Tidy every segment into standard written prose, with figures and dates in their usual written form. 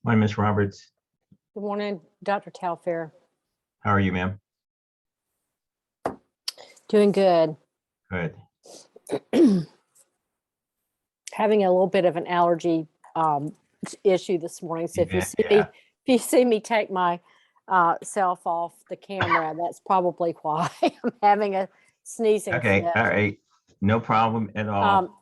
Morning, Ms. Roberts. Good morning, Dr. Telfair. How are you, ma'am? Doing good. Good. Having a little bit of an allergy issue this morning. So if you see me take my self off the camera, that's probably why I'm having a sneezing Okay. fit. All right. No problem at all.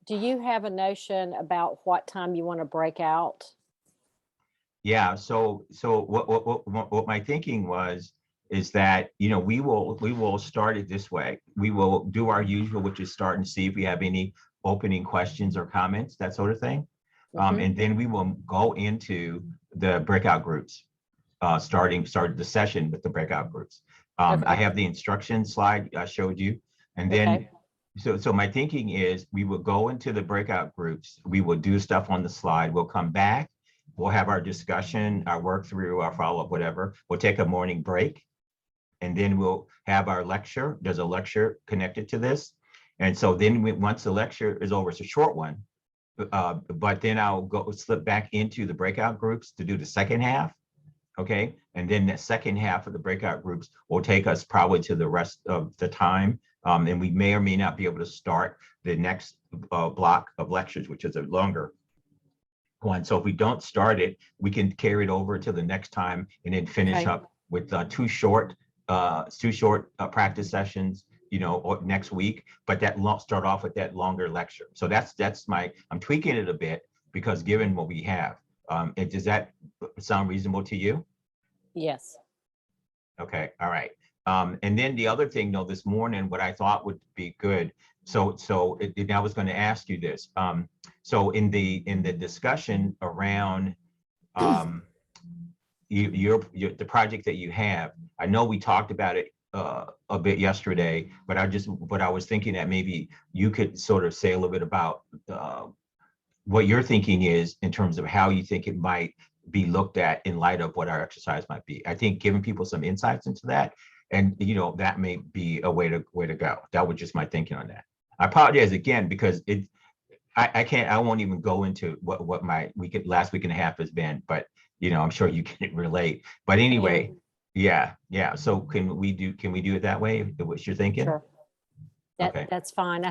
Do you have a notion about what time you want to break out? Yeah. So what my thinking was is that, we will start it this way. We will do our usual, which is start and see if we have any opening questions or comments, that sort of thing. And then we will go into the breakout groups, start the session with the breakout groups. Okay. I have the instruction slide I showed you. And then, so my thinking is we will go into the breakout groups. We will do stuff on the slide. We'll come back. We'll have our discussion, our work through, our follow-up, whatever. We'll take a morning break. And then we'll have our lecture. There's a lecture connected to this. And so then once the lecture is over, it's a short one. But then I'll slip back into the breakout groups to do the second half. Okay. And then the second half of the breakout groups will take us probably to the rest of the time. And we may or may not be able to start the next block of lectures, which is a longer one. So if we don't start it, we can carry it over to the next time and then finish up with two short practice sessions, or next week, but start off with that longer lecture. So I'm tweaking it a bit because given what we have, does that sound reasonable to you? Yes. Okay. All right. And then the other thing, though, this morning, what I thought would be good. So I was going to ask you this. So in the discussion around the project that you have, I know we talked about it a bit yesterday, but I was thinking that maybe you could sort of say a little bit about what your thinking is in terms of how you think it might be looked at in light of what our exercise might be. I think giving people some insights into that, and that may be a way to go. That was just my thinking on that. I apologize again because I won't even go into what my last week and a half has been, but I'm sure you can relate. But anyway, yeah. So can we do it that way? What you're thinking? Sure. Okay. That's fine. I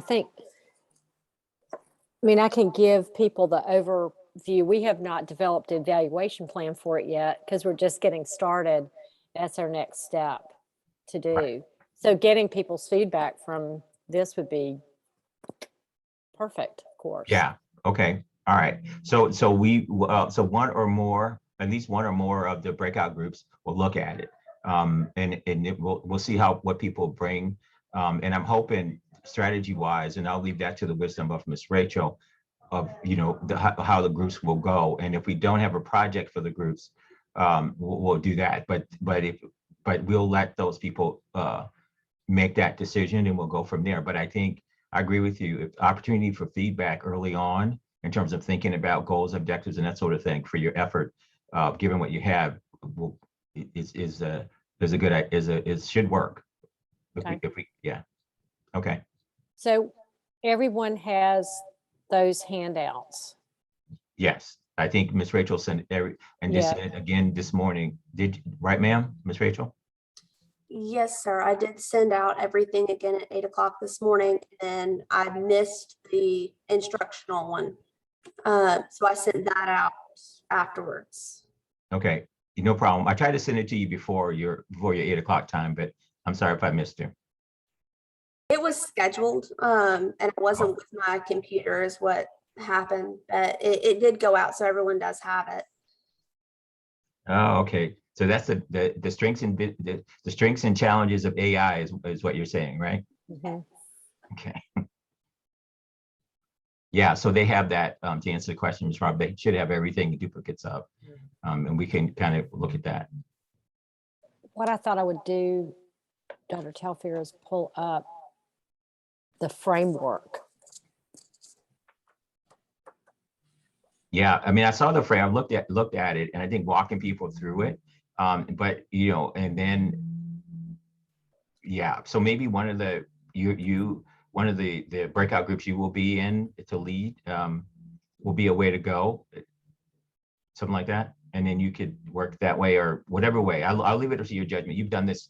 can give people the overview. We have not developed an evaluation plan for it yet because we're just getting started. That's our next step to do. Right. So getting people's feedback from this would be perfect, of course. Yeah. Okay. All right. So one or more, at least one or more of the breakout groups will look at it. And we'll see what people bring. And I'm hoping strategy wise, and I'll leave that to the wisdom of Ms. Rachel, of how the groups will go. And if we don't have a project for the groups, we'll do that. But we'll let those people make that decision and we'll go from there. But I think I agree with you. If opportunity for feedback early on in terms of thinking about goals, objectives, and that sort of thing for your effort, given what you have, should work. Yeah. Okay. So everyone has those handouts. Yes, I think Ms. Rachel sent just said again this morning. Right, ma'am, Ms. Rachel? Yes, sir. I did send out everything again at 8 o'clock this morning, and I missed the instructional one. So I sent that out afterwards. Okay, no problem. I tried to send it to you before your 8 o'clock time, but I'm sorry if I missed it. It was scheduled, and it wasn't with my computer is what happened. But it did go out, so everyone does have it. Oh, okay. So that's the strengths and the strengths and challenges of AI is what you're saying, right? Mm-hmm. Okay. Yeah, so they have that to answer the question, Ms. Rob. They should have everything duplicates of, and we can kind of look at that. What I thought I would do, Dr. Telfair, is pull up the framework. Yeah, I saw the frame. I looked at it, and I think walking people through it. But and then, yeah. So maybe one of the one of the breakout groups you will be in to lead will be a way to go, something like that. And then you could work that way or whatever way. I'll leave it up to your judgment. You've done this.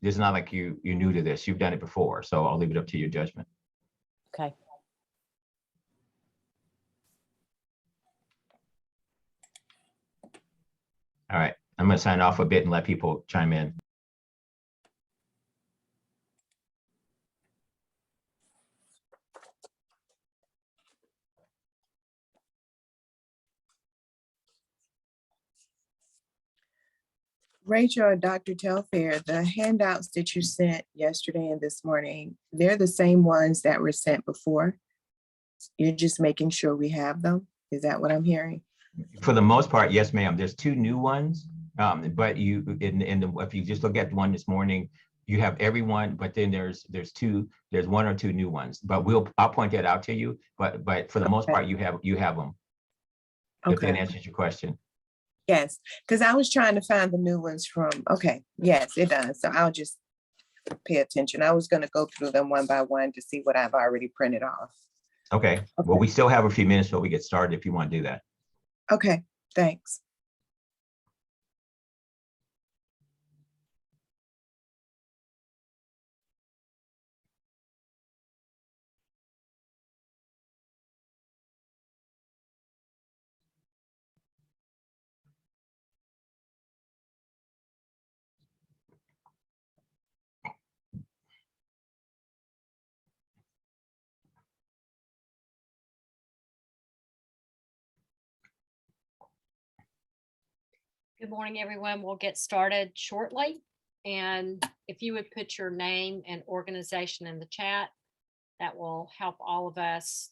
This is not like you're new to this. You've done it before. So I'll leave it up to your judgment. Okay. All right. I'm going to sign off a bit and let people chime in. Rachel or Dr. Telfair, the handouts that you sent yesterday and this morning, they're the same ones that were sent before. You're just making sure we have them. Is that what I'm hearing? For the most part, yes, ma'am. There's 2 new ones. But if you just look at the one this morning, you have everyone, but then there's 1 or 2 new ones. But I'll point that out to you. But for the most part, you have them. If that Okay, answers your question. yes, because I was trying to find the new ones from, okay, yes, it does. So I'll just pay attention. I was gonna go through them one by one to see what I've already printed off. Okay. Well, we still have a few minutes before we get started if you want to do that. Okay, thanks. Good morning, everyone. We'll get started shortly. And if you would put your name and organization in the chat, that will help all of us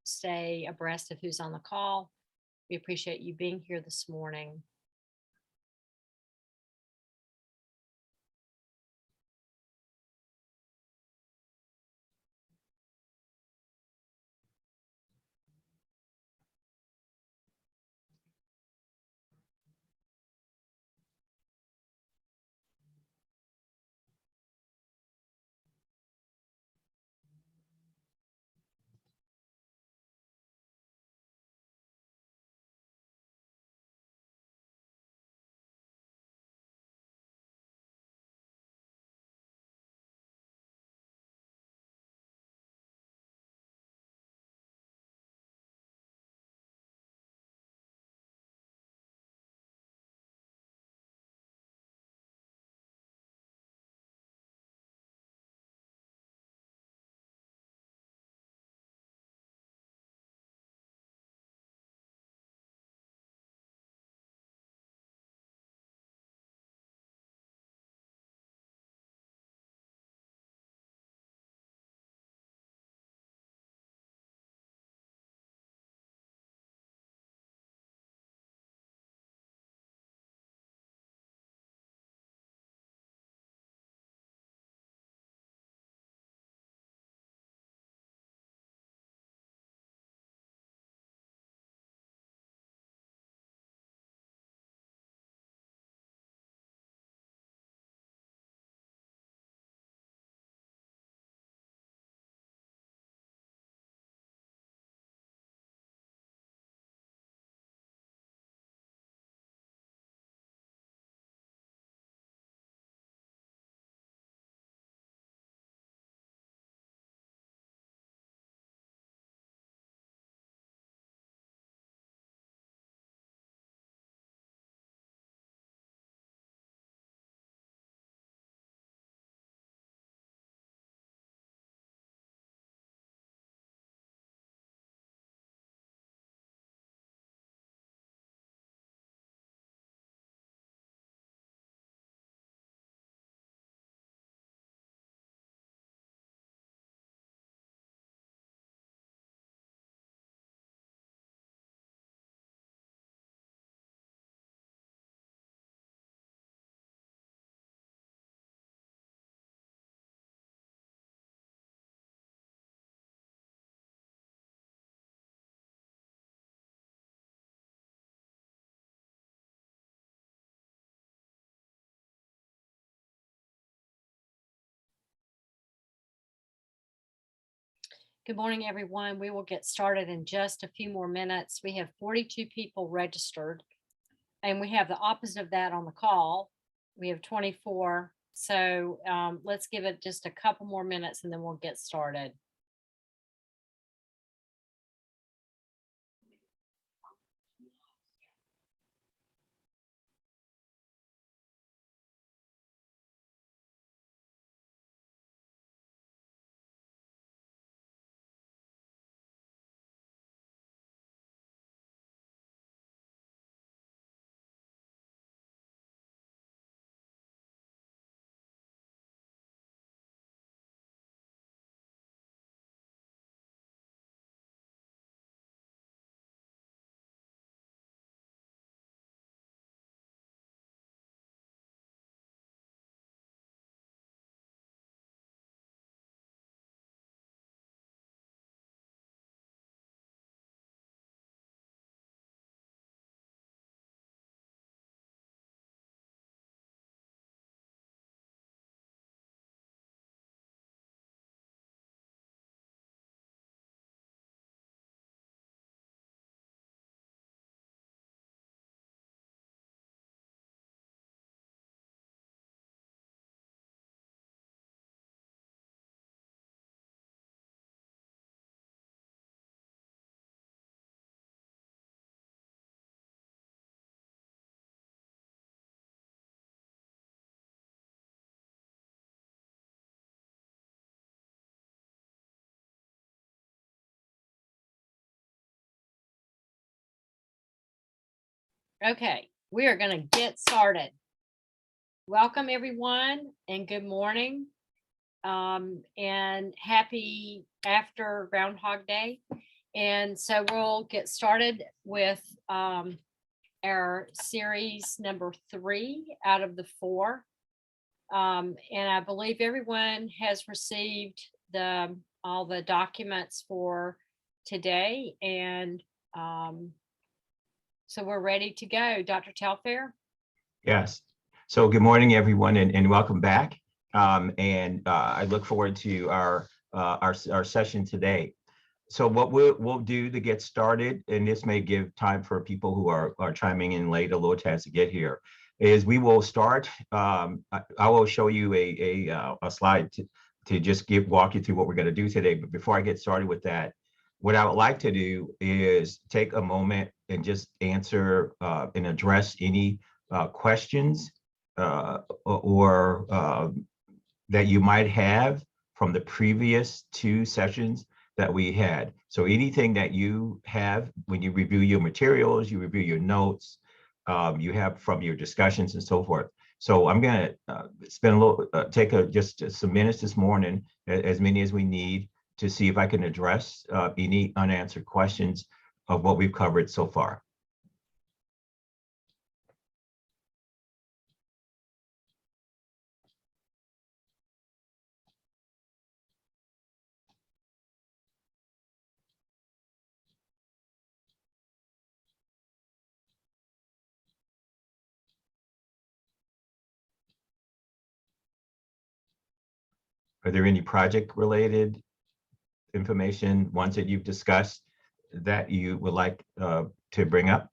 stay abreast of who's on the call. We appreciate you being here this morning. Good morning, everyone. We will get started in just a few more minutes. We have 42 people registered, and we have the opposite of that on the call. We have 24. So let's give it just a couple more minutes and then we'll get started. Okay, we are going to get started. Welcome, everyone, and good morning. And happy after Groundhog Day. And so we'll get started with our series number 3 out of the 4. And I believe everyone has received all the documents for today. And so we're ready to go. Dr. Telfair? Yes. So good morning, everyone, and welcome back. I look forward to our session today. So what we'll do to get started, and this may give time for people who are chiming in late a little chance to get here, is we will start. I will show you a slide to just walk you through what we're going to do today. But before I get started with that, what I would like to do is take a moment and just answer and address any questions or that you might have from the previous 2 sessions that we had. So anything that you have when you review your materials, you review your notes, you have from your discussions and so forth. So I'm going to spend a little, take just some minutes this morning, as many as we need, to see if I can address any unanswered questions of what we've covered so far. Are there any project-related information, ones that you've discussed, that you would like to bring up?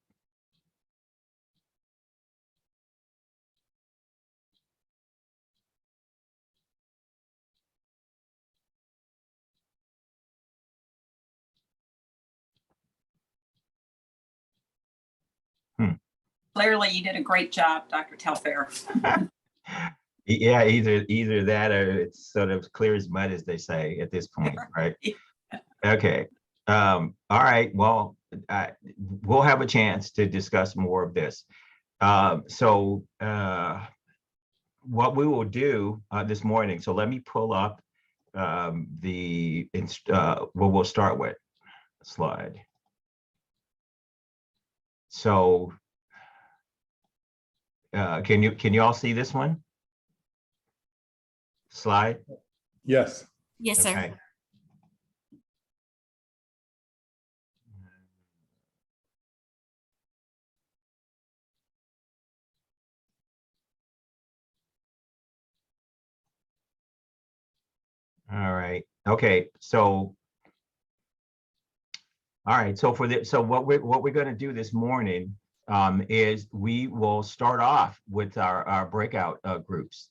Clearly, you did a great job, Dr. Telfair. Yeah, either that or it's sort of clear as mud, as they say at this point, right? Okay. All right. Well, we'll have a chance to discuss more of this. What we will do this morning, so let me pull up what we'll start with. Slide. So can you all see this one? Slide? Yes. Yes, sir. Okay. All right. Okay. So All right, so so what we're gonna do this morning is we will start off with our breakout groups.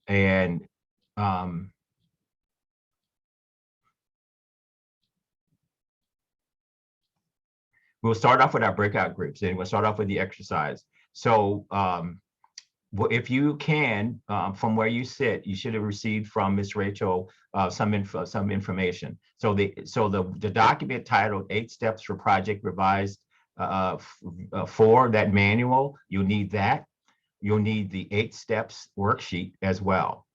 And we'll start off with our breakout groups, and we'll start off with the exercise. So well, if you can, from where you sit, you should have received from Miss Rachel some information. So the document titled 8 Steps for Project Revised 4, that manual, you'll need that. You'll need the 8 steps worksheet as well.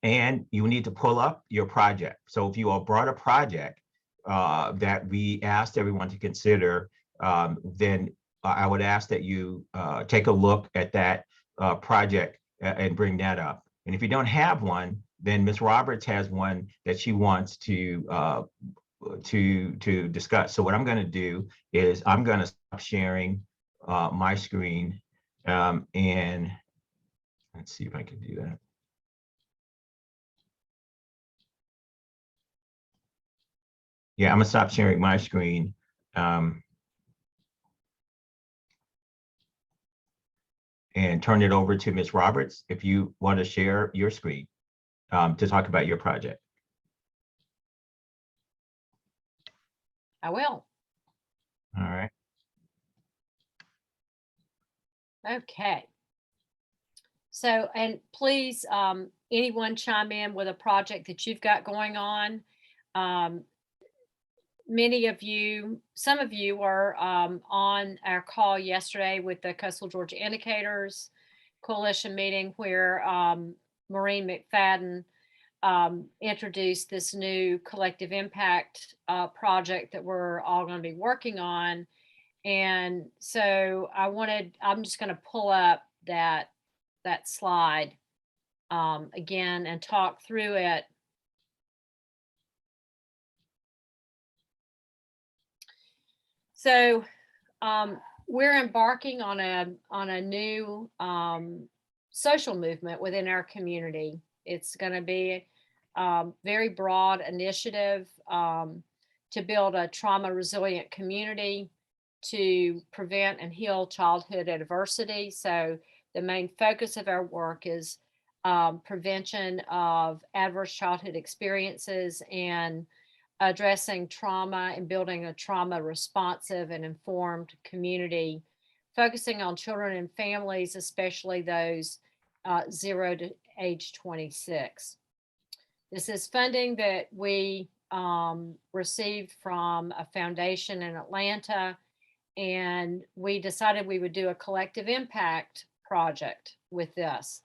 And you need to pull up your project. So if you all brought a project that we asked everyone to consider, then I would ask that you take a look at that project and bring that up. And if you don't have one, then Ms. Roberts has one that she wants to discuss. So what I'm going to do is I'm going to stop sharing my screen, and let's see if I can do that. Yeah, I'm gonna stop sharing my screen. And turn it over to Ms. Roberts if you want to share your screen to talk about your project. I will. All right. Okay. So, and please, anyone chime in with a project that you've got going on. Many of you, some of you were on our call yesterday with the Coastal Georgia Indicators Coalition meeting where Maureen McFadden introduced this new collective impact project that we're all going to be working on. And so I'm just going to pull up that slide again and talk through it. So we're embarking on a new social movement within our community. It's going to be a very broad initiative to build a trauma resilient community to prevent and heal childhood adversity. So the main focus of our work is prevention of adverse childhood experiences and addressing trauma and building a trauma responsive and informed community, focusing on children and families, especially those 0 to age 26. This is funding that we received from a foundation in Atlanta, and we decided we would do a collective impact project with this.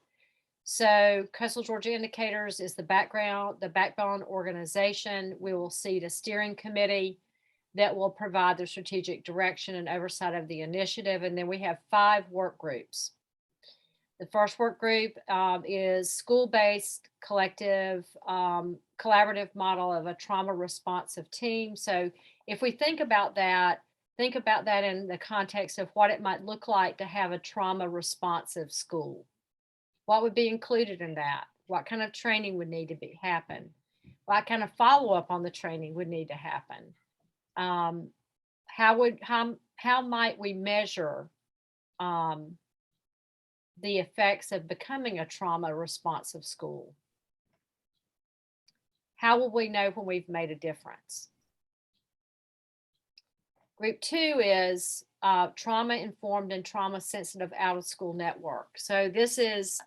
So Coastal Georgia Indicators is the backbone organization. We will seat a steering committee that will provide the strategic direction and oversight of the initiative. And then we have 5 work groups. The first work group is school-based collective collaborative model of a trauma responsive team. So if we think about that in the context of what it might look like to have a trauma responsive school. What would be included in that? What kind of training would need to happen? What kind of follow-up on the training would need to happen? How might we measure the effects of becoming a trauma responsive school? How will we know when we've made a difference? Group 2 is trauma informed and trauma sensitive out of school network. So this is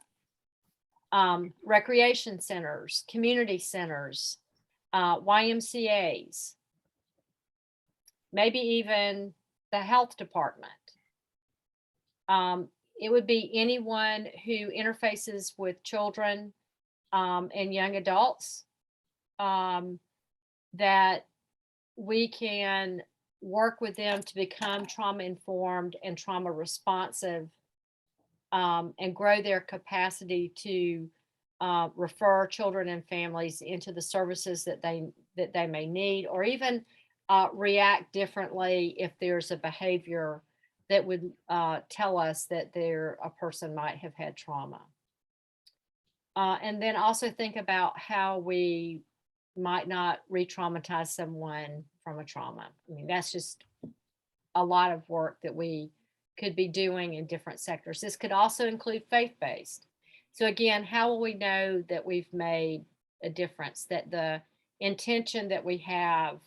recreation centers, community centers, YMCAs, maybe even the health department. It would be anyone who interfaces with children and young adults that we can work with them to become trauma informed and trauma responsive and grow their capacity to refer children and families into the services that they may need, or even react differently if there's a behavior that would tell us that a person might have had trauma. And then also think about how we might not re-traumatize someone from a trauma. I mean, that's just a lot of work that we could be doing in different sectors. This could also include faith-based. So again, how will we know that we've made a difference, that the intention that we have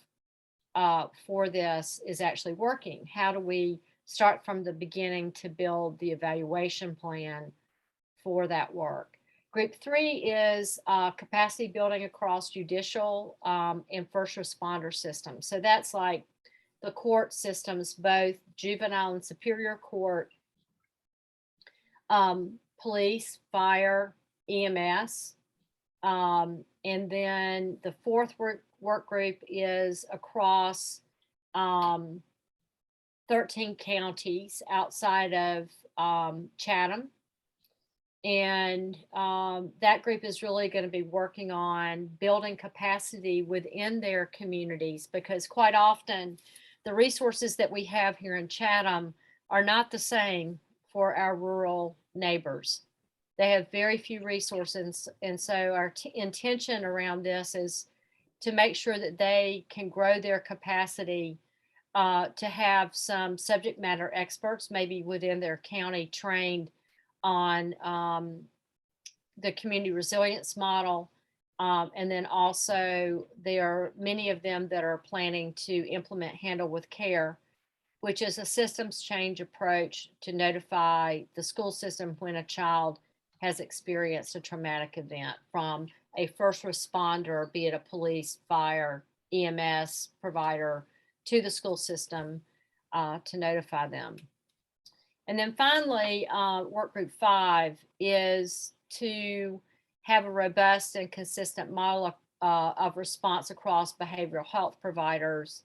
for this is actually working? How do we start from the beginning to build the evaluation plan for that work? Group 3 is capacity building across judicial and first responder systems. So that's like the court systems, both juvenile and superior court, police, fire, EMS. And then the fourth work group is across 13 counties outside of Chatham. And that group is really going to be working on building capacity within their communities, because quite often the resources that we have here in Chatham are not the same for our rural neighbors. They have very few resources. And so our intention around this is to make sure that they can grow their capacity to have some subject matter experts, maybe within their county, trained on the community resilience model. And then also there are many of them that are planning to implement Handle with Care, which is a systems change approach to notify the school system when a child has experienced a traumatic event, from a first responder, be it a police, fire, EMS provider, to the school system to notify them. And then finally, work group 5 is to have a robust and consistent model of response across behavioral health providers.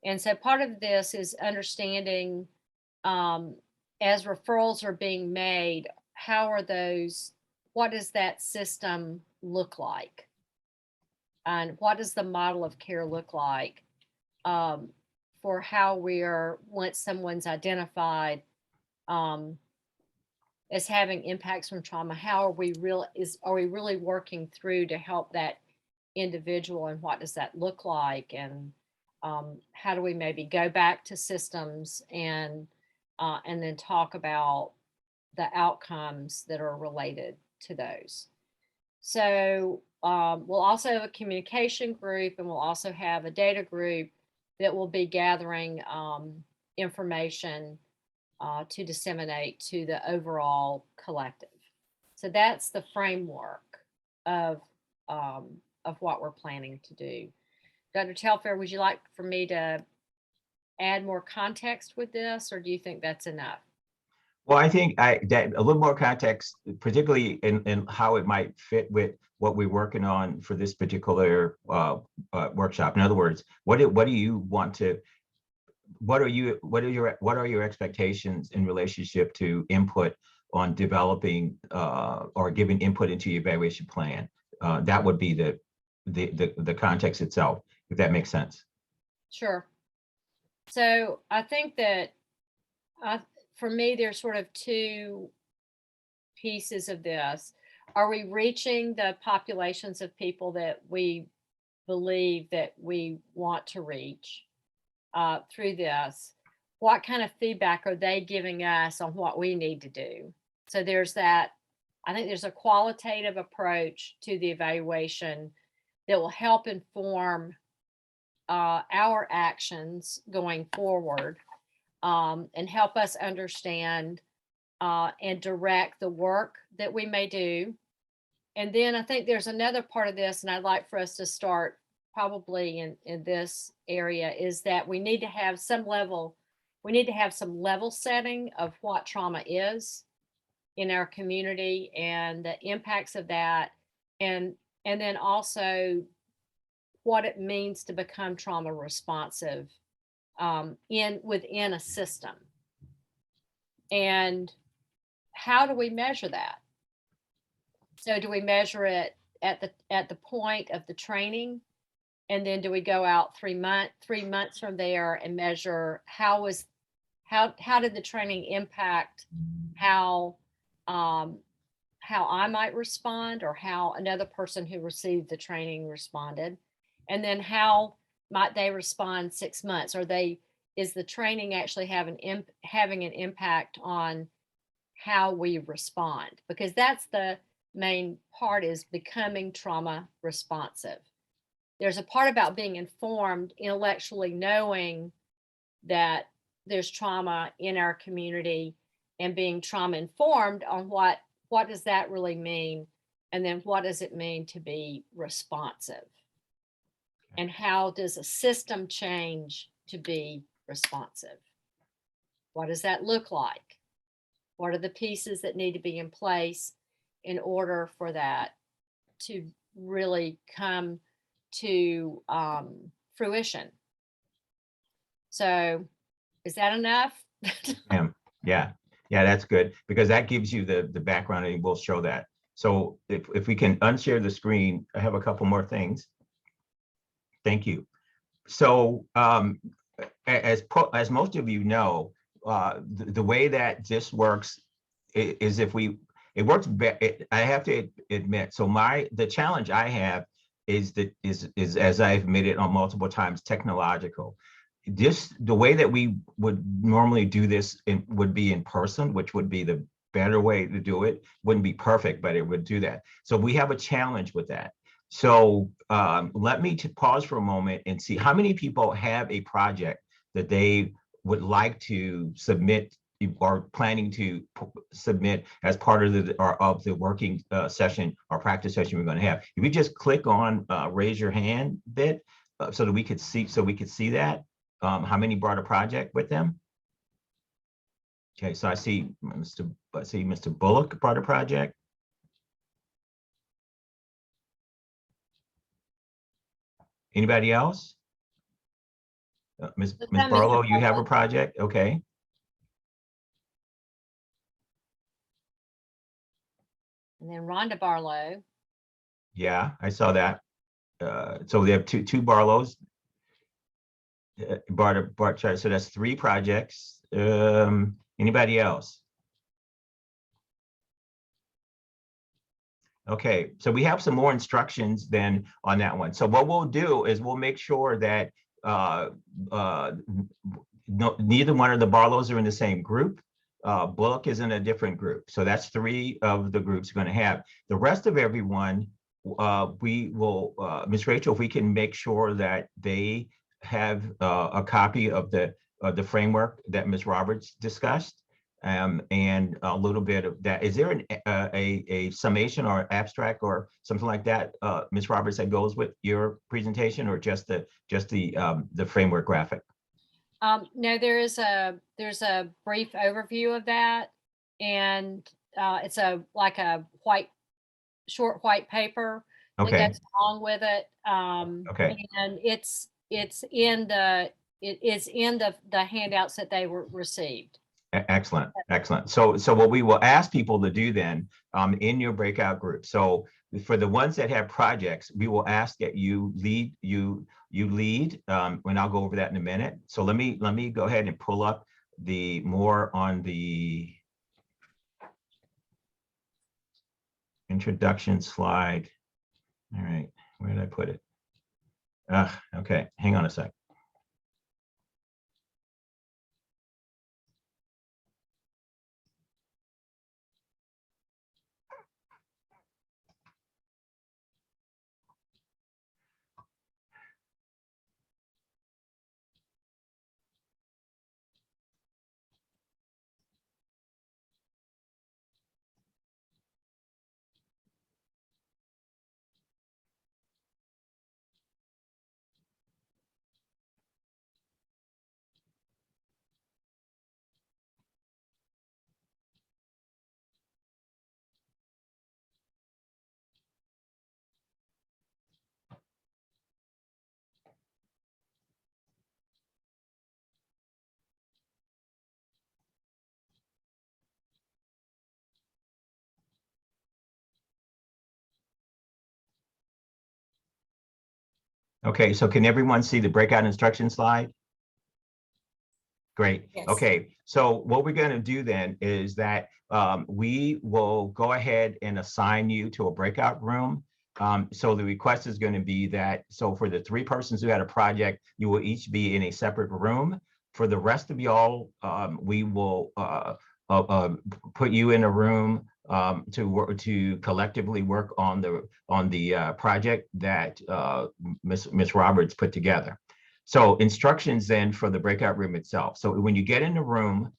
And so part of this is understanding, as referrals are being made, how are those, what does that system look like? And what does the model of care look like for how we're, once someone's identified as having impacts from trauma, how are we really working through to help that individual, and what does that look like? And how do we maybe go back to systems and then talk about the outcomes that are related to those. So we'll also have a communication group, and we'll also have a data group that will be gathering information to disseminate to the overall collective. So that's the framework of what we're planning to do. Dr. Telfair, would you like for me to add more context with this, or do you think that's enough? Well, I think that a little more context, particularly in how it might fit with what we're working on for this particular workshop. In other words, what do you want to? What are your expectations in relationship to input on developing or giving input into your evaluation plan? That would be the context itself, if that makes sense. Sure. So I think that for me, there's sort of two pieces of this. Are we reaching the populations of people that we believe that we want to reach through this? What kind of feedback are they giving us on what we need to do? So there's that. I think there's a qualitative approach to the evaluation that will help inform our actions going forward, and help us understand and direct the work that we may do. And then I think there's another part of this, and I'd like for us to start probably in this area, is that we need to have some level setting of what trauma is in our community and the impacts of that, and then also what it means to become trauma responsive within a system. And how do we measure that? So do we measure it at the point of the training? And then do we go out 3 months from there and measure how did the training impact how I might respond, or how another person who received the training responded? And then how might they respond 6 months? Is the training actually having an impact on how we respond? Because that's the main part, is becoming trauma responsive. There's a part about being informed, intellectually knowing that there's trauma in our community, and being trauma informed on what does that really mean? And then what does it mean to be responsive? And how does a system change to be responsive? What does that look like? What are the pieces that need to be in place in order for that to really come to fruition? So is that enough? Yeah, that's good, because that gives you the background, and we'll show that. So if we can unshare the screen, I have a couple more things. Thank you. So as most of you know, the way that this works is it works. I have to admit. So the challenge I have is as I've admitted on multiple times, technological. The way that we would normally do this would be in person, which would be the better way to do it. Wouldn't be perfect, but it would do that. So we have a challenge with that. So let me pause for a moment and see how many people have a project that they would like to submit or planning to submit as part of the working session or practice session we're going to have. If you just click on raise your hand bit so that we could see that. How many brought a project with them? Okay, so I see Mr. Bullock brought a project. Anybody else? Ms. Barlow, you have a project? Okay. And then Rhonda Barlow. Yeah, I saw that. So they have two Barlows. Bart, so that's 3 projects. Anybody else? Okay, so we have some more instructions then on that one. So what we'll do is we'll make sure that neither one of the Barlows are in the same group. Bullock is in a different group. So that's 3 of the groups we're going to have. The rest of everyone, we will, Ms. Rachel, if we can make sure that they have a copy of the framework that Ms. Roberts discussed, and a little bit of that. Is there a summation or abstract or something like that, Ms. Roberts, that goes with your presentation, or just the framework graphic? No, there's a brief overview of that, and it's like a short white paper that goes along with it. Okay. And it is in the handouts that they were received. Excellent. So what we will ask people to do then, in your breakout group. So for the ones that have projects, we will ask that you lead, and I'll go over that in a minute. So let me go ahead and pull up more on the introduction slide. All right, where did I put it? Okay, hang on a sec. Okay, so can everyone see the breakout instruction slide? Great. Yes. Okay, so what we're going to do then is that we will go ahead and assign you to a breakout room. So the request is going to be that, so for the 3 persons who had a project, you will each be in a separate room. For the rest of y'all, we will put you in a room to collectively work on the project that Ms. Roberts put together. So instructions then for the breakout room itself. So when you get in the room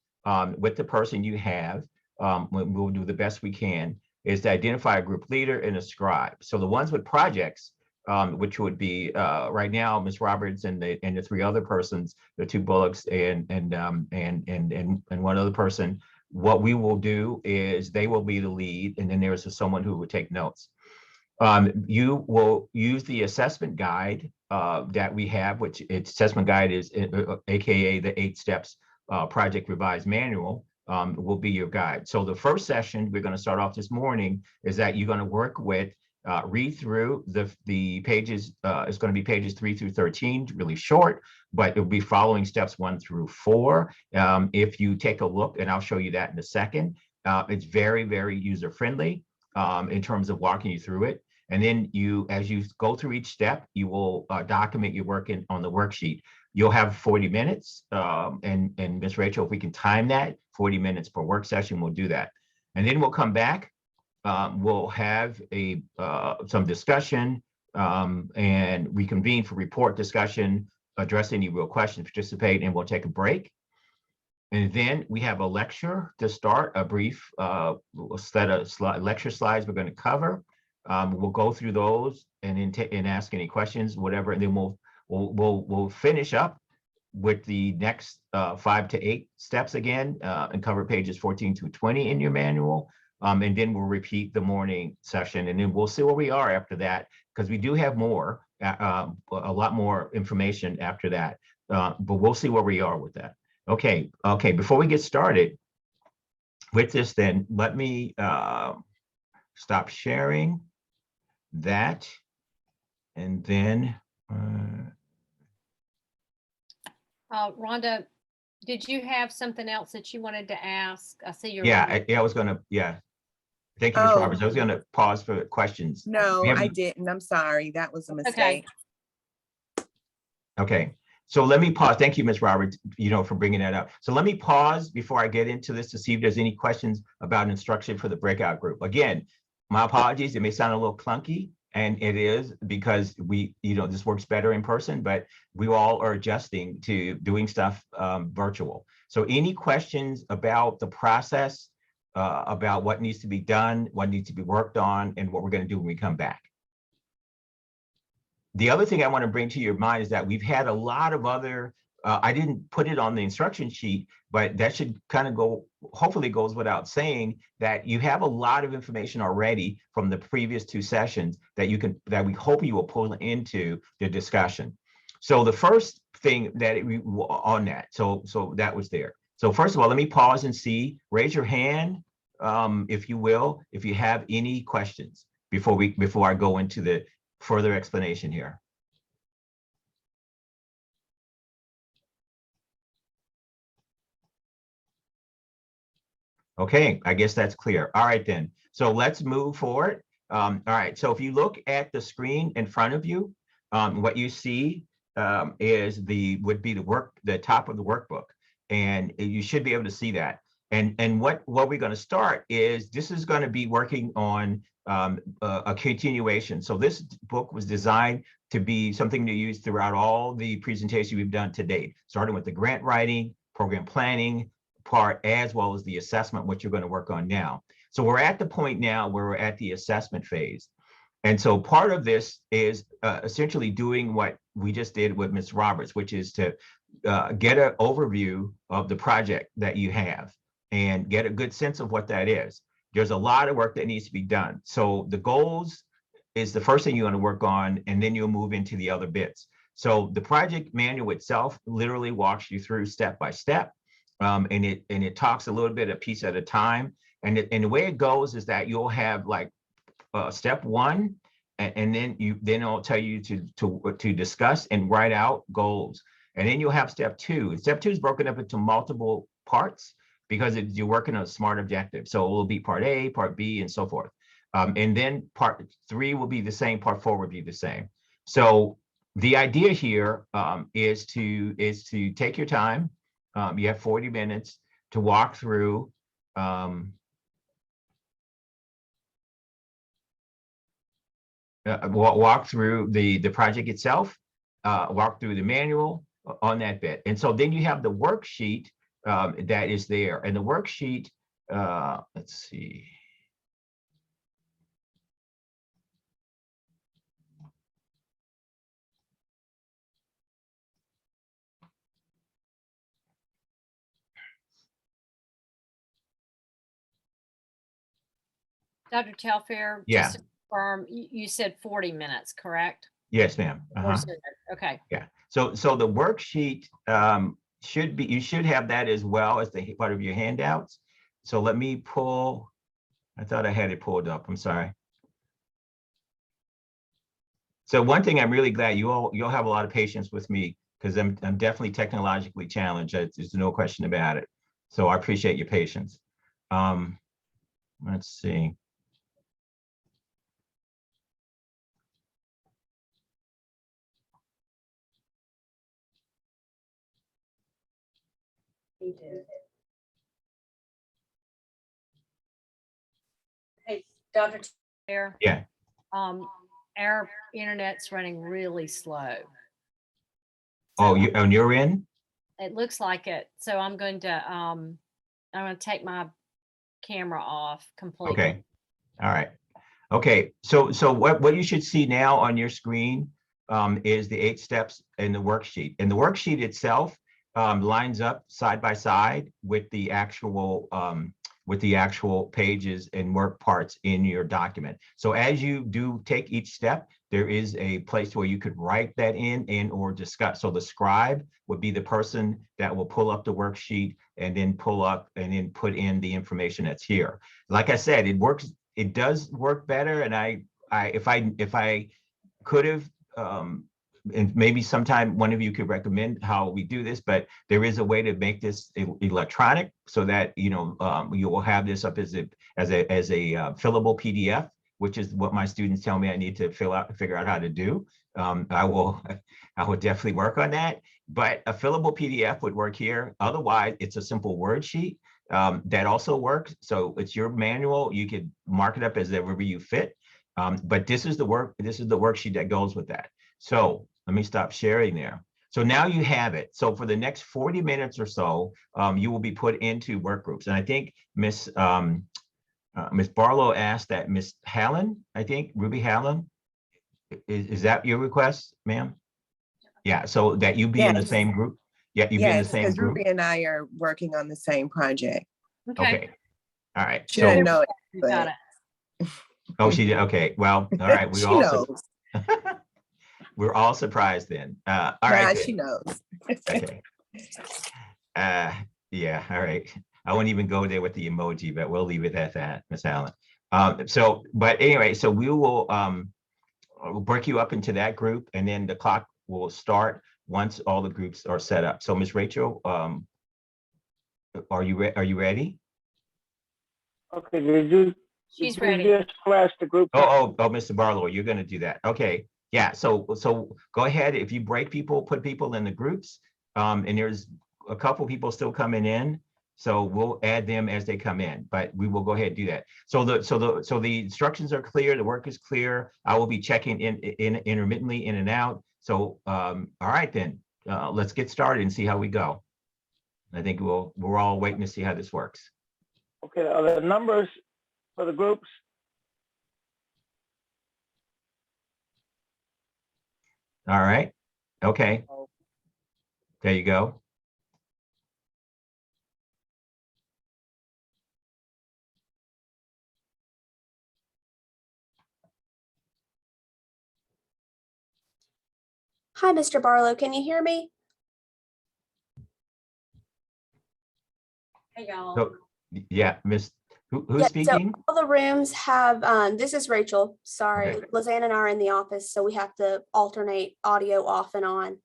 with the person you have, we'll do the best we can, is to identify a group leader and a scribe. So the ones with projects, which would be right now Ms. Roberts and the 3 other persons, the 2 Bullocks and one other person. What we will do is they will be the lead, and then there's someone who will take notes. You will use the assessment guide that we have, which its assessment guide is AKA the 8 steps project revised manual. Will be your guide. So the first session we're going to start off this morning is that you're going to work with, read through the pages. It's going to be pages 3 through 13, really short, but it'll be following steps 1 through 4. If you take a look, and I'll show you that in a second, it's very, very user friendly in terms of walking you through it. And then as you go through each step, you will document your work on the worksheet. You'll have 40 minutes, and Ms. Rachel, if we can time that, 40 minutes per work session, we'll do that. And then we'll come back, we'll have some discussion, and reconvene for report discussion, address any real questions, participate, and we'll take a break. And then we have a lecture to start, a brief set of lecture slides we're going to cover. We'll go through those and ask any questions, whatever, and then we'll finish up with the next 5 to 8 steps again, and cover pages 14 to 20 in your manual. And then we'll repeat the morning session, and then we'll see where we are after that, because we do have more, a lot more information after that, but we'll see where we are with that. Okay, before we get started with this, then let me stop sharing that, and then Rhonda, did you have something else that you wanted to ask? I see your. I was gonna, thank you, Ms. Oh. Roberts. I was gonna pause for questions. No, We haven't- I didn't. I'm sorry. That was a mistake. Okay, so let me pause. Thank you, Ms. Roberts, for bringing that up. So let me pause before I get into this to see if there's any questions about instruction for the breakout group. Again, my apologies. It may sound a little clunky, and it is because this works better in person, but we all are adjusting to doing stuff virtual. So any questions about the process, about what needs to be done, what needs to be worked on, and what we're going to do when we come back? The other thing I want to bring to your mind is that we've had a lot of other, I didn't put it on the instruction sheet, but that should kind of hopefully goes without saying, that you have a lot of information already from the previous 2 sessions that we hope you will pull into the discussion. So the first thing that on that, so that was there. So first of all, let me pause and see, raise your hand, if you will, if you have any questions before I go into the further explanation here. Okay, I guess that's clear. All right, then. So let's move forward. All right, so if you look at the screen in front of you, what you see would be the top of the workbook, and you should be able to see that. And what we're going to start is, this is going to be working on a continuation. So this book was designed to be something to use throughout all the presentations we've done to date, starting with the grant writing, program planning part, as well as the assessment, which you're going to work on now. So we're at the point now where we're at the assessment phase. And so part of this is essentially doing what we just did with Ms. Roberts, which is to get an overview of the project that you have and get a good sense of what that is. There's a lot of work that needs to be done. So the goals is the first thing you're going to work on, and then you'll move into the other bits. So the project manual itself literally walks you through step by step, and it talks a little bit a piece at a time. And the way it goes is that you'll have like step 1, and then it'll tell you to discuss and write out goals. And then you'll have step 2. Step 2 is broken up into multiple parts, because you're working on a SMART objective. So it will be part A, part B, and so forth. And then part 3 will be the same, part 4 will be the same. So the idea here is to take your time. You have 40 minutes to walk through walk through the project itself, walk through the manual on that bit. And so then you have the worksheet that is there. And the worksheet, let's see. Dr. Telfair, Yeah. just to confirm, you said 40 minutes, correct? Yes, ma'am. Or sooner? Okay. Yeah. So the worksheet should be, you should have that as well as the part of your handouts. So let me pull, I thought I had it pulled up. I'm sorry. So one thing I'm really glad you'll have a lot of patience with me because I'm definitely technologically challenged. There's no question about it. So I appreciate your patience. Let's see. Hey, Dr. Telfair. Yeah. Our internet's running really slow. Oh, So on your end? it looks like it. So I'm going to take my camera off completely. Okay. All right. Okay. So what you should see now on your screen is the 8 steps in the worksheet. And the worksheet itself lines up side by side with the actual pages and work parts in your document. So as you do take each step, there is a place where you could write that in and or discuss. So the scribe would be the person that will pull up the worksheet and then pull up and then put in the information that's here. Like I said, it does work better. And if I could have, and maybe sometime one of you could recommend how we do this, but there is a way to make this electronic so that you will have this up as a fillable PDF, which is what my students tell me I need to figure out how to do. I will definitely work on that. But a fillable PDF would work here. Otherwise, it's a simple word sheet that also works. So it's your manual. You could mark it up as wherever you fit. But this is the worksheet that goes with that. So let me stop sharing there. So now you have it. So for the next 40 minutes or so, you will be put into work groups. And I think Miss Barlow asked that Miss Hallen, I think, Ruby Hallen, is that your request, ma'am? Yeah, so that you be in the Yes. same group? Yeah, you be in the Yes, same because group? Ruby and I are working on the same project. Okay, all right. She doesn't know it, You got but it. Oh, she did, okay, well, all right. she knows. We're all surprised then. All Nah, right. she knows. Okay. Yeah, all right. I won't even go there with the emoji, but we'll leave it at that, Miss Allen. But anyway, so we will we'll break you up into that group and then the clock will start once all the groups are set up. So Miss Rachel, are you ready? Okay, did She's you ready. just flash the group? Oh, Mr. Barlow, you're gonna do that. Okay, yeah, so go ahead. If you put people in the groups, and there's a couple people still coming in, so we'll add them as they come in, but we will go ahead and do that. So the instructions are clear, the work is clear. I will be checking in intermittently in and out. So, all right then, let's get started and see how we go. I think we're all waiting to see how this works. Okay, are the numbers for the groups? All right, okay. There you go. Hi, Mr. Barlow. Can you hear me? Hey, y'all. So, yeah, Miss, who's Yeah, speaking? So all the rooms have, this is Rachel, sorry. Okay. Lizanne and I are in the office, so we have to alternate audio off and on.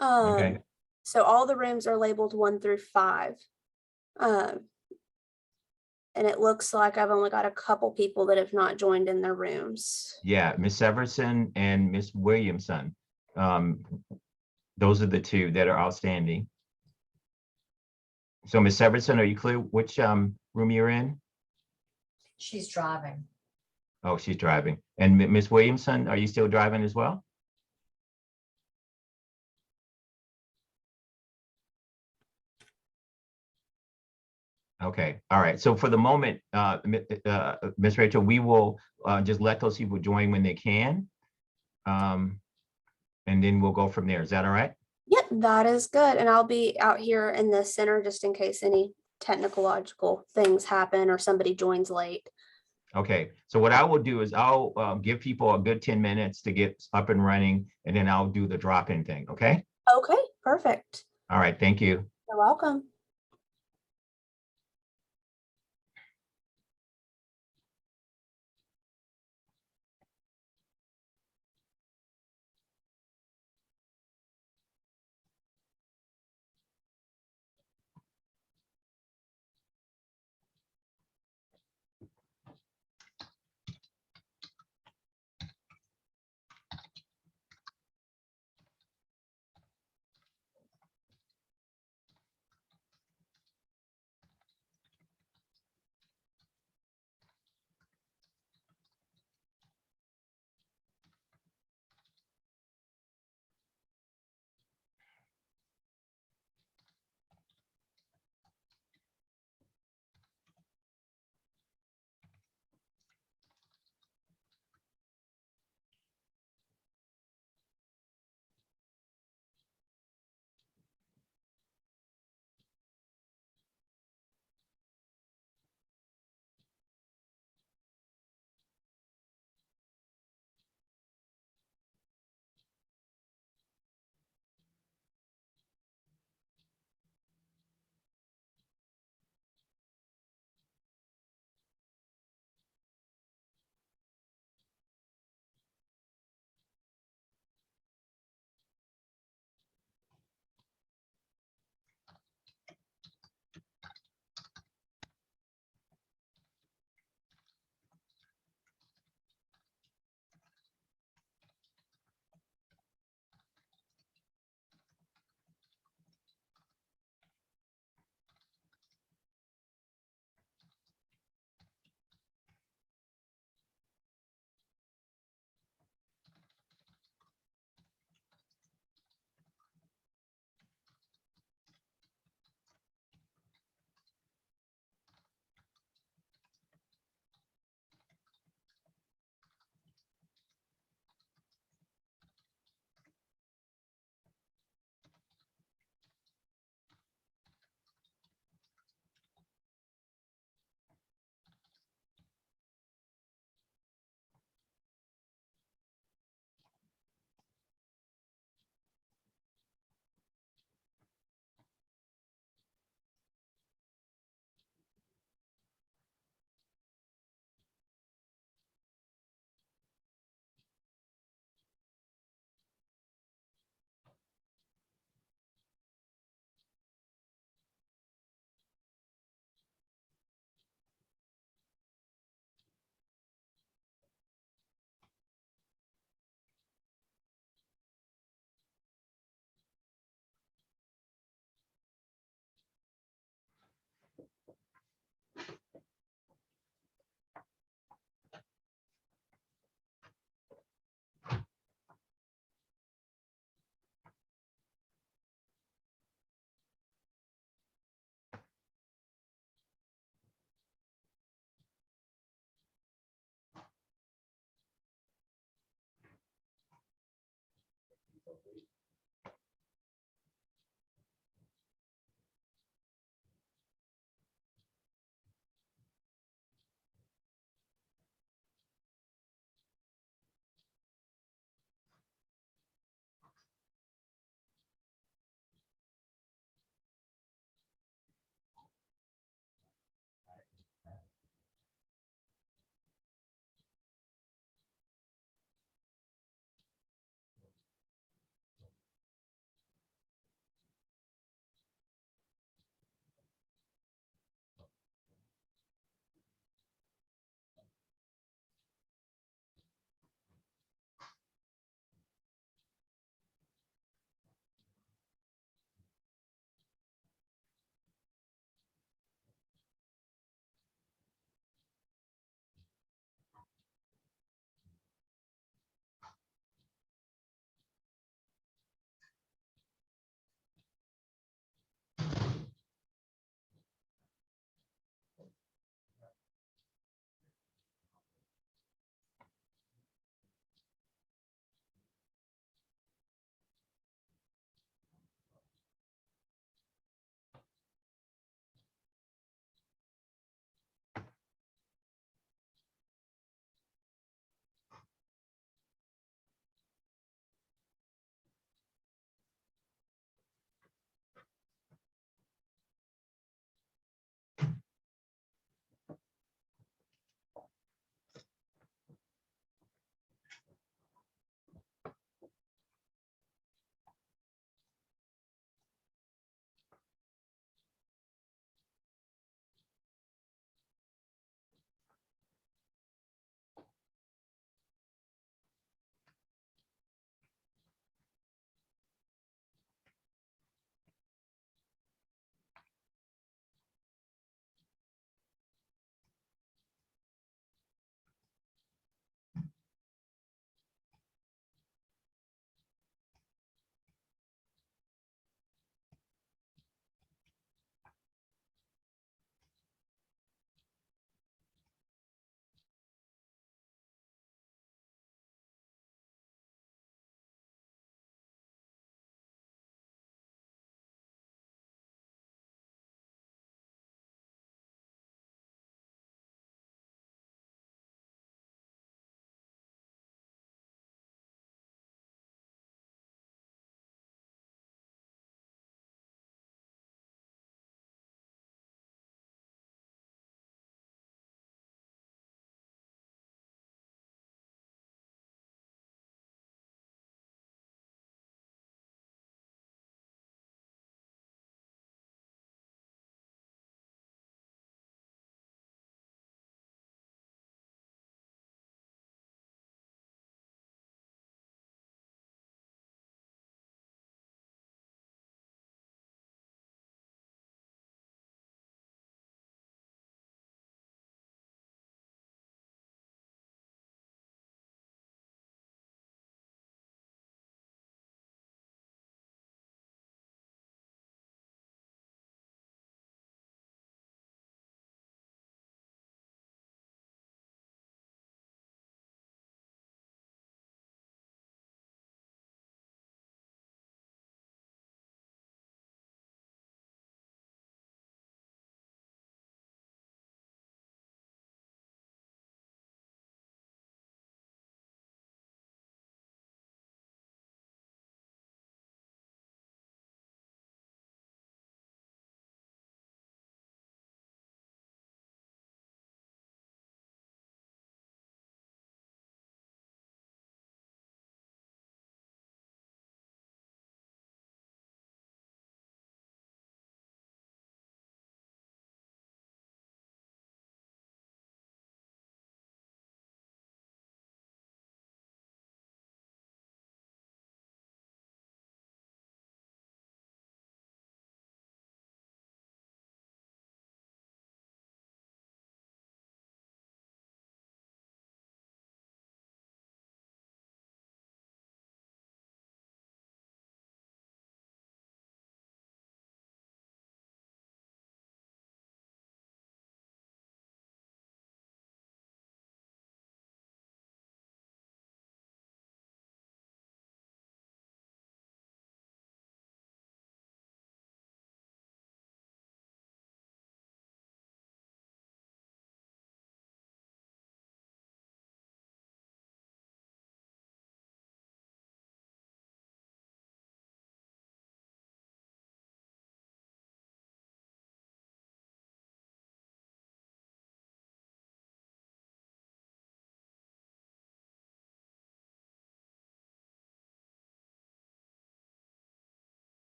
Okay. So all the rooms are labeled 1 through 5. And it looks like I've only got a couple people that have not joined in their rooms. Yeah, Miss Severson and Miss Williamson. Those are the two that are outstanding. So Miss Severson, are you clear which room you're in? She's driving. Oh, she's driving. And Miss Williamson, are you still driving as well? Okay, all right. So for the moment, Miss Rachel, we will just let those people join when they can. And then we'll go from there. Is that all right? Yep, that is good. And I'll be out here in the center just in case any technological things happen or somebody joins late. Okay, so what I will do is I'll give people a good 10 minutes to get up and running, and then I'll do the drop-in thing, okay? Okay, perfect. All right, thank you. You're welcome.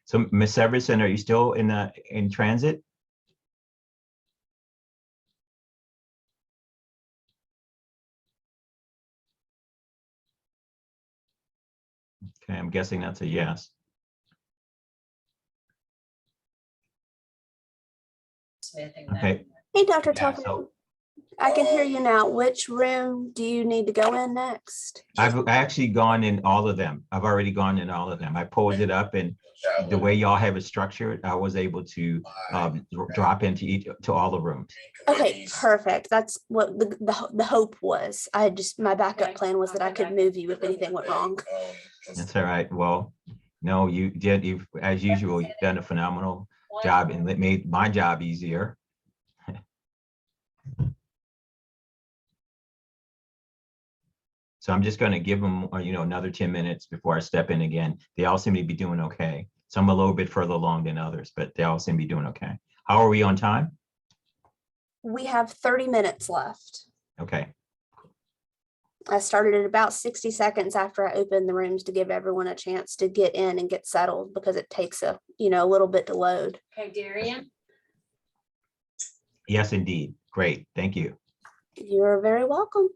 So Ms. Severson, are you still in transit? Okay, I'm guessing that's a yes. Smithing that. Okay, Hey, Dr. yeah, Telfair, so I can hear you now. Which room do you need to go in next? I've actually gone in all of them. I've already gone in all of them. I pulled it up, and the way y'all have it structured, I was able to drop into to all the rooms. Okay, perfect. That's what the hope was. I just, my backup plan was that I could move you if anything went wrong. That's all right. Well, no, you've, as usual, you've done a phenomenal job, and it made my job easier. So I'm just going to give them, another 10 minutes before I step in again. They all seem to be doing okay. Some a little bit further along than others, but they all seem to be doing okay. How are we on time? We have 30 minutes left. Okay. I started at about 60 seconds after I opened the rooms to give everyone a chance to get in and get settled because it takes a little bit to load. Okay, Darian? Yes, indeed. Great. Thank you. You're very welcome.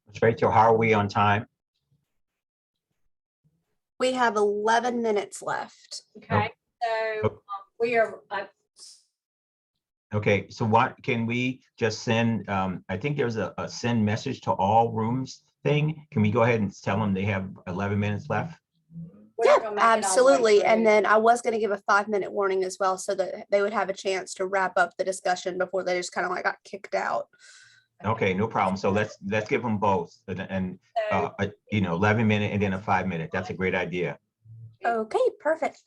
Ms. Rachel, how are we on time? We have 11 minutes left. Okay, so we are, Okay, so what, can we just send, I think there's a send message to all rooms thing. Can we go ahead and tell them they have 11 minutes left? we're not Yeah, gonna make it all the way absolutely. And through. then I was going to give a 5-minute warning as well so that they would have a chance to wrap up the discussion before they just kind of like got kicked out. Okay, no problem. So let's give them both and, So, 11 minute and then a 5 minute. That's a great idea. Okay, perfect.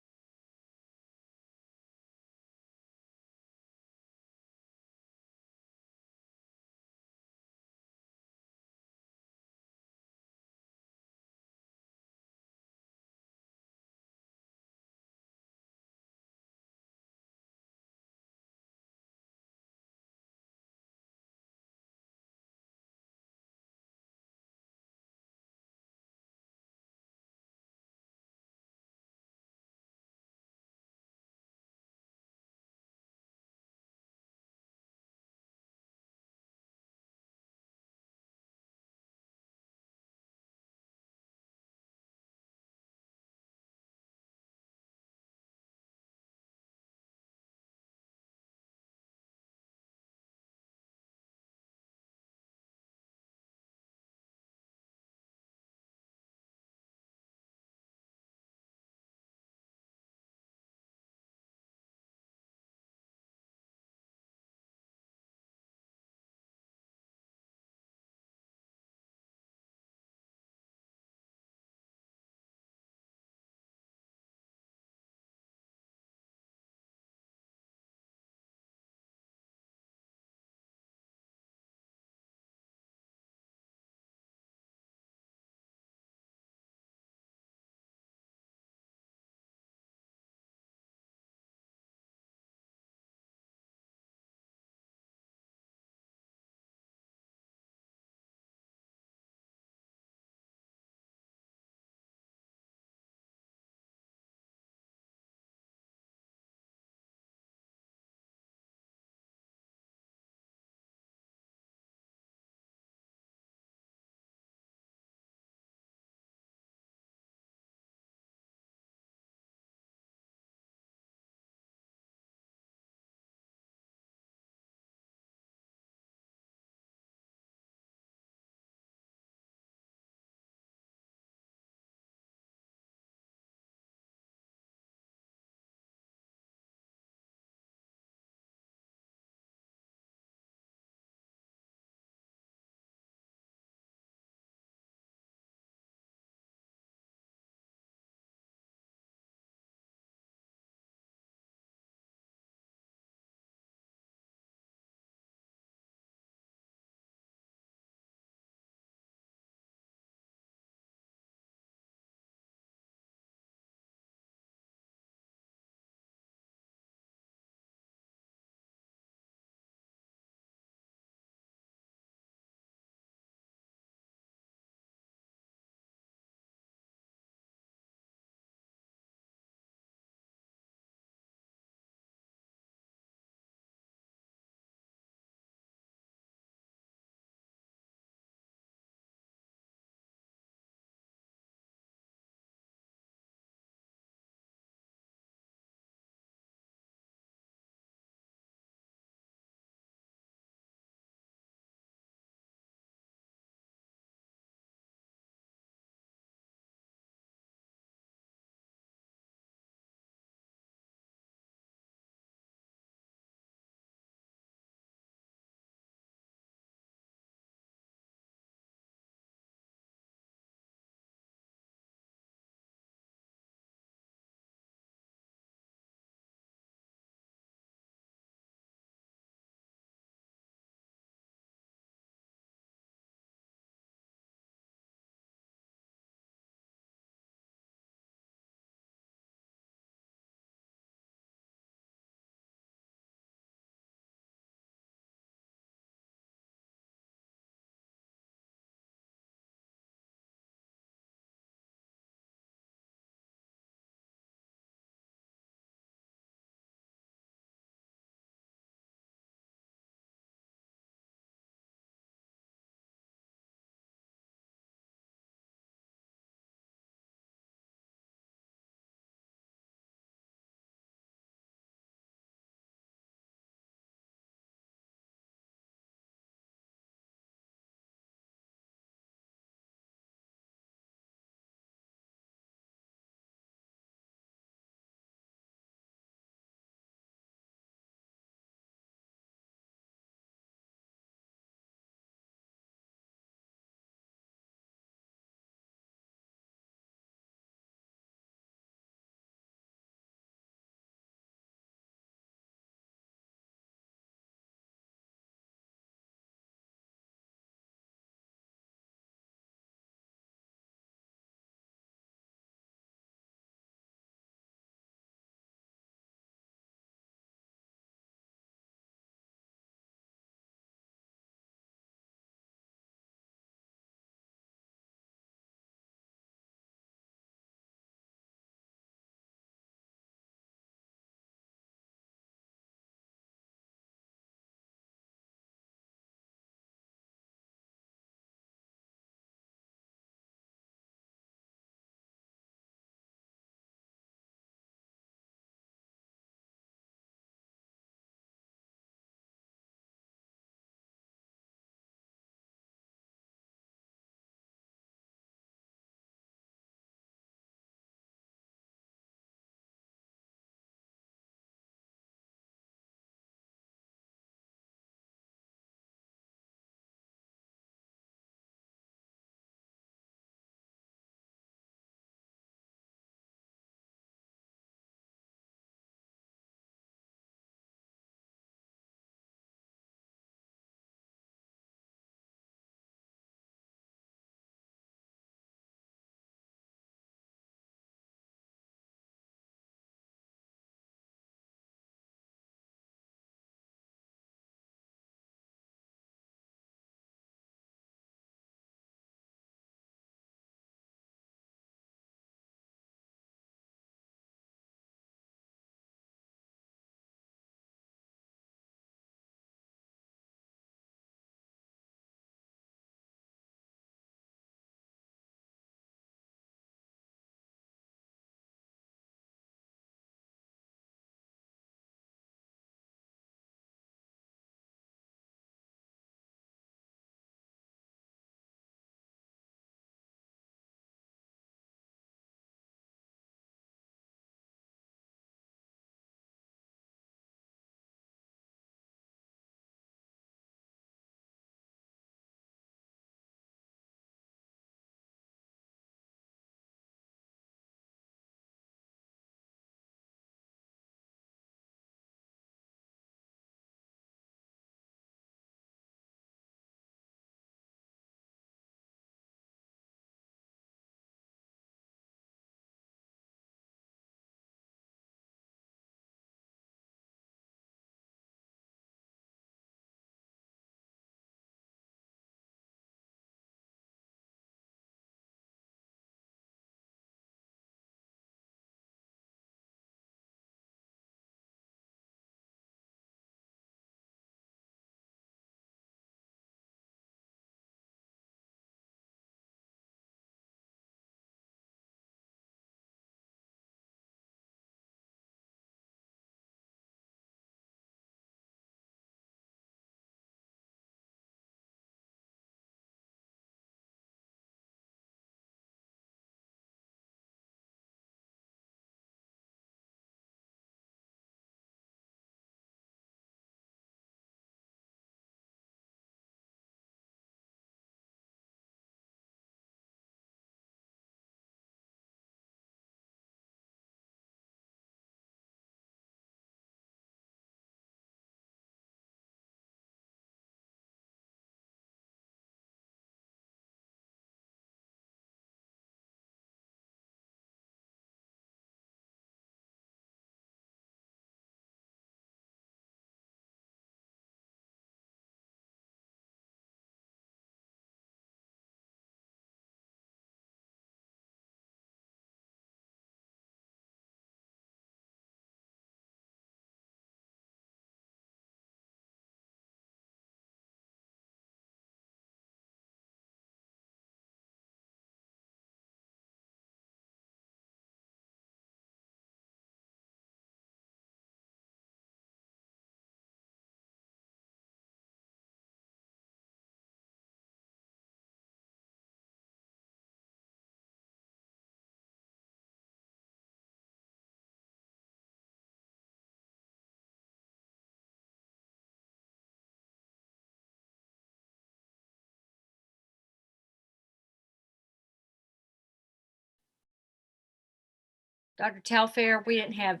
Dr. Telfair, we didn't have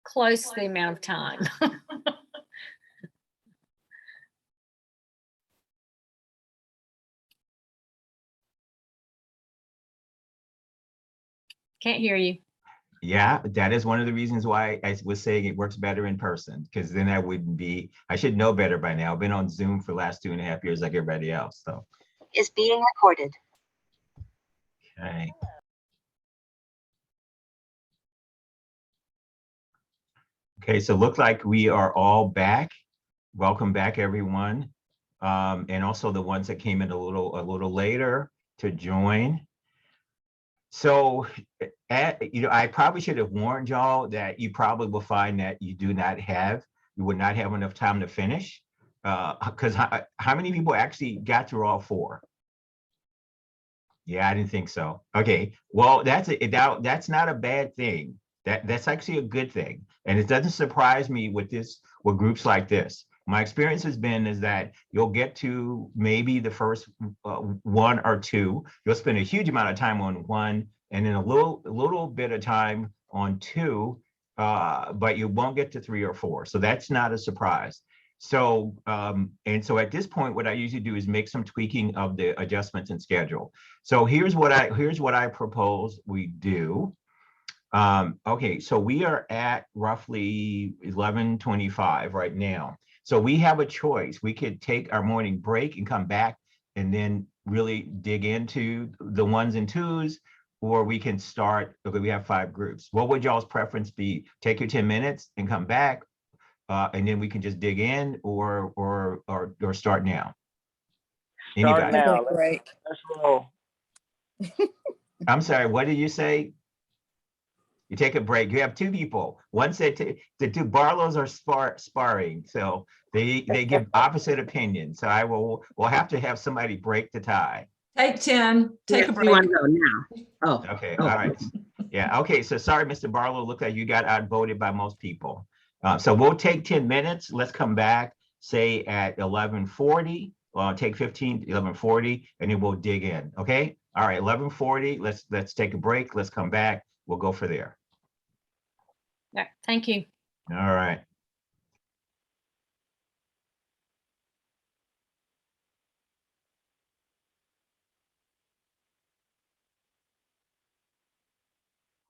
close to the amount of time. Can't hear you. Yeah, that is one of the reasons why I was saying it works better in person, because then I wouldn't be, I should know better by now. I've been on Zoom for the last 2.5 years like everybody else, so. Is being recorded. Okay. Okay, so look like we are all back. Welcome back, everyone. And also the ones that came in a little later to join. So, I probably should have warned y'all that you probably will find that you would not have enough time to finish. Because how many people actually got through all 4? Yeah, I didn't think so. Okay, well, that's not a bad thing. That's actually a good thing. And it doesn't surprise me with groups like this. My experience has been is that you'll get to maybe the first 1 or 2. You'll spend a huge amount of time on 1 and then a little bit of time on 2, but you won't get to 3 or 4. So that's not a surprise. So, so at this point, what I usually do is make some tweaking of the adjustments in schedule. So here's what I propose we do. Okay, so we are at roughly 11:25 right now. So we have a choice. We could take our morning break and come back and then really dig into the 1s and 2s, or we can start, okay, we have 5 groups. What would y'all's preference be? Take your 10 minutes and come back, and then we can just dig in, or start now? Start Anybody? now. Break. Let's roll. I'm sorry, what did you say? You take a break. You have 2 people. One said the 2 Barlows are sparring, so they give opposite opinions. So we'll have to have somebody break the tie. Take 10, take a You break. want to go now? Oh. Okay, Oh. all right. Yeah, okay, so sorry, Mr. Barlow, look like you got outvoted by most people. So we'll take 10 minutes. Let's come back, say at 11:40. Well, take 11:40, and then we'll dig in, okay? All right, 11:40, let's take a break. Let's come back. We'll go for there. Yeah, thank you. All right.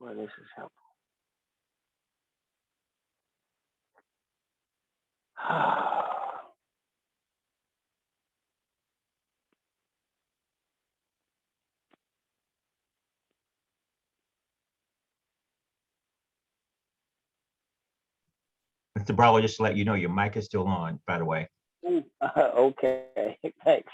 Well, this is helpful. Mr. Barlow, just to let you know, your mic is still on, by the way. Okay, thanks.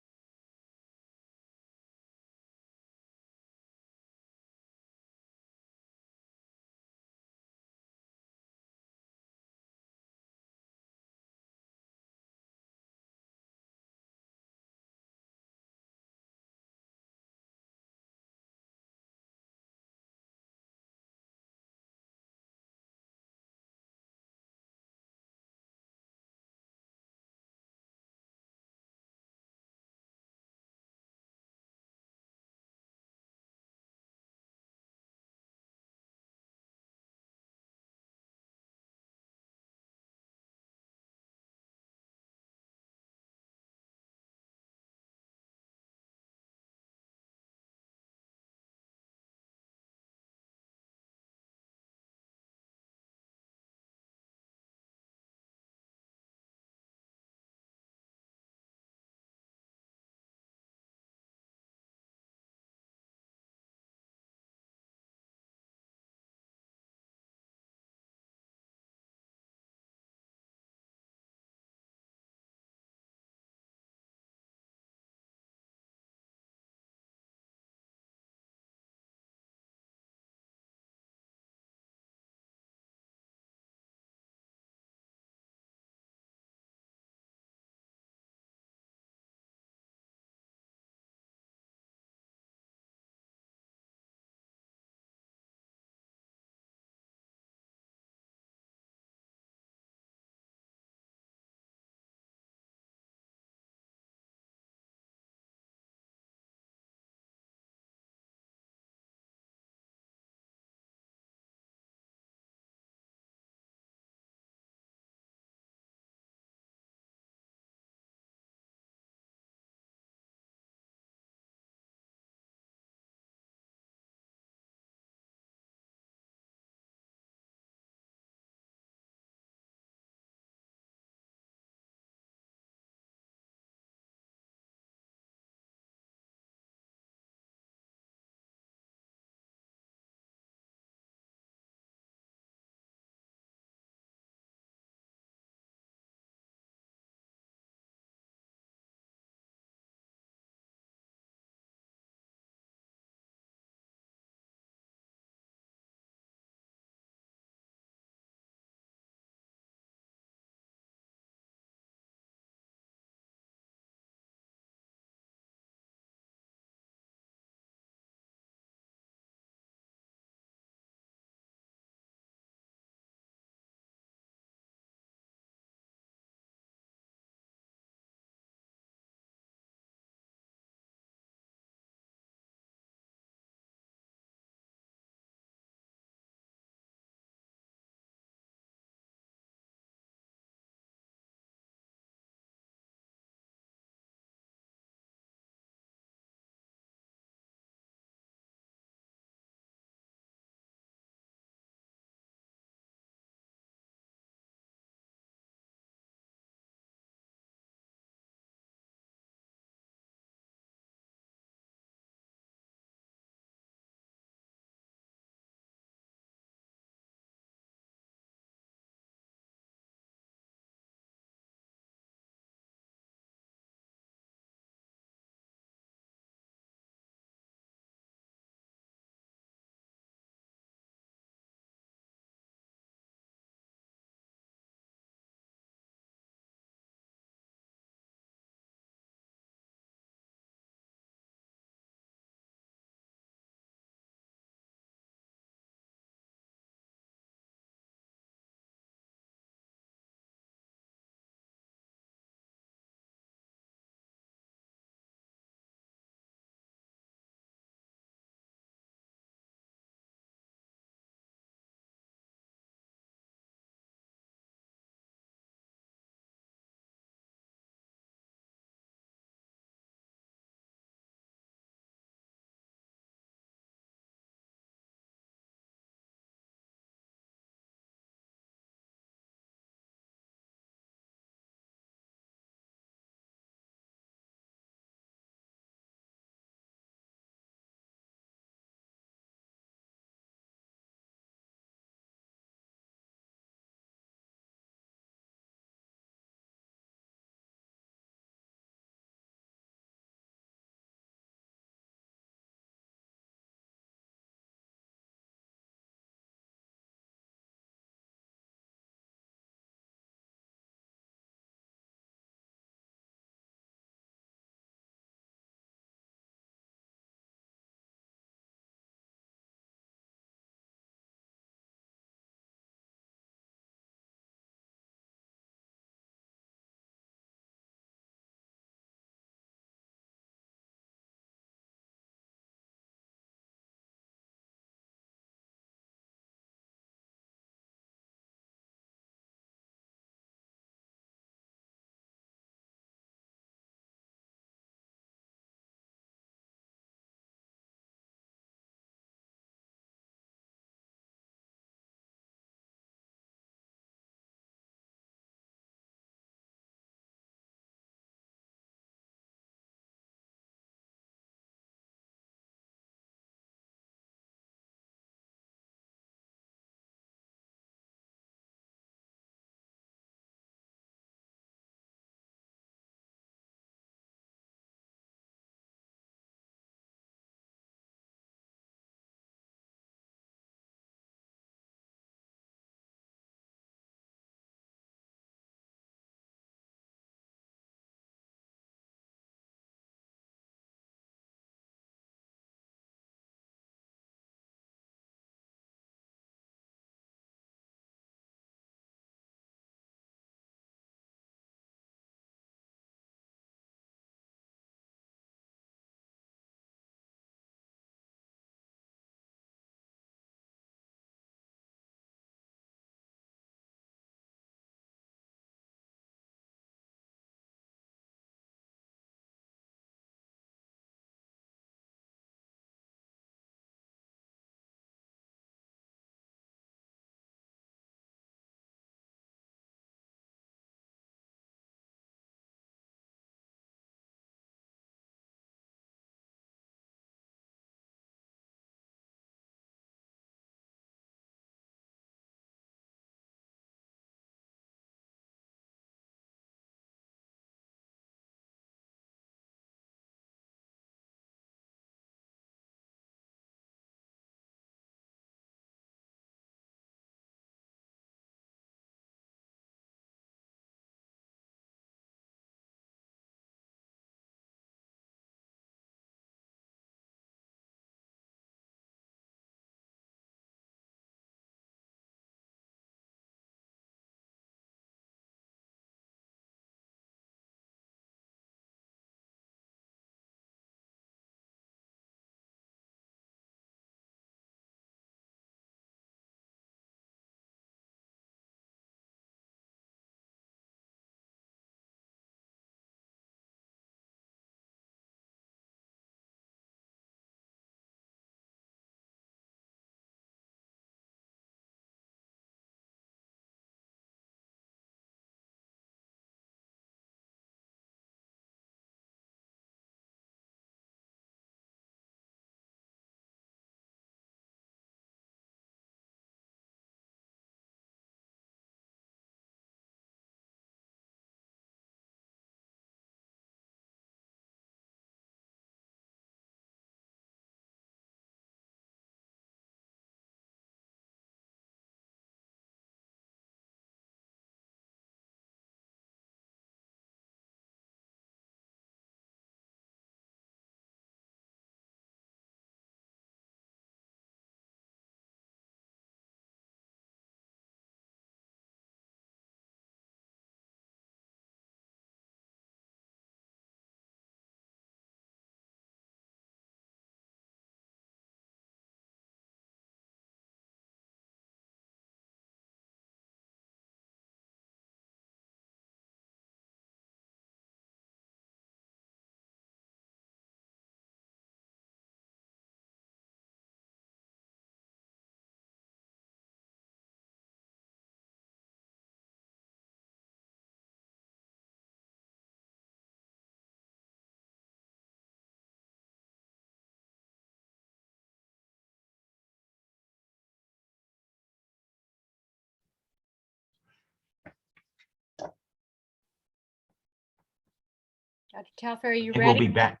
Dr. Telfair, are you And we'll be ready? back.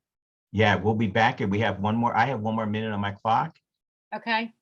Yeah, we'll be back and we have one more, I have one more minute on my clock. Okay.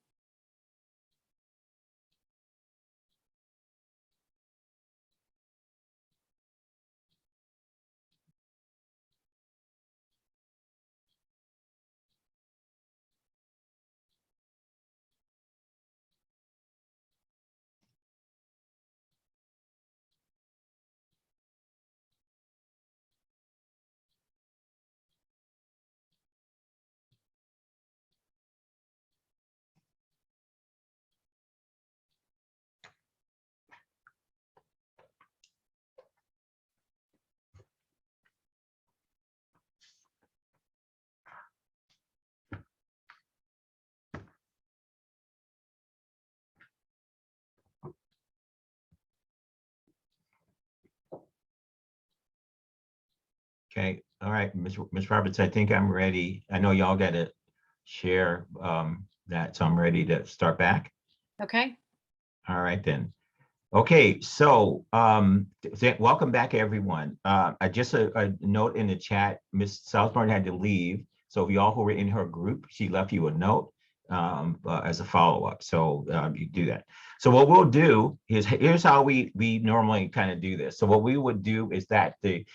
Okay, all right, Ms. Roberts, I think I'm ready. I know y'all got to share that, so I'm ready to start back. Okay. All right then. Okay, so welcome back, everyone. I just a note in the chat, Ms. Southburn had to leave. So if y'all who were in her group, she left you a note as a follow-up. So you do that. So what we'll do is, here's how we normally kind of do this. So what we would do is that the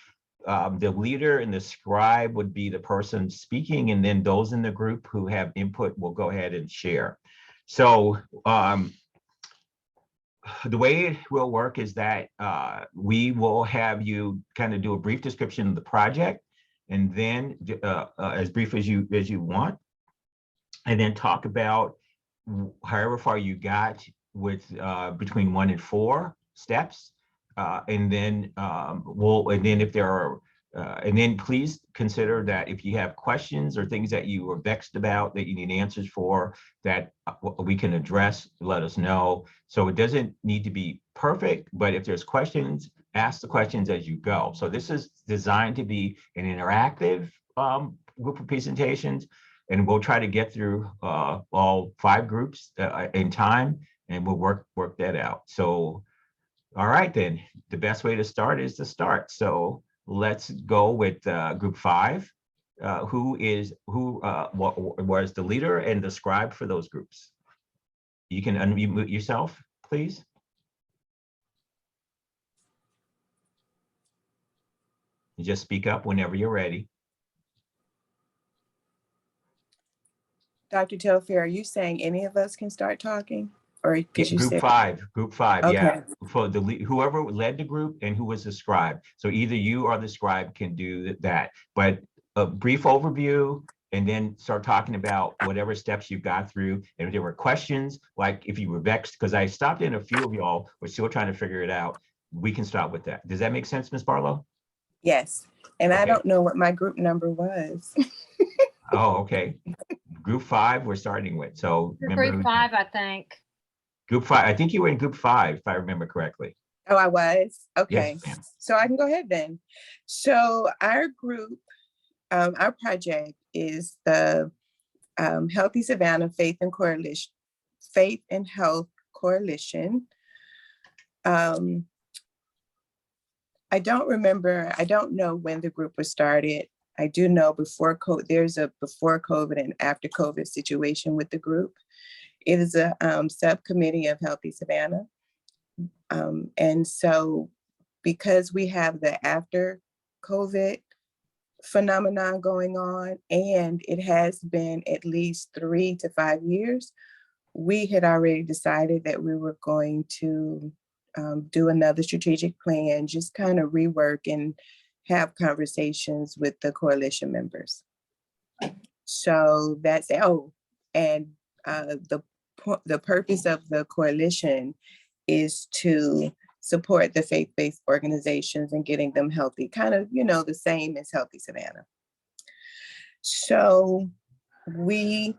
leader and the scribe would be the person speaking, and then those in the group who have input will go ahead and share. So the way it will work is that we will have you kind of do a brief description of the project, and then as brief as you want, and then talk about however far you got with between 1 and 4 steps, and then if there are and then please consider that if you have questions or things that you are vexed about that you need answers for, that we can address, let us know. So it doesn't need to be perfect, but if there's questions, ask the questions as you go. So this is designed to be an interactive group of presentations, and we'll try to get through all 5 groups in time, and we'll work that out. So, all right, then the best way to start is to start. So let's go with group 5. Who was the leader and the scribe for those groups? You can unmute yourself, please. You just speak up whenever you're ready. Dr. Telfair, are you saying any of us can start talking? Or did you Group say? 5, Okay. yeah. For whoever led the group and who was the scribe. So either you or the scribe can do that. But a brief overview, and then start talking about whatever steps you got through. And if there were questions, like if you were vexed, because I stopped in, a few of y'all were still trying to figure it out, we can start with that. Does that make sense, Ms. Barlow? Yes. And I Okay. don't know what my group number was. Oh, okay. Group 5 we're starting with. So You're remember, Group 5, I think. Group 5, I think you were in group 5, if I remember correctly. Oh, I was? Okay. Yes, ma'am. So I can go ahead then. So our group, our project is the Healthy Savannah Faith and Health Coalition. I don't know when the group was started. I do know there's a before COVID and after COVID situation with the group. It is a subcommittee of Healthy Savannah. And so because we have the after COVID phenomenon going on, and it has been at least 3 to 5 years, we had already decided that we were going to do another strategic plan, just kind of rework and have conversations with the coalition members. So that's, and the purpose of the coalition is to support the faith-based organizations and getting them healthy, kind of, the same as Healthy Savannah. So we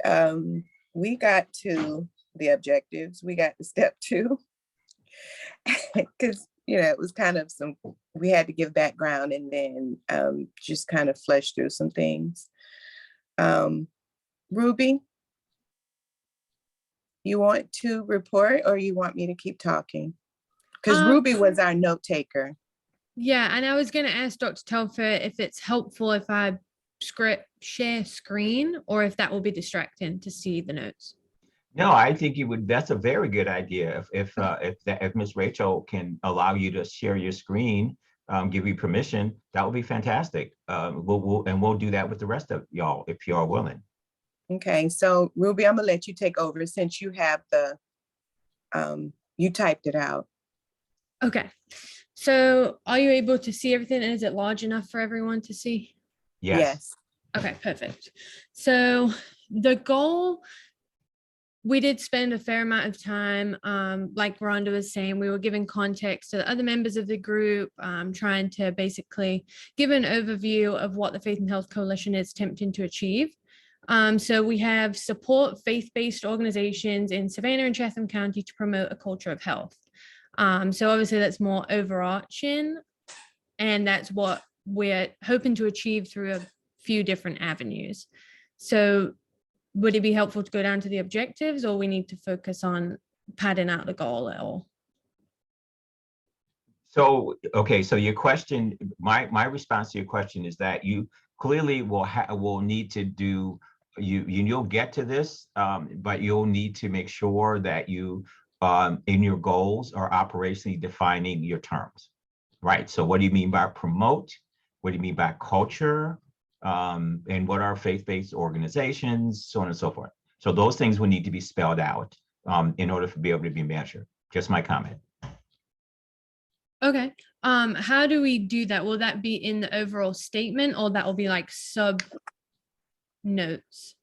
got to the objectives. We got to step 2, because, it was kind of we had to give background and then just kind of flesh through some things. Ruby, you want to report or you want me to keep talking? Because Ruby was our note taker. Yeah, and I was going to ask Dr. Telfair if it's helpful if I share screen or if that will be distracting to see the notes. No, I think you would, that's a very good idea. If Miss Rachel can allow you to share your screen, give you permission, that would be fantastic. We'll do that with the rest of y'all if you are willing. Okay, so Ruby, I'm gonna let you take over since you have the, you typed it out. Okay. So are you able to see everything? And is it large enough for everyone to see? Yes. Okay, perfect. So the goal, we did spend a fair amount of time, like Rhonda was saying, we were giving context to the other members of the group, trying to basically give an overview of what the Faith and Health Coalition is attempting to achieve. So we have support faith-based organizations in Savannah and Chatham County to promote a culture of health. So obviously that's more overarching, and that's what we're hoping to achieve through a few different avenues. So would it be helpful to go down to the objectives, or we need to focus on padding out the goal at all? So, okay, so your question, my response to your question is that you clearly will need to do, you'll get to this, but you'll need to make sure that you, in your goals, are operationally defining your terms, right? So what do you mean by promote? What do you mean by culture? And what are faith-based organizations, so on and so forth. So those things will need to be spelled out in order to be able to be measured. Just my comment. Okay. How do we do that? Will that be in the overall statement, or that will be like sub notes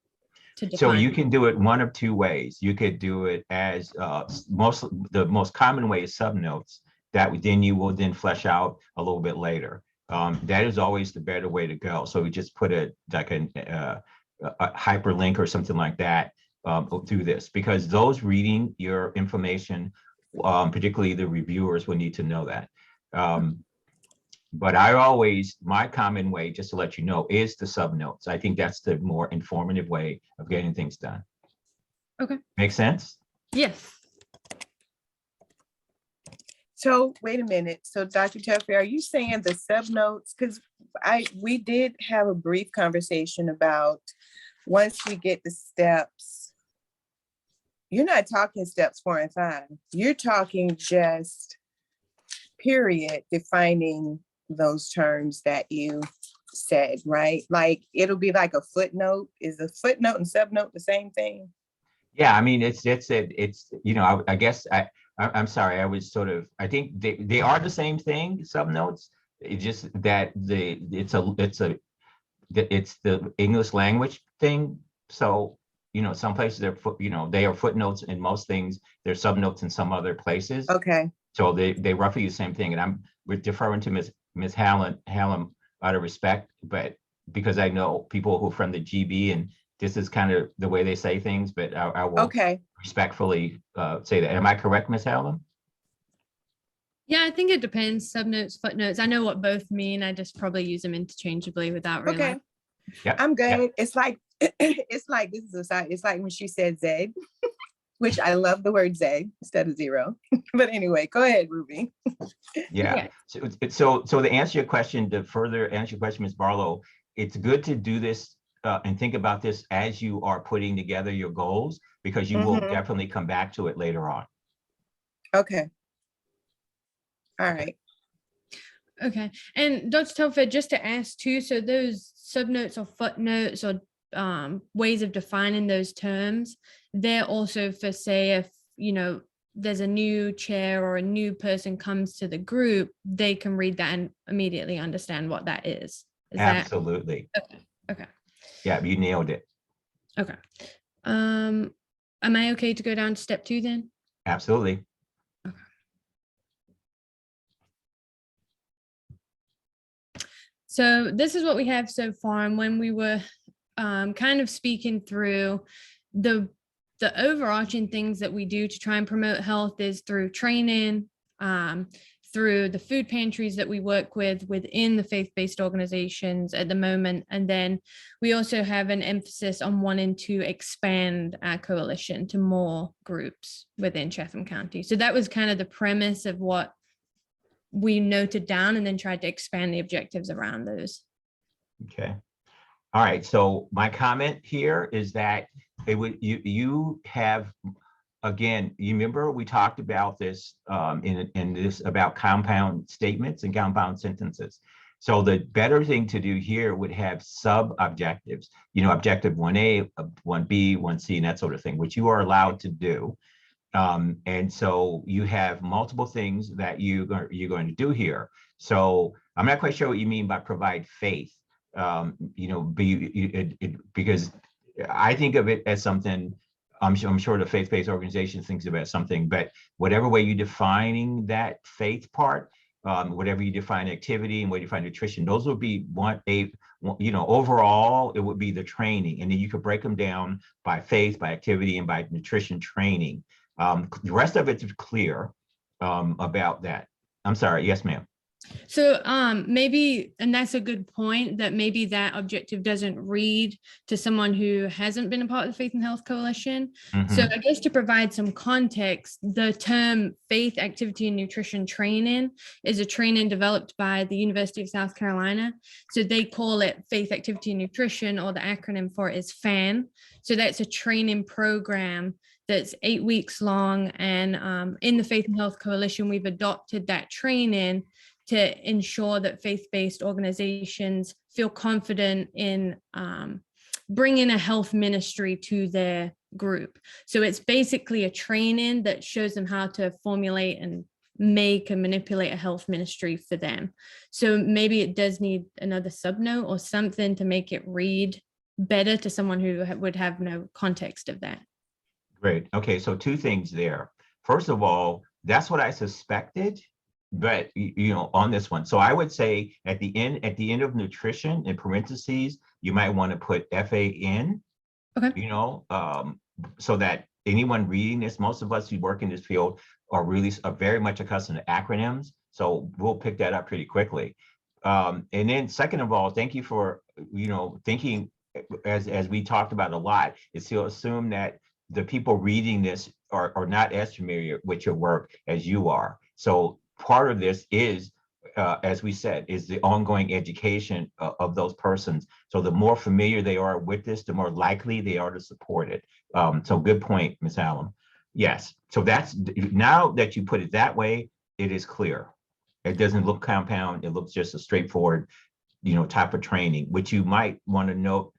to define? So you can do it one of two ways. You could do it as the most common way is sub notes that then you will then flesh out a little bit later. That is always the better way to go. So we just put a hyperlink or something like that through this, because those reading your information, particularly the reviewers, will need to know that. But my common way, just to let you know, is the sub notes. I think that's the more informative way of getting things done. Okay. Make sense? Yes. So wait a minute. So Dr. Telfair, are you saying the sub notes? Because we did have a brief conversation about once we get the steps, you're not talking steps 4 and 5. You're talking just period, defining those terms that you said, right? Like it'll be like a footnote. Is the footnote and sub note the same thing? Yeah, I mean, I guess I'm sorry, I think they are the same thing, sub notes. It's just that it's the English language thing. So, some places they are footnotes in most things. They're sub notes in some other places. Okay. So they roughly the same thing. And we're deferring to Ms. Hallam out of respect, but because I know people who are from the GB and this is kind of the way they say things, but I will respectfully say that. Am I correct, Ms. Hallam? Yeah, I think it depends. Subnotes, footnotes. I know what both mean. I just probably use them interchangeably without really. Okay. Yeah. I'm good. Yeah. It's like this is a side. It's like when she said Z, which I love the word Z instead of 0. But anyway, go ahead, Ruby. Yeah. So to answer your question, to further answer your question, Ms. Barlow, it's good to do this and think about this as you are putting together your goals, because you will definitely come back to it later on. Okay. All right. Okay. And Dr. Telfair, just to ask too, so those subnotes or footnotes or ways of defining those terms, they're also for, say, if, there's a new chair or a new person comes to the group, they can read that and immediately understand what that is. Absolutely. Okay. Yeah, you nailed it. Okay. Am I okay to go down to step 2 then? Absolutely. Okay. So this is what we have so far. And when we were kind of speaking through the overarching things that we do to try and promote health is through training, through the food pantries that we work with within the faith-based organizations at the moment. And then we also have an emphasis on wanting to expand our coalition to more groups within Chatham County. So that was kind of the premise of what we noted down and then tried to expand the objectives around those. Okay. All right, so my comment here is that it would, you have, again, you remember we talked about this in this about compound statements and compound sentences. So the better thing to do here would have sub-objectives, objective 1A, 1B, 1C, and that sort of thing, which you are allowed to do. And so you have multiple things that you're going to do here. So I'm not quite sure what you mean by provide faith. Because I think of it as something, I'm sure the faith-based organization thinks about something, but whatever way you're defining that faith part, whatever you define activity and what you define nutrition, those would be overall, it would be the training. And then you could break them down by faith, by activity, and by nutrition training. The rest of it's clear about that. I'm sorry. Yes, ma'am. So maybe, and that's a good point, that maybe that objective doesn't read to someone who hasn't been a part of the Faith and Health Coalition. So I guess to provide some context, the term faith, activity, and nutrition training is a training developed by the University of South Carolina. So they call it faith, activity, and nutrition, or the acronym for it is FAN. So that's a training program that's 8 weeks long. And in the Faith and Health Coalition, we've adopted that training to ensure that faith-based organizations feel confident in bringing a health ministry to their group. So it's basically a training that shows them how to formulate and make and manipulate a health ministry for them. So maybe it does need another subnote or something to make it read better to someone who would have no context of that. Great. Okay, so two things there. First of all, that's what I suspected. But on this one, so I would say at the end of nutrition, in parentheses, you might want to put FAN. Okay. So that anyone reading this, most of us who work in this field are very much accustomed to acronyms. So we'll pick that up pretty quickly. And then second of all, thank you for thinking, as we talked about a lot, is to assume that the people reading this are not as familiar with your work as you are. So part of this is, as we said, is the ongoing education of those persons. So the more familiar they are with this, the more likely they are to support it. So good point, Ms. Allen. Yes, so that's, now that you put it that way, it is clear. It doesn't look compound, it looks just a straightforward, type of training, which you might want to note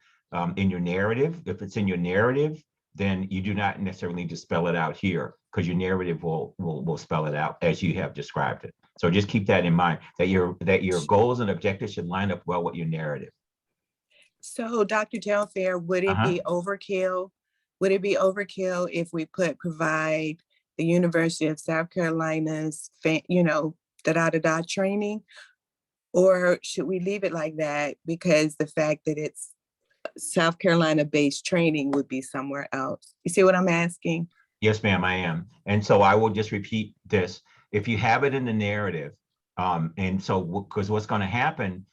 in your narrative. If it's in your narrative, then you do not necessarily need to spell it out here, because your narrative will spell it out as you have described it. So just keep that in mind, that your goals and objectives should line up well with your narrative. So Dr. Telfair, would it be overkill? Would it be overkill if we provide the University of South Carolina's, training? Or should we leave it like that, because the fact that it's South Carolina based training would be somewhere else? You see what I'm asking? Yes, ma'am, I am. And so I will just repeat this. If you have it in the narrative, and so because what's going to happen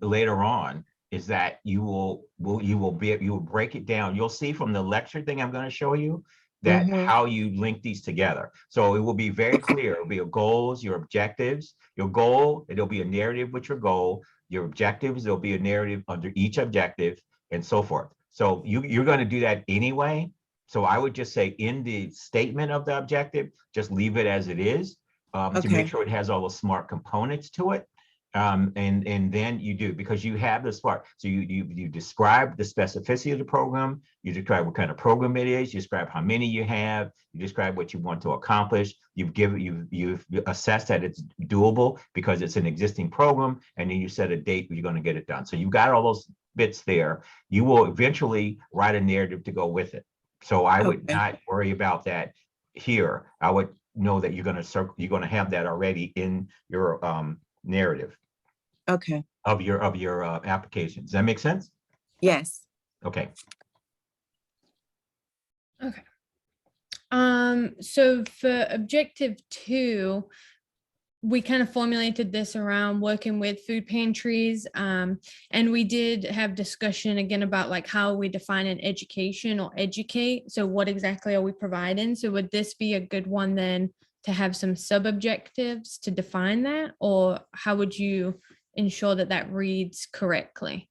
later on is that you will break it down. You'll see from the lecture thing I'm going to show you that how you link these together. So it will be very clear. It'll be your goals, your objectives, your goal. It'll be a narrative with your goal, your objectives. There'll be a narrative under each objective, and so forth. So you're going to do that anyway. So I would just say in the statement of the objective, just leave it as it is to make sure it has all the SMART components to it. And then you do, because you have the SMART. So you describe the specificity of the program, you describe what kind of program it is, you describe how many you have, you describe what you want to accomplish, you've assessed that it's doable because it's an existing program, and then you set a date when you're going to get it done. So you've got all those bits there. You will eventually write a narrative to go with it. So I would not worry about that here. I would know that you're going to have that already in your narrative. Okay. Of your application. Does that make sense? Yes. Okay. Okay. So for objective 2, we kind of formulated this around working with food pantries. And we did have discussion again about like how we define an education or educate. So what exactly are we providing? So would this be a good one then to have some sub-objectives to define that? Or how would you ensure that that reads correctly?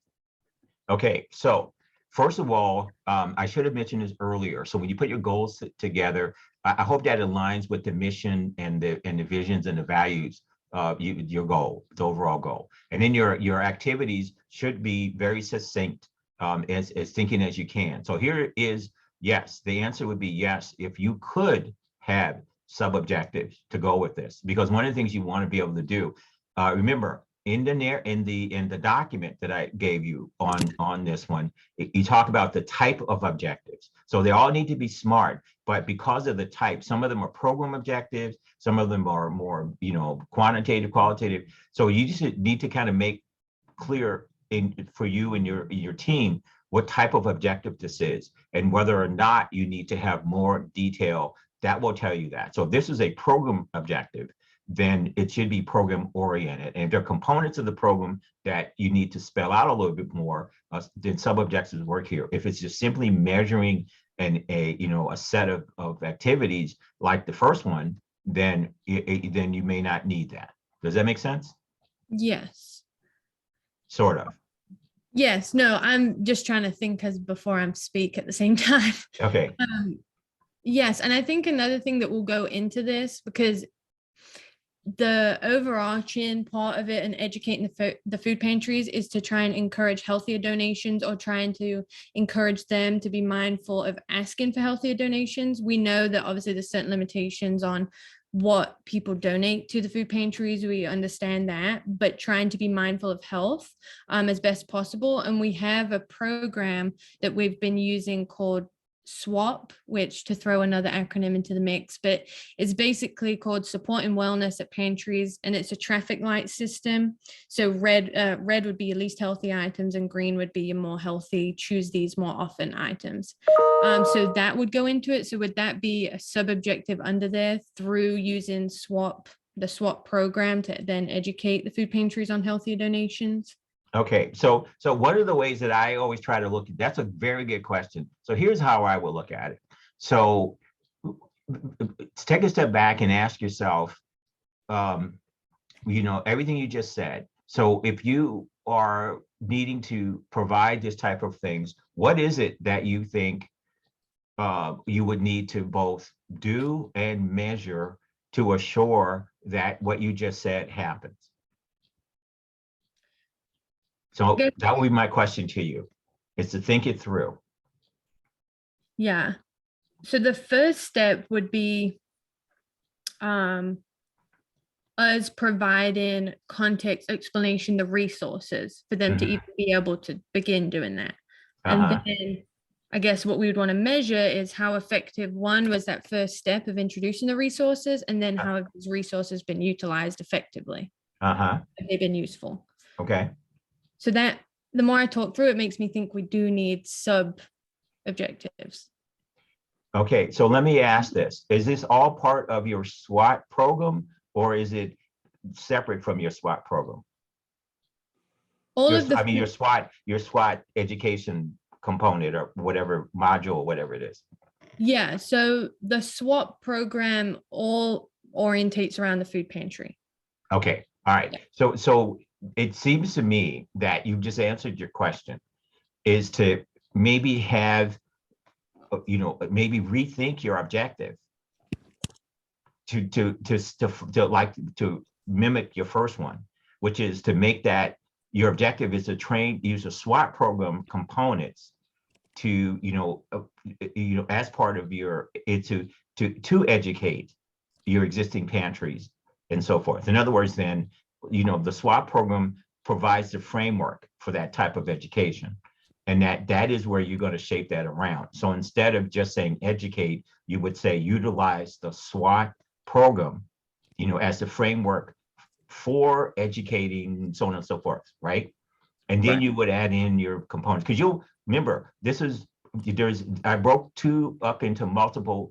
Okay, so first of all, I should have mentioned this earlier. So when you put your goals together, I hope that aligns with the mission and the visions and the values of your goal, the overall goal. And then your activities should be very succinct, as thinking as you can. So here is yes. The answer would be yes if you could have sub-objectives to go with this, because one of the things you want to be able to do, remember, in the document that I gave you on this one, you talk about the type of objectives. So they all need to be SMART, but because of the type, some of them are program objectives, some of them are more, quantitative, qualitative. So you just need to kind of make clear for you and your team what type of objective this is, and whether or not you need to have more detail. That will tell you that. So if this is a program objective, then it should be program oriented. And if there are components of the program that you need to spell out a little bit more, then sub-objectives work here. If it's just simply measuring a set of activities like the first one, then then you may not need that. Does that make sense? Yes. Sort of. Yes. No, I'm just trying to think as before I'm speak at the same time. Okay. Yes. And I think another thing that will go into this, because the overarching part of it and educating the food pantries is to try and encourage healthier donations, or trying to encourage them to be mindful of asking for healthier donations. We know that obviously there's certain limitations on what people donate to the food pantries. We understand that, but trying to be mindful of health as best possible. And we have a program that we've been using called SWAP, which, to throw another acronym into the mix, but it's basically called Supporting Wellness at Pantries, and it's a traffic light system. So red would be your least healthy items, and green would be your more healthy, choose these more often items. So that would go into it. So would that be a sub-objective under there through using the SWAP program to then educate the food pantries on healthier donations? Okay, so one of the ways that I always try to look at, that's a very good question. So here's how I will look at it. So take a step back and ask yourself, everything you just said. So if you are needing to provide this type of things, what is it that you think you would need to both do and measure to assure that what you just said happens? So that would be my question to you, is to think it through. Yeah. So the first step would be us providing context, explanation, the resources for them to even be able to begin doing that. And then I guess what we would want to measure is how effective, one, was that first step of introducing the resources, and then how have these resources been utilized effectively? Have they been useful? Okay. So that the more I talk through, it makes me think we do need sub-objectives. Okay, so let me ask this. Is this all part of your SWAT program, or is it separate from your SWAT program? Your SWAT education component, or whatever module, whatever it is. Yeah, so the SWAT program all orientates around the food pantry. Okay, all right. Yeah. So it seems to me that you just answered your question, is to maybe have, maybe rethink your objective to mimic your first one, which is to make that your objective is to use a SWAT program components to, as part of to educate your existing pantries and so forth. In other words, then, the SWAT program provides the framework for that type of education. And that is where you're going to shape that around. So instead of just saying educate, you would say utilize the SWAT program, as the framework for educating, so on and so forth, right? And then you would add in your components, because you'll remember, I broke 2 up into multiple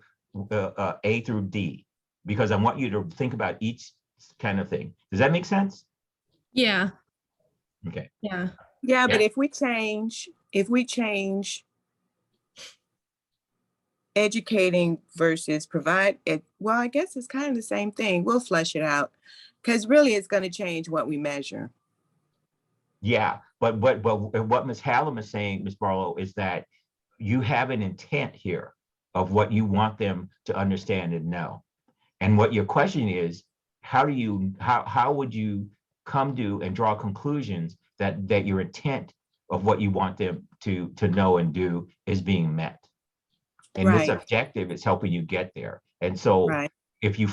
A through D, because I want you to think about each kind of thing. Does that make sense? Yeah. Okay. Yeah. Yeah, but if we change educating versus provide it. Well, I guess it's kind of the same thing. We'll flesh it out because really it's going to change what we measure. Yeah, but what Ms. Hallam is saying, Ms. Barlow, is that you have an intent here of what you want them to understand and know. And what your question is, how would you come to and draw conclusions that your intent of what you want them to know and do is being met? And this Right. objective is helping you get there. And so Right. if you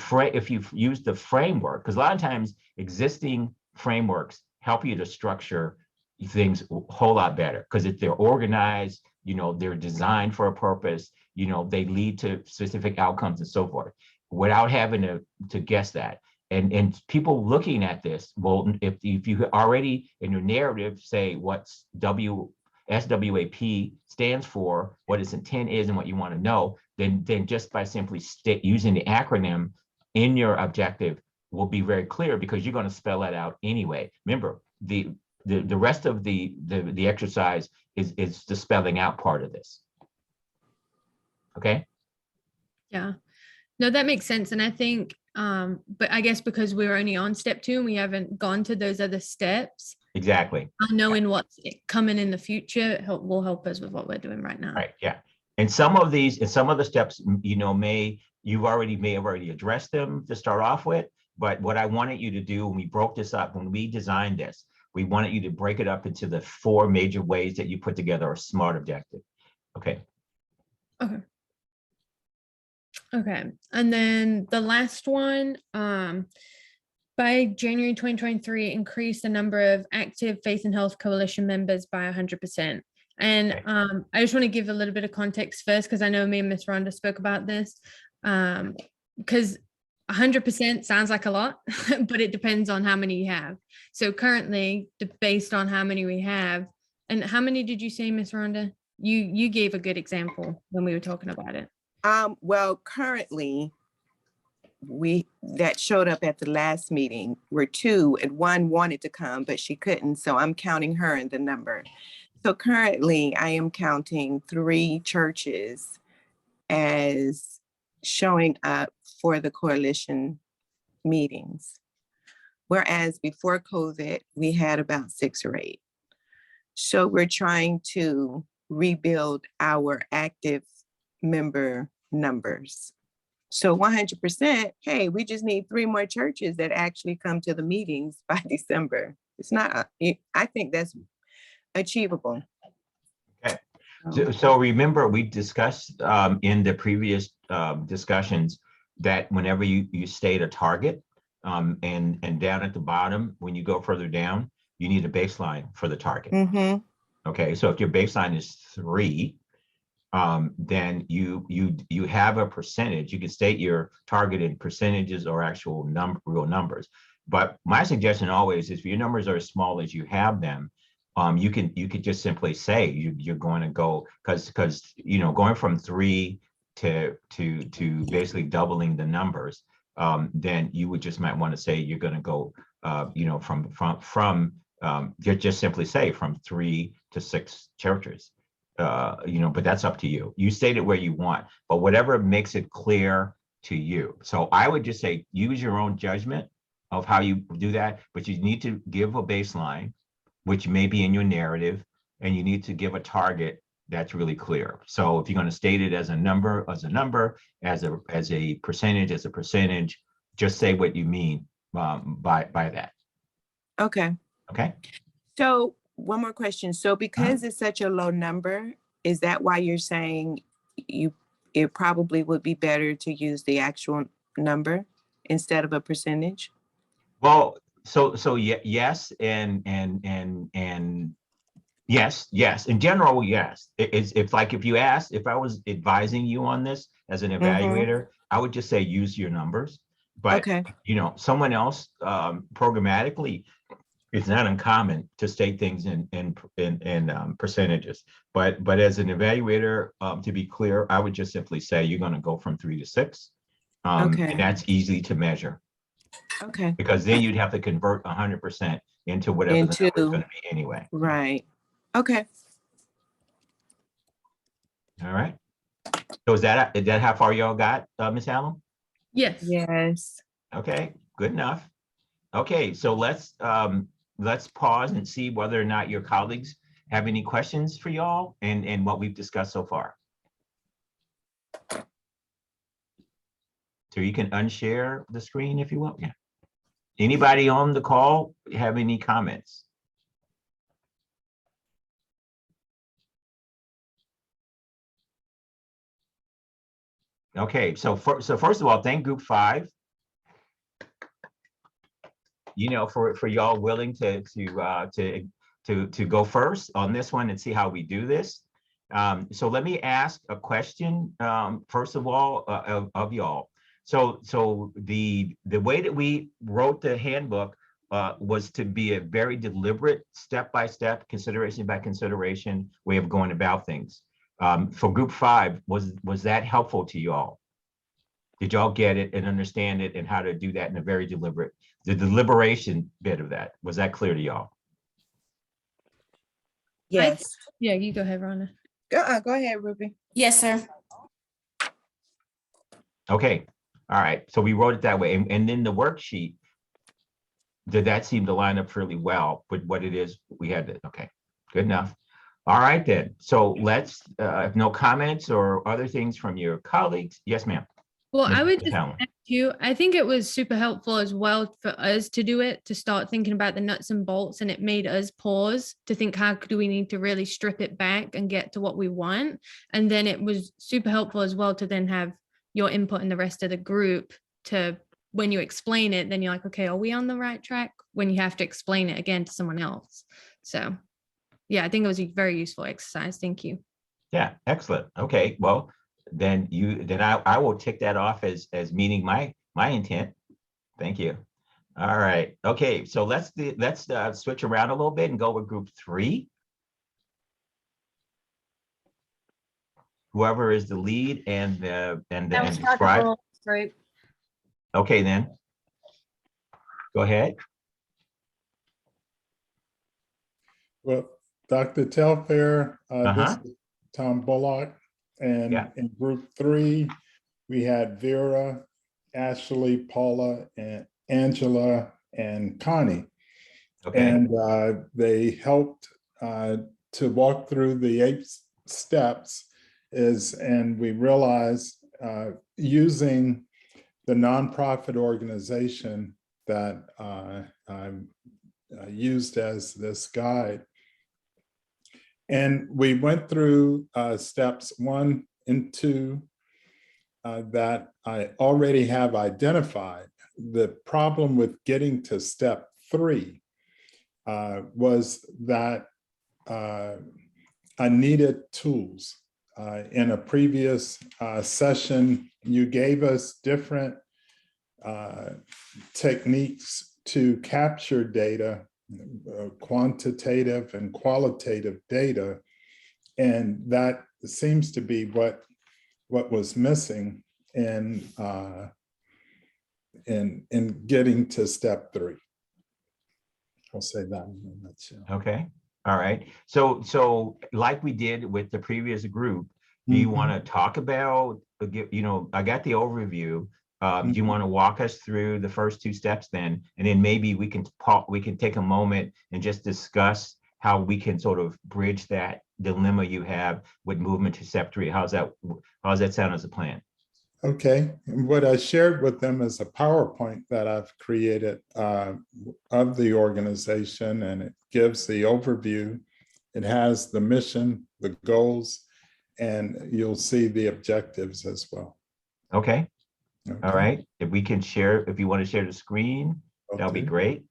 use the framework, because a lot of times existing frameworks help you to structure things a whole lot better, because if they're organized, they're designed for a purpose, they lead to specific outcomes and so forth, without having to guess that. And people looking at this, well, if you already in your narrative say what's SWAP stands for, what its intent is and what you want to know, then just by simply using the acronym in your objective will be very clear, because you're going to spell that out anyway. Remember, the rest of the exercise is the spelling out part of this. Okay? Yeah. No, that makes sense. And I think, but I guess because we're only on step 2 and we haven't gone to those other steps, Exactly. knowing what's coming in the future will help us with what we're doing right now. Right. Yeah. And some of the steps, you may have already addressed them to start off with. But what I wanted you to do when we broke this up, when we designed this, we wanted you to break it up into the 4 major ways that you put together a SMART objective. Okay. Okay. Okay. And then the last one, by January 2023, increase the number of active Faith and Health Coalition members by 100%. And Okay. I just want to give a little bit of context first, because I know me and Miss Rhonda spoke about this, because 100% sounds like a lot, but it depends on how many you have. So currently, based on how many we have, and how many did you say, Miss Rhonda? You gave a good example when we were talking about it. Well, currently, that showed up at the last meeting were 2, and 1 wanted to come, but she couldn't. So I'm counting her in the number. So currently I am counting 3 churches as showing up for the coalition meetings. Whereas before COVID, we had about 6 or 8. So we're trying to rebuild our active member numbers. So 100%, hey, we just need 3 more churches that actually come to the meetings by December. It's not, I think that's achievable. Okay. So remember, we discussed in the previous discussions that whenever you state a target, and down at the bottom, when you go further down, you need a baseline for the target. Mm-hmm. Okay, so if your baseline is 3, then you have a percentage. You can state your target in percentages or actual real numbers. But my suggestion always is, if your numbers are as small as you have them, you could just simply say you're going to go, because going from 3 to basically doubling the numbers, then you would just might want to say you're going to go just simply say from 3 to 6 churches. But that's up to you. You state it where you want, but whatever makes it clear to you. So I would just say use your own judgment of how you do that, but you need to give a baseline, which may be in your narrative, and you need to give a target that's really clear. So if you're going to state it as a number, as a percentage, just say what you mean by that. Okay. Okay. So one more question. So because it's such a low number, is that why you're saying it probably would be better to use the actual number instead of a percentage? Well, so yes, and yes. In general, yes. If I was advising you on this as an evaluator, I would just say use your numbers. But Okay. Someone else programmatically, it's not uncommon to state things in percentages. But as an evaluator, to be clear, I would just simply say you're going to go from 3 to 6. Okay. And that's easy to measure, Okay. because then you'd have to convert 100% into whatever the number is going to be anyway. Right. Okay. All right. So is that how far y'all got, Ms. Allen? Yes. Yes. Okay, good enough. Okay, so let's pause and see whether or not your colleagues have any questions for y'all and what we've discussed so far. So you can unshare the screen if you want. Yeah. Anybody on the call have any comments? Okay, so first of all, thank Group 5. You know, for y'all willing to go first on this one and see how we do this. So let me ask a question, first of all, of y'all. So the way that we wrote the handbook was to be a very deliberate, step-by-step, consideration by consideration way of going about things. For Group 5, was that helpful to y'all? Did y'all get it and understand it and how to do that in a very deliberate, the deliberation bit of that, was that clear to y'all? Yes. Yeah, you go ahead, Rhonda. Go ahead, Ruby. Yes, sir. Okay, all right, so we wrote it that way. And then the worksheet, did that seem to line up fairly well with what it is we had to, okay, good enough. All right then, so let's, if no comments or other things from your colleagues, yes, ma'am. Well, I would Ms. just Allen. add too, I think it was super helpful as well for us to do it, to start thinking about the nuts and bolts, and it made us pause to think, how do we need to really strip it back and get to what we want? And then it was super helpful as well to then have your input in the rest of the group to, when you explain it, then you're like, okay, are we on the right track? When you have to explain it again to someone else. So yeah, I think it was a very useful exercise. Thank you. Yeah, excellent. Okay, well, then I will tick that off as meeting my intent. Thank you. All right. Okay, so let's switch around a little bit and go with Group 3. Whoever is the lead and That was Dr. describe. Bullock's group. Okay, then. Go ahead. Well, Dr. Telfair, this Uh-huh. is Tom Bullock, and Yeah. in Group 3, we had Vera, Ashley, Paula, and Angela, and Connie. Okay. And they helped to walk through the 8 steps and we realized using the nonprofit organization that I used as this guide. And we went through steps 1 and 2 that I already have identified. The problem with getting to step 3 was that I needed tools. In a previous session, you gave us different techniques to capture data, quantitative and qualitative data, and that seems to be what was missing in getting to step 3. I'll say that in a nutshell. Okay. All right. So like we did with the previous group, do you want to talk about, you know, I got the overview. Do you want to walk us through the first 2 steps then? And then maybe we can take a moment and just discuss how we can sort of bridge that dilemma you have with movement to step 3. How's that sound as a plan? Okay, and what I shared with them is a PowerPoint that I've created of the organization, and it gives the overview. It has the mission, the goals, and you'll see the objectives as well. Okay. Okay. All right. If we can share, if you want to share the screen, that'll be Okay. great.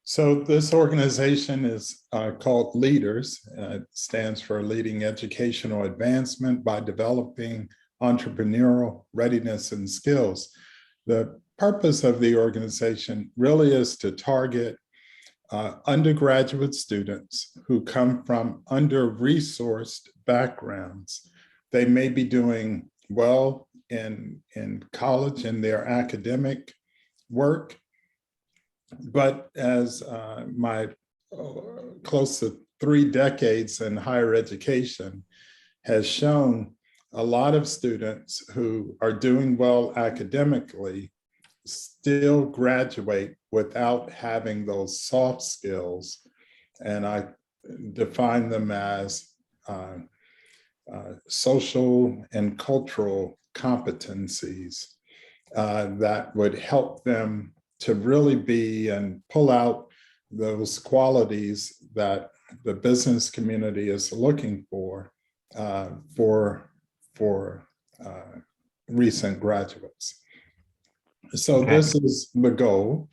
So this organization is called LEADERS. It stands for Leading Educational Advancement by Developing Entrepreneurial Readiness and Skills. The purpose of the organization really is to target undergraduate students who come from under-resourced backgrounds. They may be doing well in college in their academic work, But as my close to 3 decades in higher education has shown, a lot of students who are doing well academically still graduate without having those soft skills. And I define them as social and cultural competencies that would help them to really be and pull out those qualities that the business community is looking for recent graduates. So Okay. this is the goal.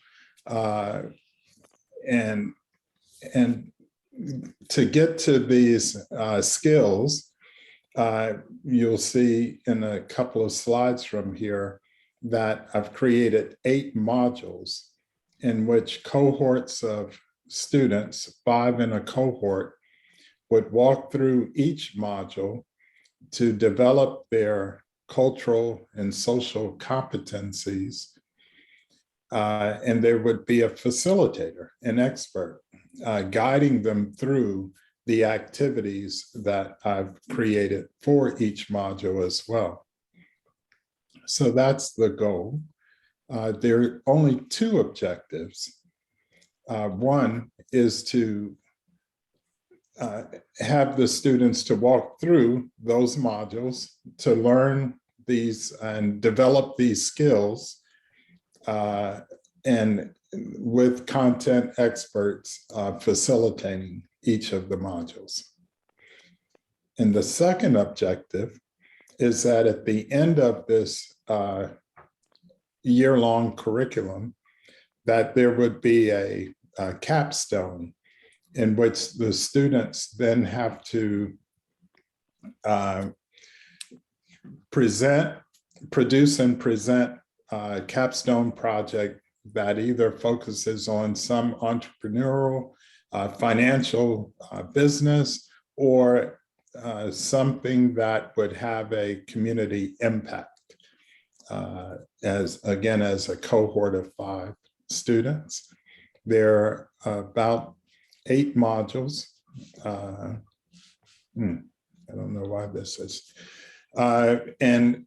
And to get to these skills, you'll see in a couple of slides from here that I've created 8 modules in which cohorts of students, 5 in a cohort, would walk through each module to develop their cultural and social competencies. And there would be a facilitator, an expert, guiding them through the activities that I've created for each module as well. So that's the goal. There are only 2 objectives. One is to have the students to walk through those modules to learn these and develop these skills, and with content experts facilitating each of the modules. And the second objective is that at the end of this year-long curriculum, that there would be a capstone in which the students then have to produce and present a capstone project that either focuses on some entrepreneurial, financial business, or something that would have a community impact, as a cohort of 5 students. There are about 8 modules. I don't know why this is. And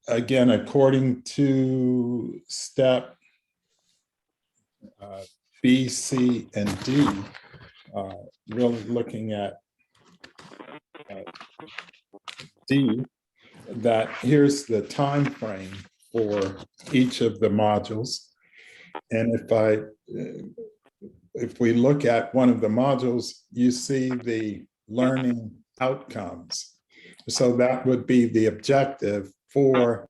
again, according to step B, C, and D, really looking at D, that here's the time frame for each of the modules. And if we look at one of the modules, you see the learning outcomes. So that would be the objective for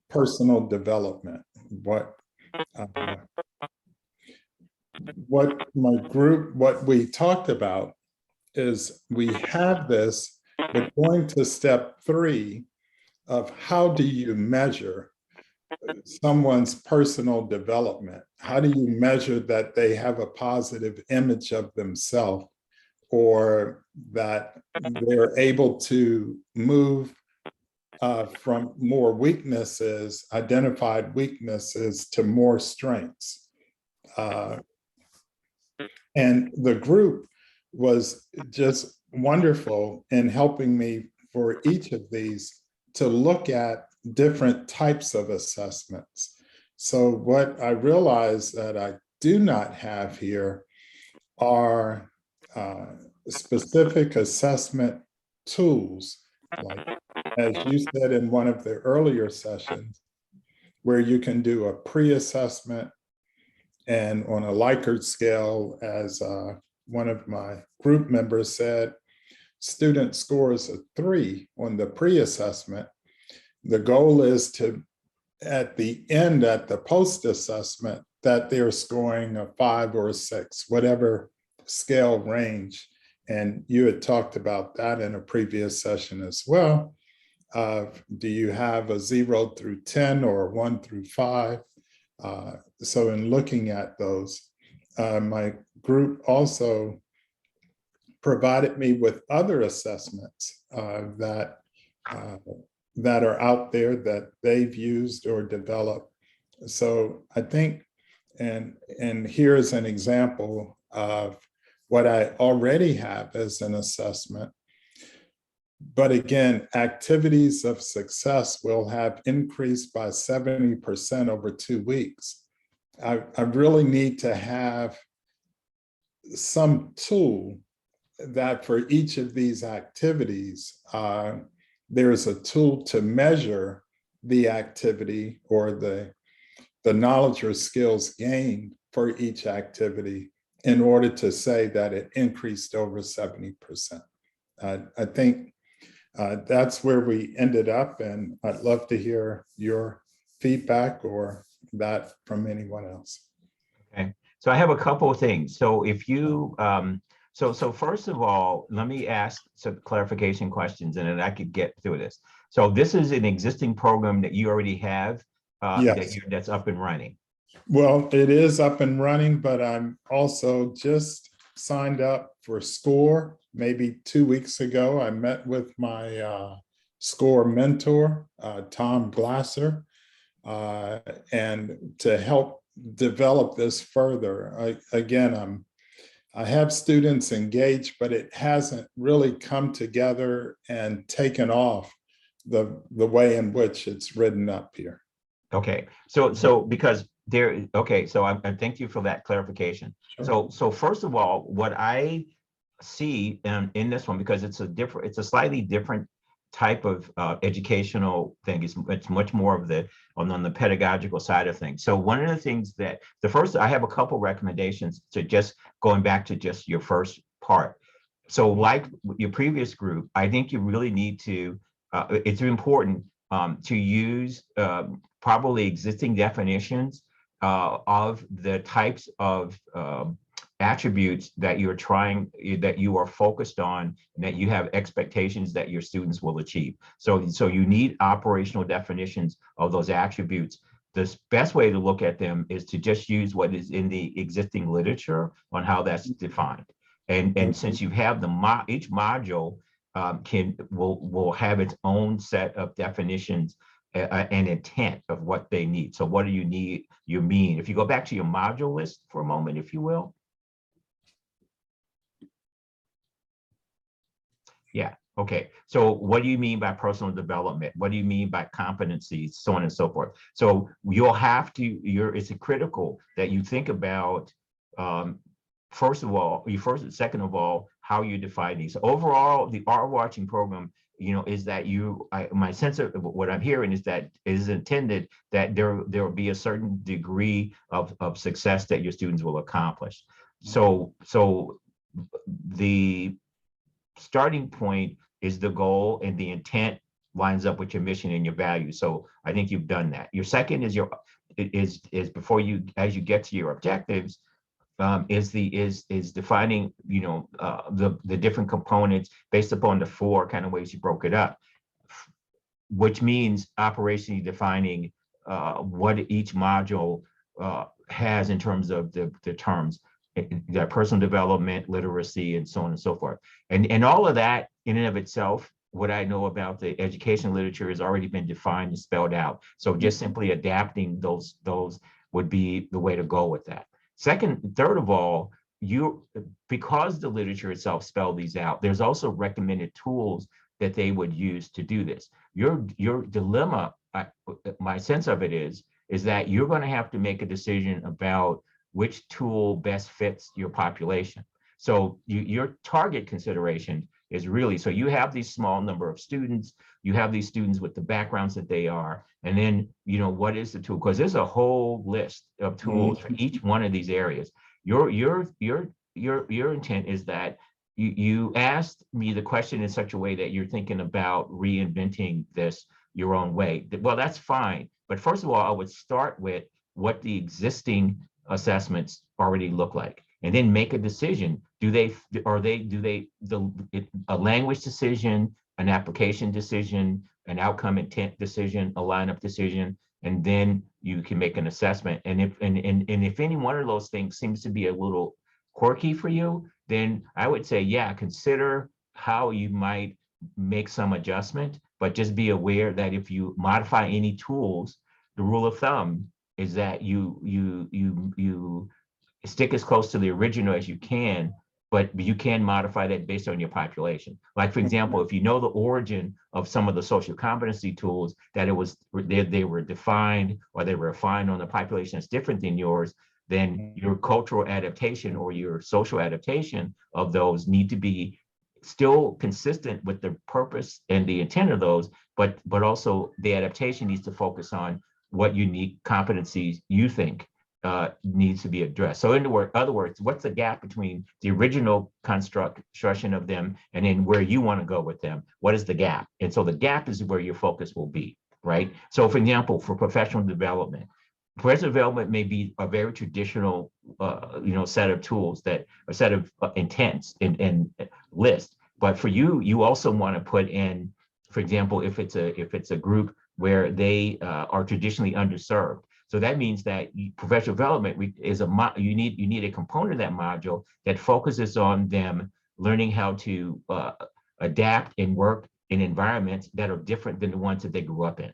personal development. What we talked about is we have this, but going to step 3 of how do you measure someone's personal development? How do you measure that they have a positive image of themselves, or that they're able to move from more weaknesses, identified weaknesses, to more strengths? And the group was just wonderful in helping me for each of these to look at different types of assessments. So what I realized that I do not have here are specific assessment tools, like, as you said in one of the earlier sessions, where you can do a pre-assessment, and on a Likert scale, as one of my group members said, student scores a 3 on the pre-assessment. The goal is to, at the end, at the post-assessment, that they're scoring a 5 or a 6, whatever scale range. And you had talked about that in a previous session as well. Do you have a 0 through 10 or 1 through 5? So in looking at those, my group also provided me with other assessments that are out there that they've used or developed. So I think and here's an example of what I already have as an assessment. But again, activities of success will have increased by 70% over 2 weeks. I really need to have some tool that for each of these activities, there's a tool to measure the activity or the knowledge or skills gained for each activity in order to say that it increased over 70%. I think that's where we ended up, and I'd love to hear your feedback or that from anyone else. Okay, so I have a couple of things. So if you, so first of all, let me ask some clarification questions and then I could get through this. So this is an existing program that you already have Yes. that's up and running. Well, it is up and running, but I'm also just signed up for SCORE. Maybe 2 weeks ago, I met with my SCORE mentor, Tom Glasser, and to help develop this further. I have students engaged, but it hasn't really come together and taken off the way in which it's written up here. Okay, so because there, okay, so I thank you for that clarification. Sure. So first of all, what I see in this one, because it's a slightly different type of educational thing. It's much more of the on the pedagogical side of things. So one of the things that I have a couple recommendations to just going back to just your first part. So like your previous group, I think you really need to, it's important to use probably existing definitions of the types of attributes that that you are focused on and that you have expectations that your students will achieve. So you need operational definitions of those attributes. The best way to look at them is to just use what is in the existing literature on how that's defined. And since you have each module will have its own set of definitions and intent of what they need. So what do you need? You mean, if you go back to your module list for a moment, if you will. Yeah, okay. So what do you mean by personal development? What do you mean by competencies, so on and so forth? So you'll have to, it's critical that you think about, second of all, how you define these. Overall, the art watching program, is that my sense of what I'm hearing is that it is intended that there will be a certain degree of success that your students will accomplish. So the starting point is the goal, and the intent lines up with your mission and your values. So I think you've done that. Your second is before you, as you get to your objectives, is defining, the different components based upon the 4 kind of ways you broke it up, which means operationally defining what each module has in terms of the terms, that personal development, literacy, and so on and so forth. And all of that in and of itself, what I know about the education literature has already been defined and spelled out. So just simply adapting those would be the way to go with that. Third of all, because the literature itself spelled these out, there's also recommended tools that they would use to do this. Your dilemma, my sense of it is that you're going to have to make a decision about which tool best fits your population. So your target consideration is really, so you have these small number of students, you have these students with the backgrounds that they are, and then, what is the tool? Because there's a whole list of tools for each one of these areas. Your intent is that you asked me the question in such a way that you're thinking about reinventing this your own way. Well, that's fine. But first of all, I would start with what the existing assessments already look like, and then make a decision. A language decision, an application decision, an outcome intent decision, a lineup decision, and then you can make an assessment. And if any one of those things seems to be a little quirky for you, then I would say, yeah, consider how you might make some adjustment, but just be aware that if you modify any tools, the rule of thumb is that you stick as close to the original as you can, but you can modify that based on your population. Like, for example, if you know the origin of some of the social competency tools, that they were defined or they were refined on a population that's different than yours, then your cultural adaptation or your social adaptation of those need to be still consistent with the purpose and the intent of those, but also the adaptation needs to focus on what unique competencies you think needs to be addressed. So in other words, what's the gap between the original construction of them and then where you want to go with them? What is the gap? And so the gap is where your focus will be, right? So for example, for professional development may be a very traditional, set of tools, that a set of intents and list. But for you, you also want to put in, for example, if it's a group where they are traditionally underserved. So that means that professional development is you need a component of that module that focuses on them learning how to adapt and work in environments that are different than the ones that they grew up in.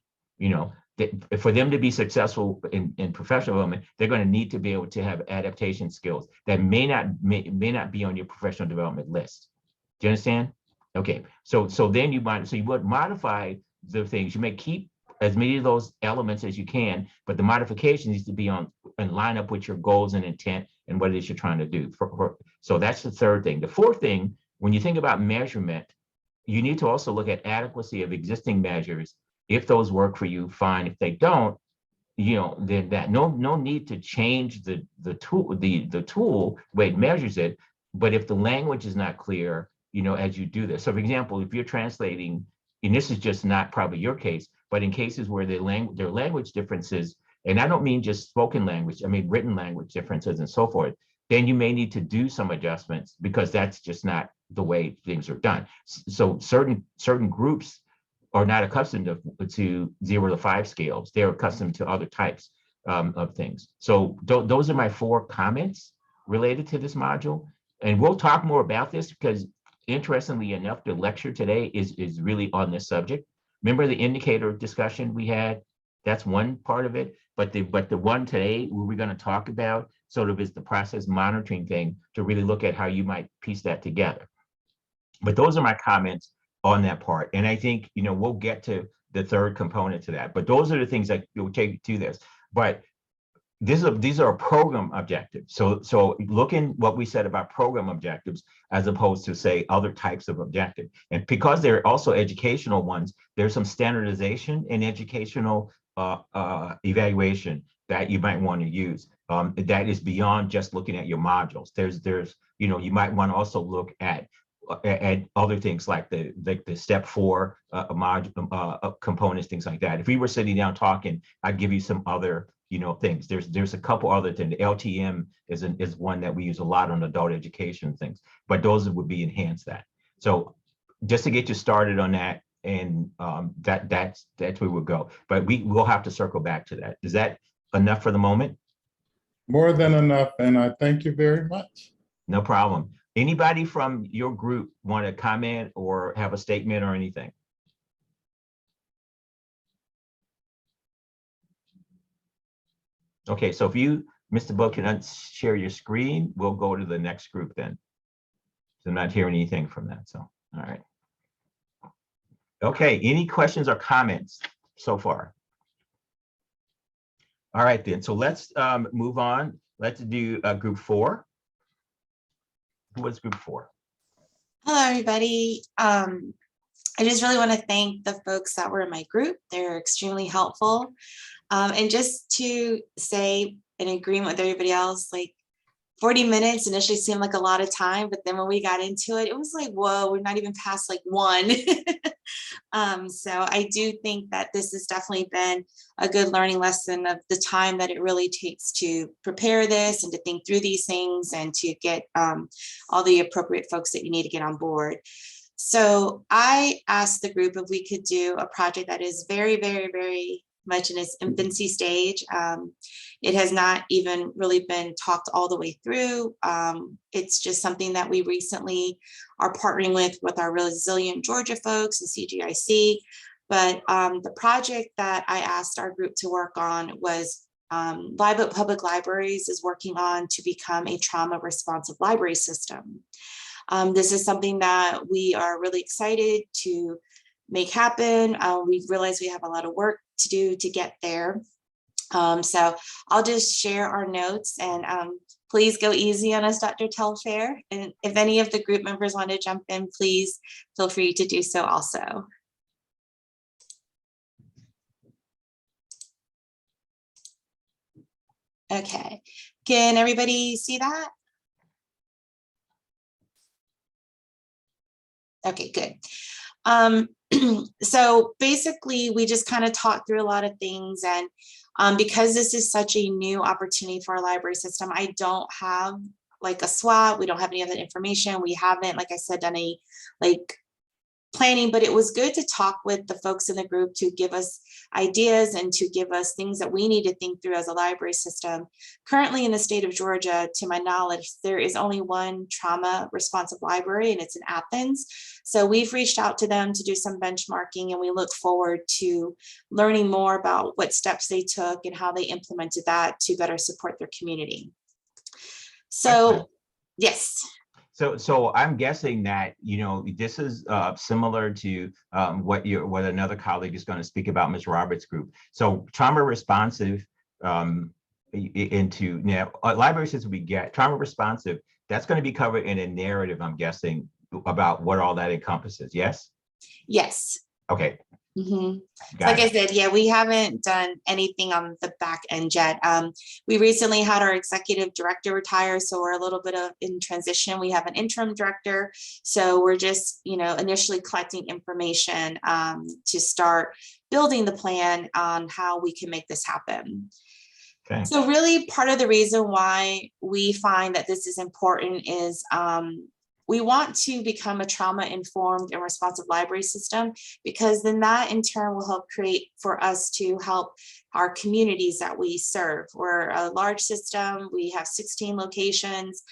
For them to be successful in professional development, they're going to need to be able to have adaptation skills that may not be on your professional development list. Do you understand? Okay, so then you would modify the things. You may keep as many of those elements as you can, but the modification needs to be on and line up with your goals and intent and what it is you're trying to do. So that's the third thing. The fourth thing, when you think about measurement, you need to also look at adequacy of existing measures. If those work for you, fine. If they don't, then no need to change the tool, the tool way it measures it. But if the language is not clear, as you do this. So for example, if you're translating, and this is just not probably your case, but in cases where there are language differences, and I don't mean just spoken language, I mean written language differences and so forth, then you may need to do some adjustments because that's just not the way things are done. So certain groups are not accustomed to 0 to 5 scales. They're accustomed to other types of things. So those are my 4 comments related to this module. And we'll talk more about this because, interestingly enough, the lecture today is really on this subject. Remember the indicator discussion we had? That's one part of it. But the one today where we're going to talk about sort of is the process monitoring thing to really look at how you might piece that together. But those are my comments on that part. And I think, we'll get to the third component to that. But those are the things that will take to this. But these are program objectives. So look in what we said about program objectives as opposed to, say, other types of objective. And because they're also educational ones, there's some standardization in educational evaluation that you might want to use. That is beyond just looking at your modules. There's you might want to also look at other things like the step 4 components, things like that. If we were sitting down talking, I'd give you some other things. There's a couple other things. The LTM is one that we use a lot on adult education things, but those would be enhanced that. So just to get you started on that, and that's where we'll go. But we'll have to circle back to that. Is that enough for the moment? More than enough, and I thank you very much. No problem. Anybody from your group want to comment or have a statement or anything? Okay, so if you, Mr. Book, can share your screen, we'll go to the next group then. So I'm not hearing anything from that, so, all right. Okay, any questions or comments so far? All right then, so let's move on. Let's do group 4. Who was group 4? Hello, everybody. I just really want to thank the folks that were in my group. They're extremely helpful. And just to say, in agreement with everybody else, like 40 minutes initially seemed like a lot of time, but then when we got into it, it was like, whoa, we're not even past like 1. So I do think that this has definitely been a good learning lesson of the time that it really takes to prepare this and to think through these things and to get all the appropriate folks that you need to get on board. So I asked the group if we could do a project that is very, very, very much in its infancy stage. It has not even really been talked all the way through. It's just something that we recently are partnering with our Resilient Georgia folks and CGIC. But the project that I asked our group to work on was Live Oak Public Libraries is working on to become a trauma responsive library system. This is something that we are really excited to make happen. We realize we have a lot of work to do to get there. So I'll just share our notes, and please go easy on us, Dr. Telfair. And if any of the group members want to jump in, please feel free to do so also. Okay, can everybody see that? Okay, good. So basically, we just kind of talked through a lot of things, and because this is such a new opportunity for our library system, I don't have like a SWOT. We don't have any other information. We haven't, like I said, done any like planning, but it was good to talk with the folks in the group to give us ideas and to give us things that we need to think through as a library system. Currently in the state of Georgia, to my knowledge, there is only one trauma responsive library, and it's in Athens. So we've reached out to them to do some benchmarking, and we look forward to learning more about what steps they took and how they implemented that to better support their community. So, excellent. Yes. So I'm guessing that, you know, this is similar to what another colleague is going to speak about, Ms. Roberts' group. So trauma responsive into library system we get trauma responsive. That's going to be covered in a narrative, I'm guessing, about what all that encompasses. Yes. Yes. Okay. Mm-hmm. Like I said, yeah, we haven't done anything on the back end yet. We recently had our executive director retire, so we're a little bit in transition. We have an interim director, so we're just, you know, initially collecting information to start building the plan on how we can make this happen. Okay. So really, part of the reason why we find that this is important is we want to become a trauma-informed and responsive library system, because then that in turn will help create for us to help our communities that we serve. We're a large system. We have 16 locations.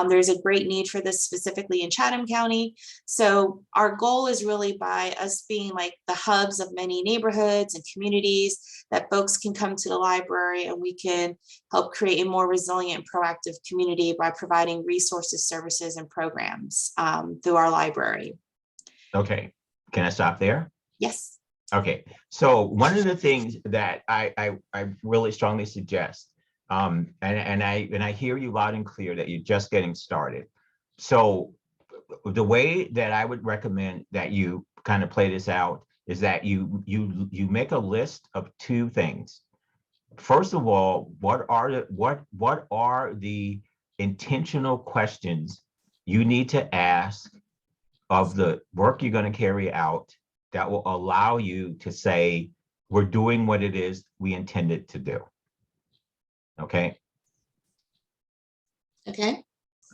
There's a great need for this specifically in Chatham County. So our goal is really by us being like the hubs of many neighborhoods and communities that folks can come to the library, and we can help create a more resilient, proactive community by providing resources, services, and programs through our library. Okay, can I stop there? Yes. Okay, so one of the things that I really strongly suggest, and I hear you loud and clear that you're just getting started. So the way that I would recommend that you kind of play this out is that you make a list of two things. First of all, what are the intentional questions you need to ask of the work you're going to carry out that will allow you to say, we're doing what it is we intended to do. Okay. Okay.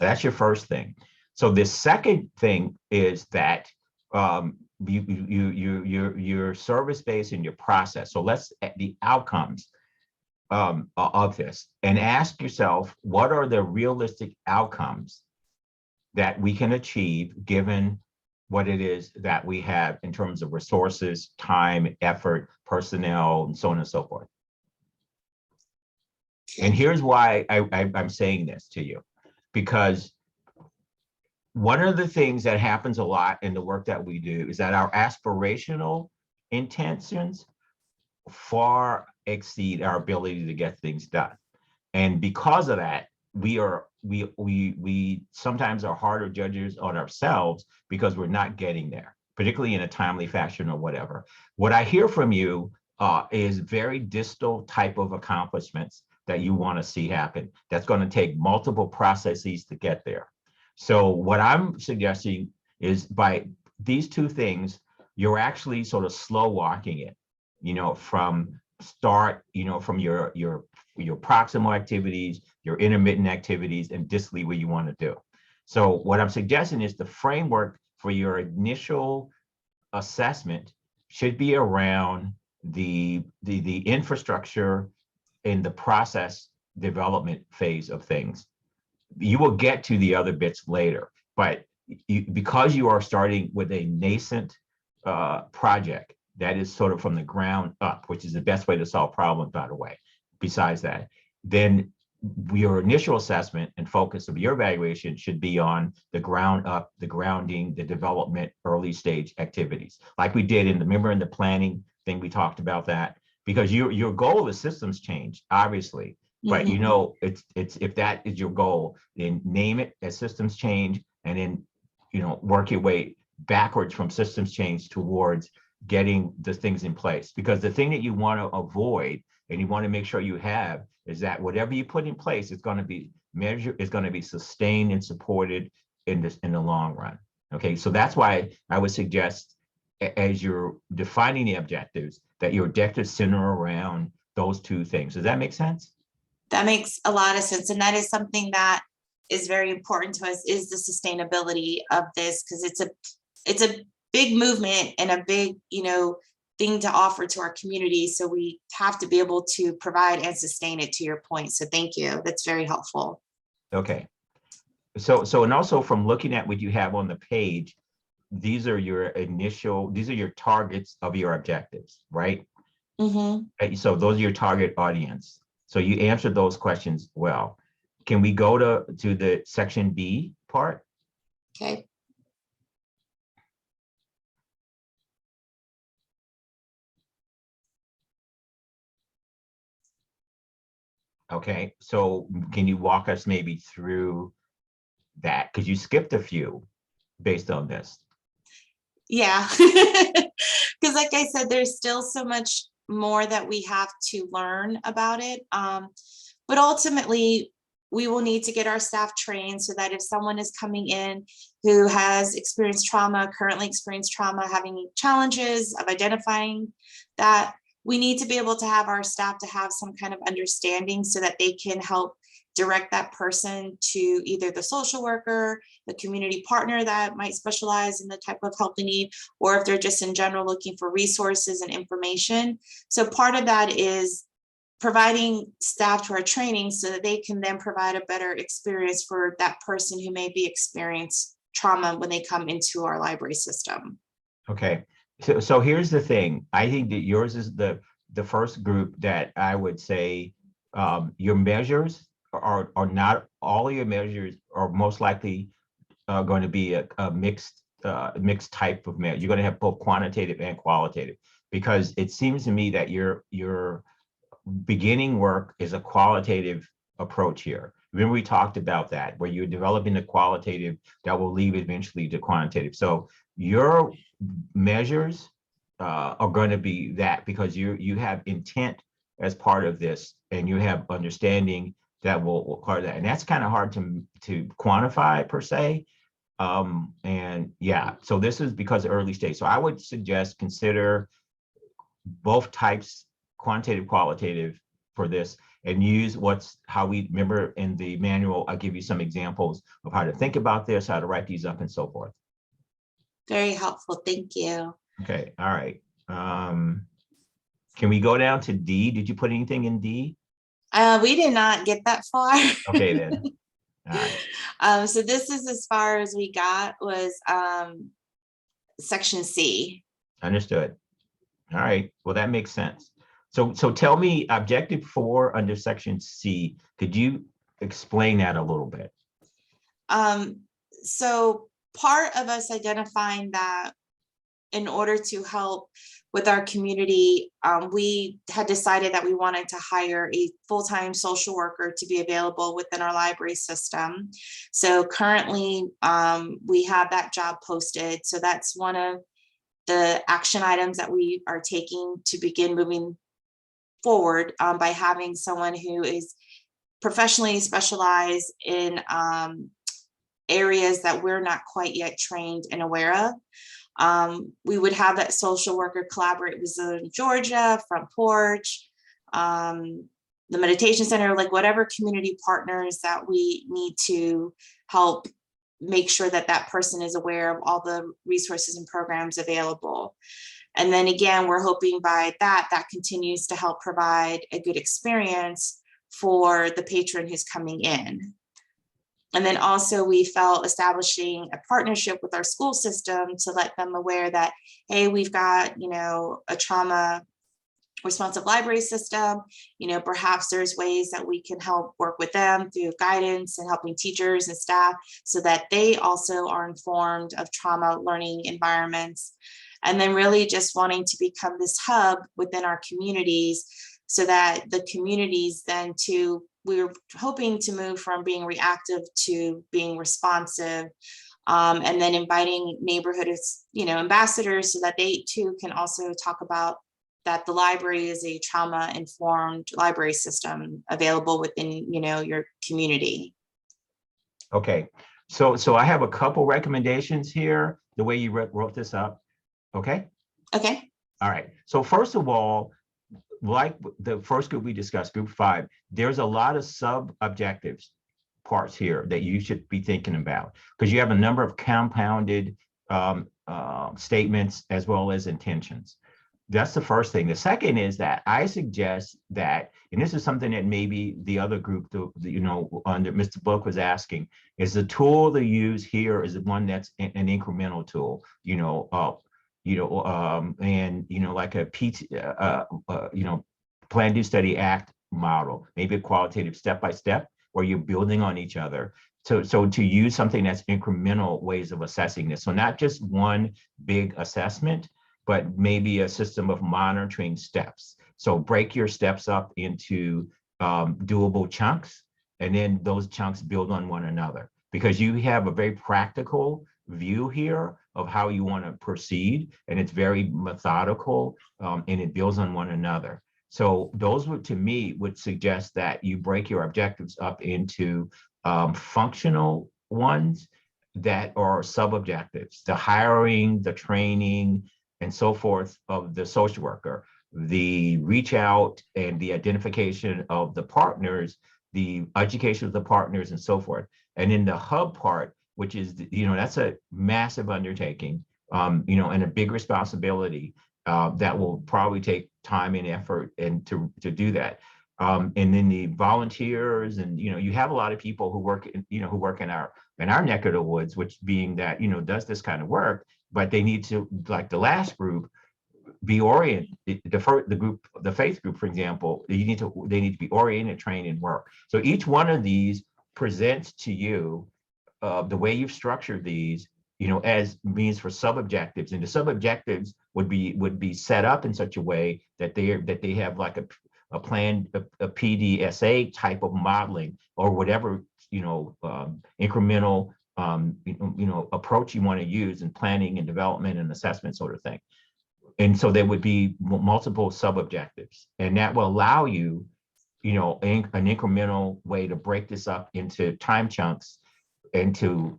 That's your first thing. So the second thing is that your service base and your process. So let's at the outcomes of this, and ask yourself, what are the realistic outcomes that we can achieve given what it is that we have in terms of resources, time, effort, personnel, and so on and so forth. And here's why I'm saying this to you, because one of the things that happens a lot in the work that we do is that our aspirational intentions far exceed our ability to get things done. And because of that, we sometimes are harder judges on ourselves because we're not getting there, particularly in a timely fashion or whatever. What I hear from you is very distal type of accomplishments that you want to see happen. That's going to take multiple processes to get there. So what I'm suggesting is by these two things, you're actually sort of slow walking it, you know, from start, you know, from your proximal activities, your intermittent activities, and distally what you want to do. So what I'm suggesting is the framework for your initial assessment should be around the infrastructure in the process development phase of things. You will get to the other bits later, but because you are starting with a nascent project that is sort of from the ground up, which is the best way to solve problems, by the way. besides that, then your initial assessment and focus of your evaluation should be on the ground up, the grounding, the development, early stage activities. Like we did remember in the planning thing, we talked about that, because your goal is systems change, obviously. But you know, it's if that is your goal, then name it as systems change, and then, you know, work your way backwards from systems change towards getting the things in place. Because the thing that you want to avoid and you want to make sure you have is that whatever you put in place is going to be measured, is going to be sustained and supported in the long run. Okay, so that's why I would suggest, as you're defining the objectives, that your objectives center around those two things. Does that make sense? That makes a lot of sense. And that is something that is very important to us, is the sustainability of this, because it's a big movement and a big, you know, thing to offer to our community. So we have to be able to provide and sustain it, to your point. So thank you. That's very helpful. Okay. So and also from looking at what you have on the page, these are your targets of your objectives, right? So those are your target audience. So you answered those questions well. Can we go to the section B part? Okay. Okay, so can you walk us maybe through that? Because you skipped a few based on this. Yeah, because like I said, there's still so much more that we have to learn about it. But ultimately, we will need to get our staff trained so that if someone is coming in who has experienced trauma, currently experienced trauma, having challenges of identifying that, we need to be able to have our staff to have some kind of understanding so that they can help direct that person to either the social worker, the community partner that might specialize in the type of help they need, or if they're just in general looking for resources and information. So part of that is providing staff to our training so that they can then provide a better experience for that person who may be experienced trauma when they come into our library system. Okay, so here's the thing. I think that yours is the first group that I would say your measures are not, all of your measures are most likely going to be a mixed type of measure. You're going to have both quantitative and qualitative, because it seems to me that your beginning work is a qualitative approach here. Remember we talked about that, where you're developing the qualitative that will lead eventually to quantitative. So your measures are going to be that, because you have intent as part of this, and you have understanding that will require that. And that's kind of hard to quantify per se. And yeah, so this is because of early stage. So I would suggest consider both types, quantitative, qualitative, for this, and use how we remember in the manual. I'll give you some examples of how to think about this, how to write these up, and so forth. Very helpful. Thank you. Okay. All right. Can we go down to D? Did you put anything in D? We did not get that far. Okay, then. All right. So this is as far as we got, was section C. Understood. All right. Well, that makes sense. So tell me, objective 4 under section C, could you explain that a little bit? So part of us identifying that in order to help with our community, we had decided that we wanted to hire a full-time social worker to be available within our library system. So currently we have that job posted. So that's one of the action items that we are taking to begin moving forward, by having someone who is professionally specialized in areas that we're not quite yet trained and aware of. We would have that social worker collaborate with Zone Georgia, Front Porch, the Meditation Center, like whatever community partners that we need to help make sure that that person is aware of all the resources and programs available. And then again, we're hoping by that continues to help provide a good experience for the patron who's coming in. And then also we felt establishing a partnership with our school system to let them aware that, hey, we've got, a trauma responsive library system. Perhaps there's ways that we can help work with them through guidance and helping teachers and staff so that they also are informed of trauma learning environments. And then really just wanting to become this hub within our communities so that the communities then too, we're hoping to move from being reactive to being responsive, and then inviting neighborhood, ambassadors so that they too can also talk about that the library is a trauma-informed library system available within, your community. Okay, so I have a couple recommendations here, the way you wrote this up. Okay. Okay. All right. So first of all, like the first group we discussed, group 5, there's a lot of sub-objectives parts here that you should be thinking about, because you have a number of compounded statements as well as intentions. That's the first thing. The second is that I suggest that, and this is something that maybe the other group, under Mr. Book was asking, is the tool to use here is the one that's an incremental tool, and like a plan, do, study, act model, maybe a qualitative step-by-step where you're building on each other. So to use something that's incremental ways of assessing this. So not just one big assessment, but maybe a system of monitoring steps. So break your steps up into doable chunks, and then those chunks build on one another, because you have a very practical view here of how you want to proceed, and it's very methodical, and it builds on one another. So those would, to me, would suggest that you break your objectives up into functional ones that are sub-objectives, the hiring, the training, and so forth of the social worker, the reach out and the identification of the partners, the education of the partners, and so forth. And in the hub part, which is, that's a massive undertaking, and a big responsibility that will probably take time and effort and to do that. And then the volunteers, and you have a lot of people who work in our neck of the woods, which being that does this kind of work, but they need to, like the last group, be oriented. The faith group, for example, they need to be oriented, trained, and work. So each one of these presents to you the way you've structured these, as means for sub-objectives, and the sub-objectives would be set up in such a way that they have like a plan, a PDSA type of modeling, or whatever incremental approach you want to use in planning and development and assessment sort of thing. And so there would be multiple sub-objectives, and that will allow you, an incremental way to break this up into time chunks, into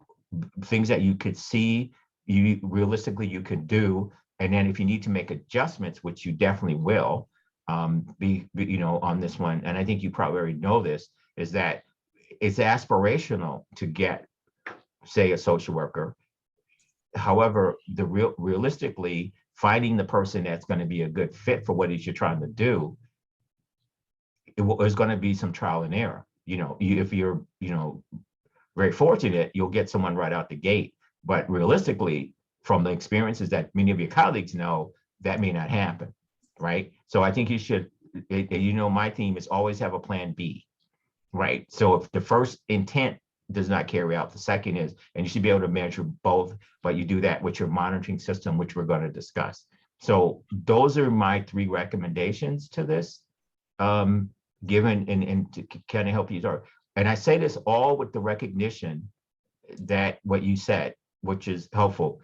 things that you could see, realistically you could do. And then if you need to make adjustments, which you definitely will, on this one, and I think you probably already know this, is that it's aspirational to get, say, a social worker. However, realistically, finding the person that's going to be a good fit for what it is you're trying to do, there's going to be some trial and error. If you're, very fortunate, you'll get someone right out the gate. But realistically, from the experiences that many of your colleagues know, that may not happen, right? So I think you should, my theme is always have a plan B, right? So if the first intent does not carry out, the second is, and you should be able to measure both, but you do that with your monitoring system, which we're going to discuss. So those are my 3 recommendations to this, given and to kind of help you start. And I say this all with the recognition that what you said, which is helpful.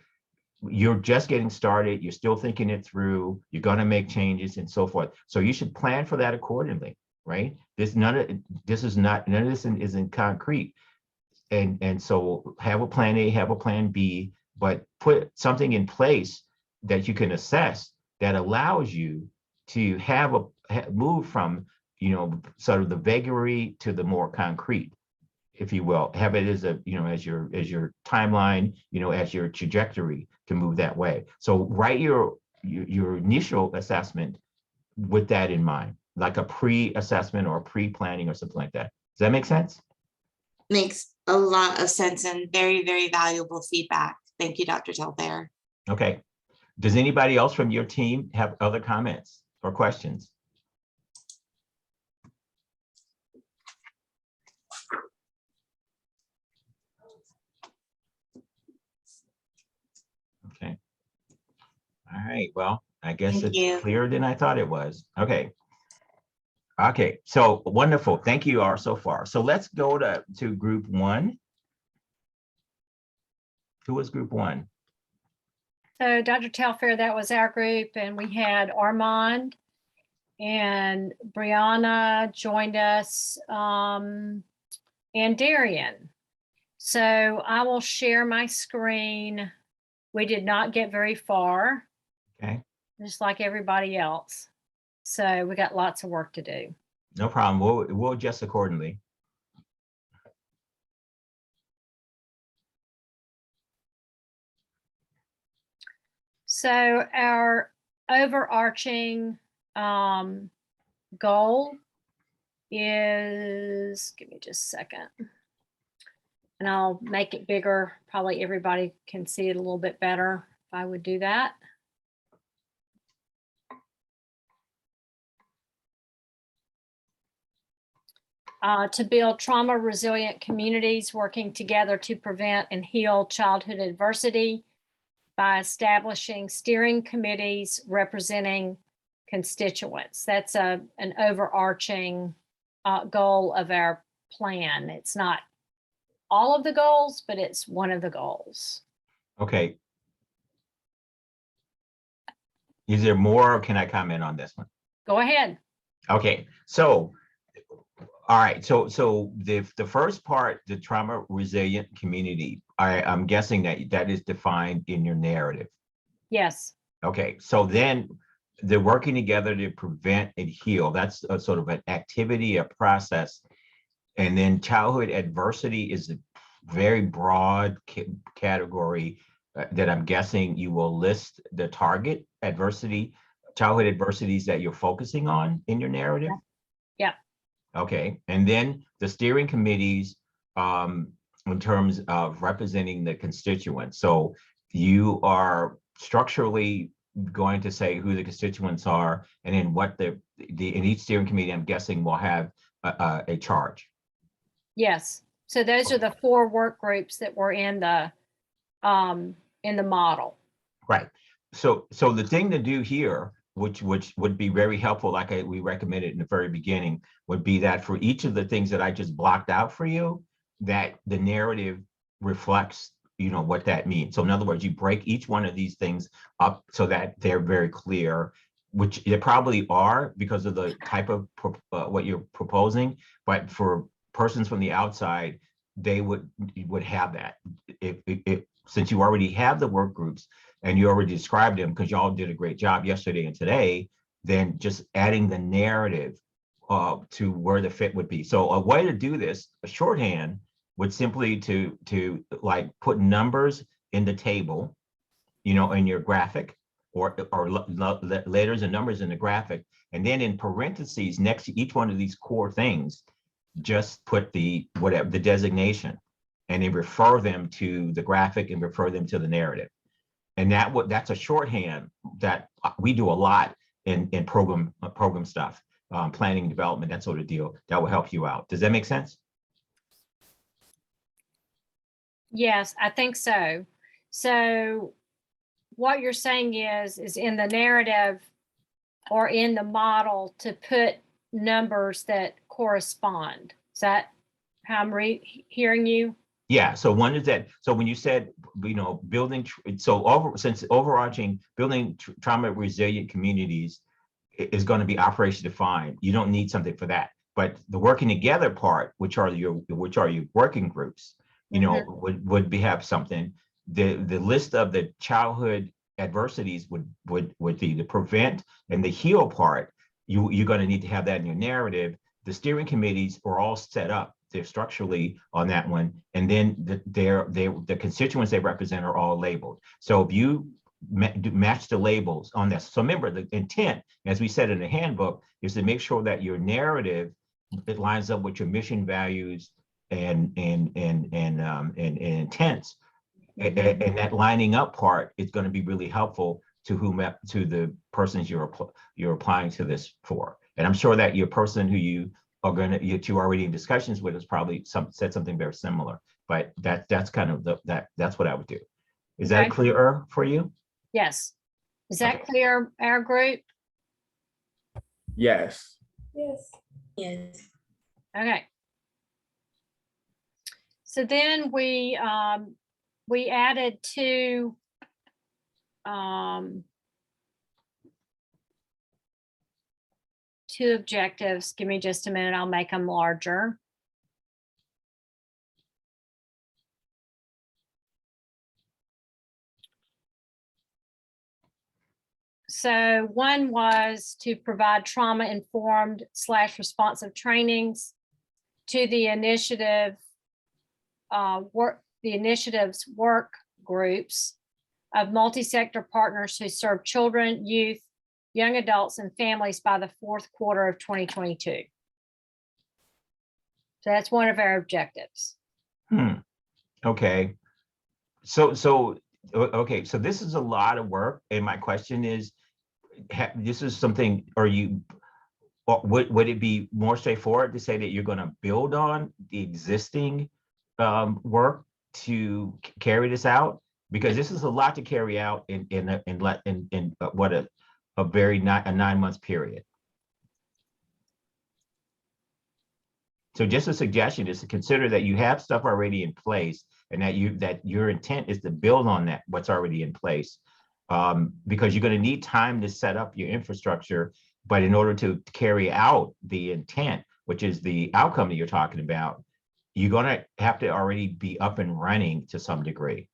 You're just getting started. You're still thinking it through. You're going to make changes and so forth. So you should plan for that accordingly, right? None of this isn't concrete. And so have a plan A, have a plan B, but put something in place that you can assess that allows you to move from, sort of the vagary to the more concrete, if you will. Have it as as your timeline, as your trajectory to move that way. So write your initial assessment with that in mind, like a pre-assessment or pre-planning or something like that. Does that make sense? Makes a lot of sense and very, very valuable feedback. Thank you, Dr. Telfair. Okay. Does anybody else from your team have other comments or questions? Okay. All right, well, I guess Thank it's you. clearer than I thought it was. Okay. Okay, so wonderful. Thank you all so far. So let's go to group one. Who was group one? So Dr. Telfair, that was our group, and we had Armand and Brianna joined us, and Darian. So I will share my screen. We did not get very far, Okay, just like everybody else. So we got lots of work to do. no problem. We'll adjust accordingly. So our overarching goal is, give me just a second. And I'll make it bigger. Probably everybody can see it a little bit better if I would do that. To build trauma resilient communities working together to prevent and heal childhood adversity by establishing steering committees representing constituents. That's an overarching goal of our plan. It's not all of the goals, but it's one of the goals. Okay. Is there more, or can I comment on this one? Go ahead. Okay, so, all right, so the first part, the trauma resilient community, I'm guessing that is defined in your narrative. Yes. Okay, so then they're working together to prevent and heal. That's a sort of an activity, a process. And then childhood adversity is a very broad category that I'm guessing you will list the target adversity, childhood adversities that you're focusing on in your narrative. Yeah. Okay, and then the steering committees in terms of representing the constituents. So you are structurally going to say who the constituents are, and then what in each steering committee, I'm guessing, will have a charge. Yes. So those are the 4 work groups that were in the model. Right. So the thing to do here, which would be very helpful, like we recommended in the very beginning, would be that for each of the things that I just blocked out for you, that the narrative reflects, what that means. So in other words, you break each one of these things up so that they're very clear, which they probably are because of the type of what you're proposing. But for persons from the outside, they would have that. If since you already have the work groups and you already described them, because y'all did a great job yesterday and today, then just adding the narrative to where the fit would be. So a way to do this, a shorthand, would simply to like put numbers in the table, in your graphic, or letters and numbers in the graphic, and then in parentheses next to each one of these core things, just put the designation, and then refer them to the graphic and refer them to the narrative. And that's a shorthand that we do a lot in program stuff, planning and development, that sort of deal. That will help you out. Does that make sense? Yes, I think so. So what you're saying is in the narrative or in the model to put numbers that correspond. Is that how I'm hearing you? Yeah, so one is that, so when you said, building, since overarching building trauma resilient communities is going to be operation defined, you don't need something for that. But the working together part, which are your working groups, would have something. The list of the childhood adversities would be the prevent and the heal part. You're going to need to have that in your narrative. The steering committees are all set up. They're structurally on that one, and then the constituents they represent are all labeled. So if you match the labels on this, so remember the intent, as we said in the handbook, is to make sure that your narrative, it lines up with your mission, values, and intents, and that lining up part is going to be really helpful to the persons you're applying to this for. And I'm sure that your person who you are you're already in discussions with has probably said something very similar. But that's kind of that's what I would do. Is that Okay. clearer for you? Yes. Is that Okay. clear, our group? Yes. Yes. Yes. Okay. So then we added two objectives. Give me just a minute. I'll make them larger. So one was to provide trauma-informed / responsive trainings to the initiative the initiative's work groups of multi-sector partners who serve children, youth, young adults, and families by the fourth quarter of 2022. So that's one of our objectives. Okay. So okay, so this is a lot of work, and my question is, this is something, would it be more straightforward to say that you're going to build on the existing work to carry this out? Because this is a lot to carry out in what a 9-month period. So just a suggestion is to consider that you have stuff already in place, and that your intent is to build on that what's already in place, because you're going to need time to set up your infrastructure. But in order to carry out the intent, which is the outcome that you're talking about, you're going to have to already be up and running to some degree.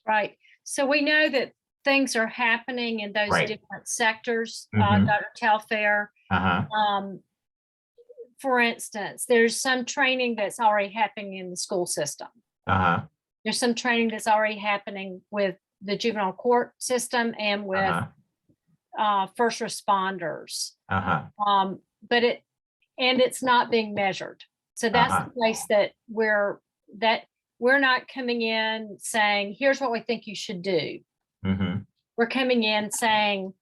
Right. So we know that things are happening in those Right. different sectors, Mhm. Dr. Telfair. Uh-huh. For instance, there's some training that's already happening in the school system. Uh-huh. There's some training that's already happening with the juvenile court system and with Uh-huh. first responders. Uh-huh. But it's not being measured. So that's Uh-huh. the place that we're not coming in saying, here's what we think you should do. Mm-hmm. We're coming in saying,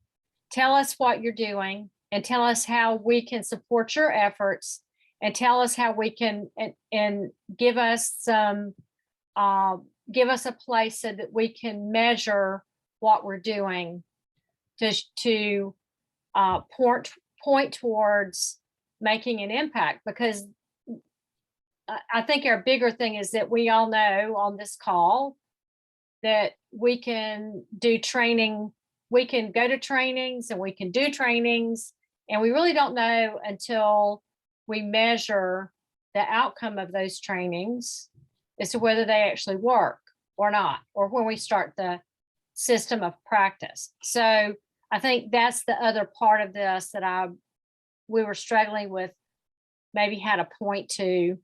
tell us what you're doing and tell us how we can support your efforts, and tell us how we can, and give us some, give us a place so that we can measure what we're doing to point towards making an impact. Because I think our bigger thing is that we all know on this call that we can do training, we can go to trainings and we can do trainings, and we really don't know until we measure the outcome of those trainings as to whether they actually work or not, or when we start the system of practice. So I think that's the other part of this that we were struggling with, maybe how to point to.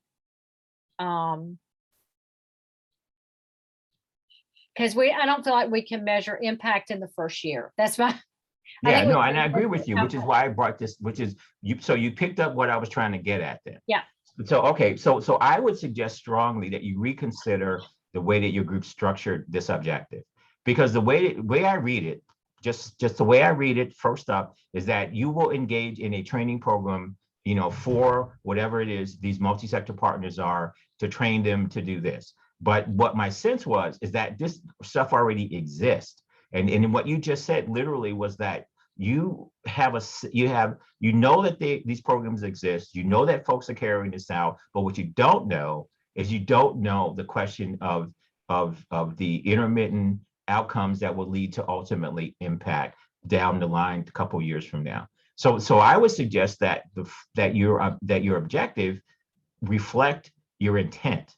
Because I don't feel like we can measure impact in the first year. That's my. Yeah, no, and I agree with you, which is why I brought this, so you picked up what I was trying to get at then. Yeah. So, okay, so I would suggest strongly that you reconsider the way that your group structured this objective. Because the way I read it, just the way I read it, first up, is that you will engage in a training program, for whatever it is these multi-sector partners are, to train them to do this. But what my sense is that this stuff already exists. And what you just said literally was that you know that these programs exist, you know that folks are carrying this out, but what you don't know is you don't know the question of the intermittent outcomes that will lead to ultimately impact down the line a couple years from now. So I would suggest that your objective reflect your intent.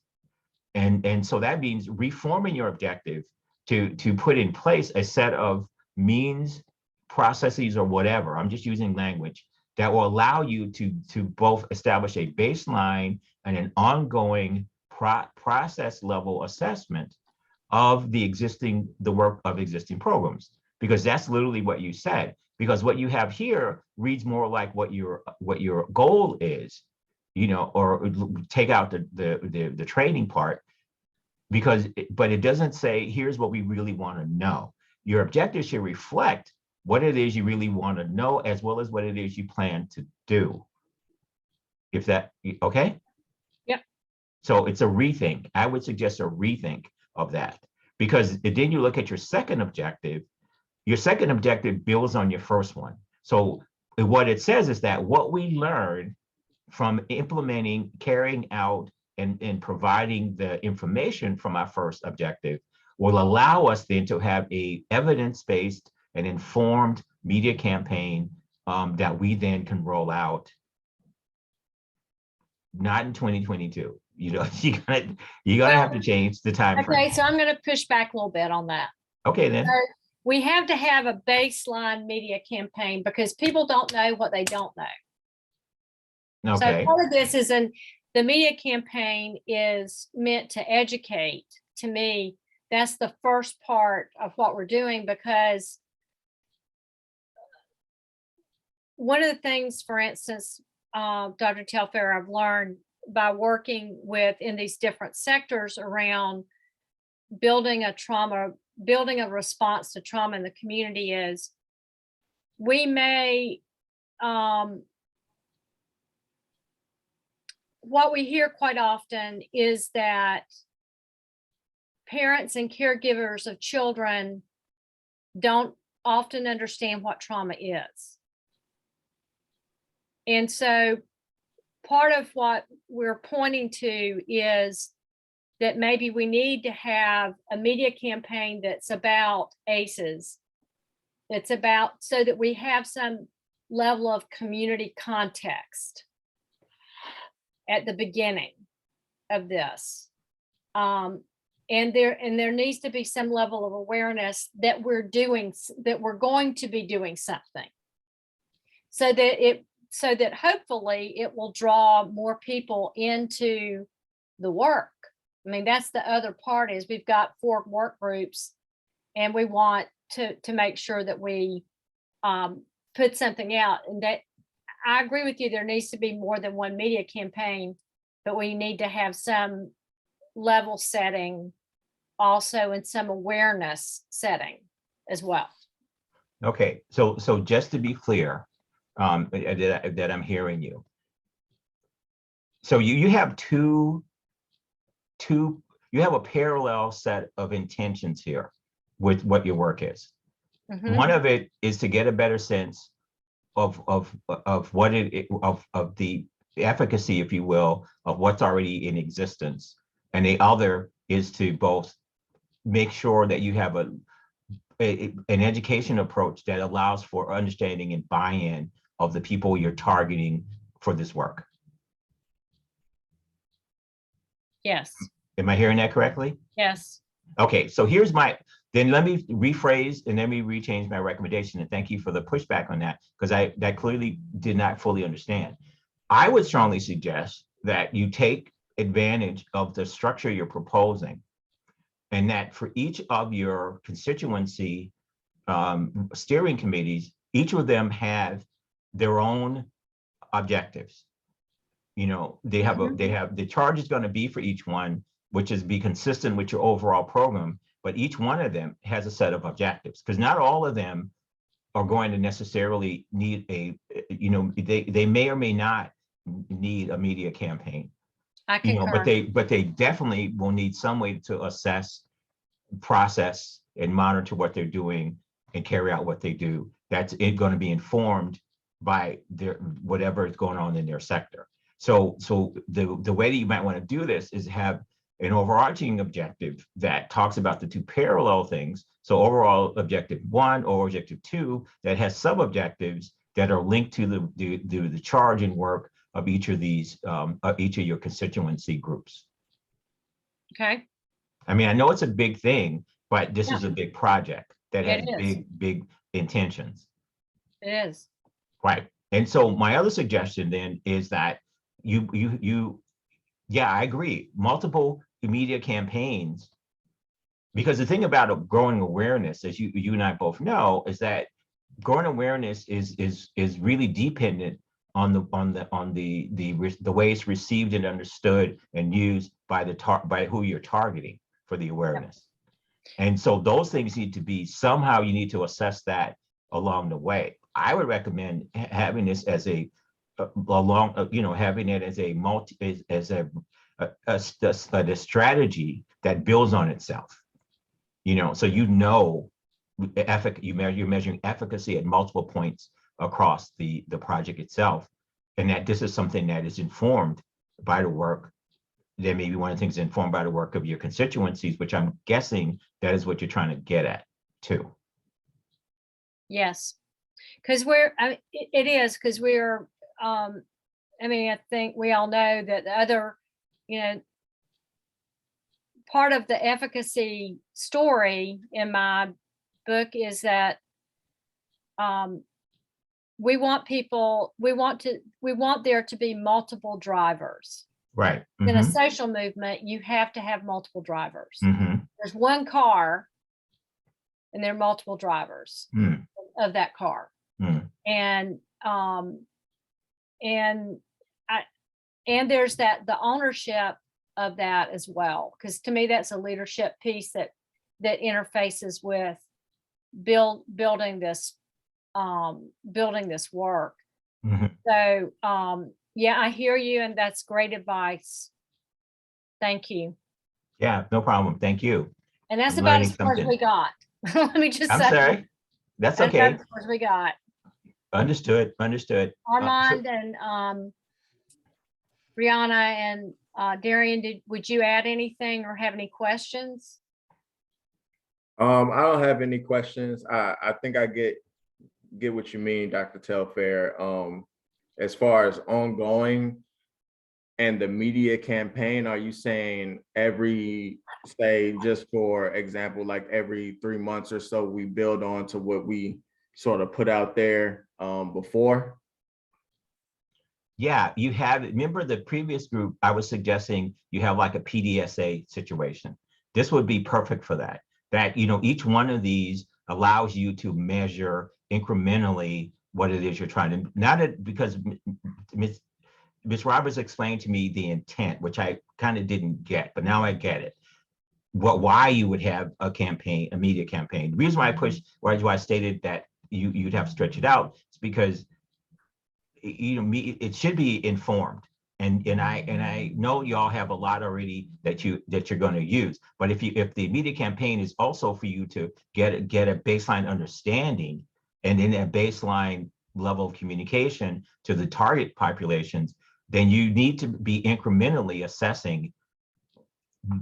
And so that means reforming your objective to put in place a set of means, processes, or whatever, I'm just using language, that will allow you to both establish a baseline and an ongoing process level assessment of the work of existing programs. Because that's literally what you said. Because what you have here reads more like what your goal is, or take out the training part. But it doesn't say, here's what we really want to know. your objectives should reflect what it is you really want to know, as well as what it is you plan to do. If that, okay? Yep. So it's a rethink. I would suggest a rethink of that, because then you look at your second objective. Your second objective builds on your first one. So what it says is that what we learn from implementing, carrying out, and providing the information from our first objective will allow us then to have a evidence-based and informed media campaign that we then can roll out. Not in 2022. You know, you're gonna have to change the time frame. Okay, so I'm going to push back a little bit on that. Okay, then. So we have to have a baseline media campaign because people don't know what they don't know. Okay. So part of this is the media campaign is meant to educate. To me, that's the first part of what we're doing, because one of the things, for instance, Dr. Telfair, I've learned by working in these different sectors around building a response to trauma in the community is we may, what we hear quite often is that parents and caregivers of children don't often understand what trauma is. And so part of what we're pointing to is that maybe we need to have a media campaign that's about ACEs. It's about so that we have some level of community context at the beginning of this. And there needs to be some level of awareness that we're going to be doing something, so that hopefully it will draw more people into the work. I mean, that's the other part is we've got 4 work groups and we want to make sure that we put something out. And that I agree with you, there needs to be more than one media campaign, but we need to have some level setting also and some awareness setting as well. Okay, so just to be clear, that I'm hearing you. So you have you have a parallel set of intentions here with what your work is. Mhm. One of it is to get a better sense of what of the efficacy, if you will, of what's already in existence, and the other is to both make sure that you have an education approach that allows for understanding and buy-in of the people you're targeting for this work. Yes. Am I hearing that correctly? Yes. Okay, so then let me rephrase and let me rechange my recommendation, and thank you for the pushback on that, because that clearly did not fully understand. I would strongly suggest that you take advantage of the structure you're proposing, and that for each of your constituency steering committees, each of them have their own objectives. You know, they have the charge is going to be for each one, which is be consistent with your overall program, but each one of them has a set of objectives, because not all of them are going to necessarily need they may or may not need a media campaign. I concur. But they definitely will need some way to assess, process, and monitor what they're doing and carry out what they do. That's going to be informed by whatever is going on in their sector. So the way that you might want to do this is have an overarching objective that talks about the 2 parallel things. So overall objective 1 or objective 2 that has sub-objectives that are linked to the charge and work of each of these, each of your constituency groups. Okay. I mean, I know it's a big thing, but this is a big project that has It is. big intentions. It is. Right. And so my other suggestion then is that yeah, I agree. Multiple media campaigns, because the thing about growing awareness, as you and I both know, is that growing awareness is really dependent on the way it's received and understood and used by who you're targeting for the awareness. And so those things need to be, somehow you need to assess that along the way. I would recommend having this as having it as a strategy that builds on itself. So you're measuring efficacy at multiple points across the project itself, and that this is something that is informed by the work. There may be one of the things informed by the work of your constituencies, which I'm guessing that is what you're trying to get at too. Yes, because it is because we're, I think we all know that the other, part of the efficacy story in my book is that we want there to be multiple drivers. Right. In a social movement, you have to have multiple drivers. Mm-hmm. There's one car and there are multiple drivers of that car. And there's the ownership of that as well, because to me that's a leadership piece that interfaces with building this work. So yeah, I hear you, and that's great advice. Thank you. Yeah, no problem. Thank you. And that's about as far as we got. Let me just say. I'm sorry. That's okay. That's as far as we got. Understood. Armand and Brianna and Darian, would you add anything or have any questions? I don't have any questions. I think I get what you mean, Dr. Telfair. As far as ongoing and the media campaign, are you saying just for example, like every 3 months or so, we build on to what we sort of put out there before? Yeah, remember the previous group, I was suggesting you have like a PDSA situation. This would be perfect for that. Each one of these allows you to measure incrementally what it is you're trying to, because Ms. Roberts explained to me the intent, which I kind of didn't get, but now I get it. Why you would have a media campaign. The reason why I stated that you'd have to stretch it out is because it should be informed. And I know y'all have a lot already that you're going to use, but if the media campaign is also for you to get a baseline understanding, and in a baseline level of communication to the target populations, then you need to be incrementally assessing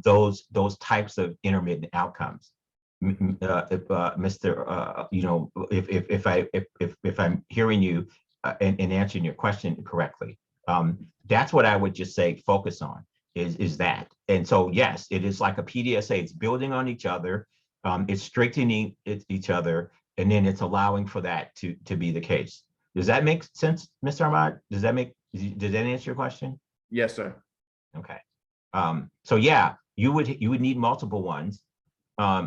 those types of intermittent outcomes. If I'm hearing you and answering your question correctly, that's what I would just say focus on is that. And so yes, it is like a PDSA. It's building on each other. It's strengthening each other. And then it's allowing for that to be the case. Does that make sense, Mr. Ahmad? Does that answer your question? Yes, sir. Okay. So yeah, you would need multiple ones.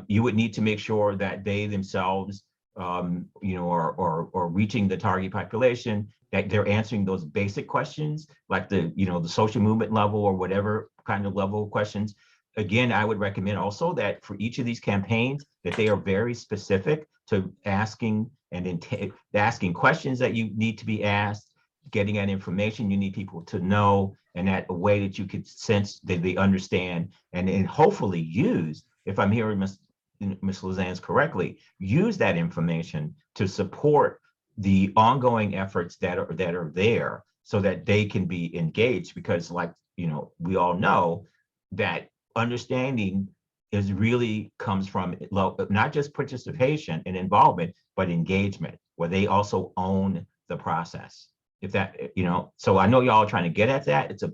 You would need to make sure that they themselves, are reaching the target population, that they're answering those basic questions, like the social movement level or whatever kind of level of questions. Again, I would recommend also that for each of these campaigns, that they are very specific to asking asking questions that you need to be asked, getting that information you need people to know, and that a way that you could sense that they understand and hopefully use, if I'm hearing Ms. Lizanz correctly, use that information to support the ongoing efforts that are there so that they can be engaged, because we all know that understanding comes from not just participation and involvement, but engagement, where they also own the process. So I know y'all are trying to get at that. It's the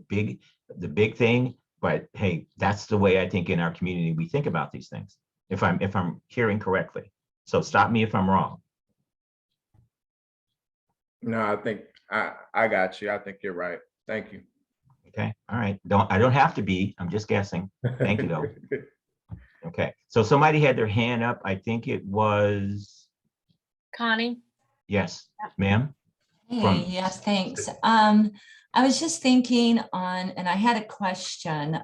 big thing, but hey, that's the way I think in our community we think about these things, if I'm hearing correctly. So stop me if I'm wrong. No, I think I got you. I think you're right. Thank you. Okay. All right. I don't have to be. I'm just guessing. Thank you, though. Okay. So somebody had their hand up. I think it was Connie. Yes, ma'am. Hey, yes, thanks. I was just thinking and I had a question.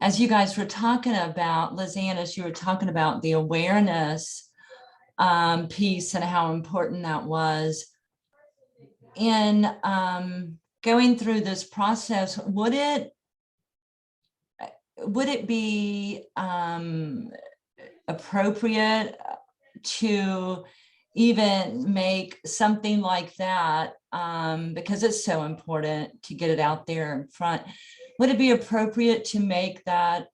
as you guys were talking about, Lizanne, as you were talking about the awareness piece and how important that was in going through this process, would it be appropriate to even make something like that, because it's so important to get it out there in front? Would it be appropriate to make that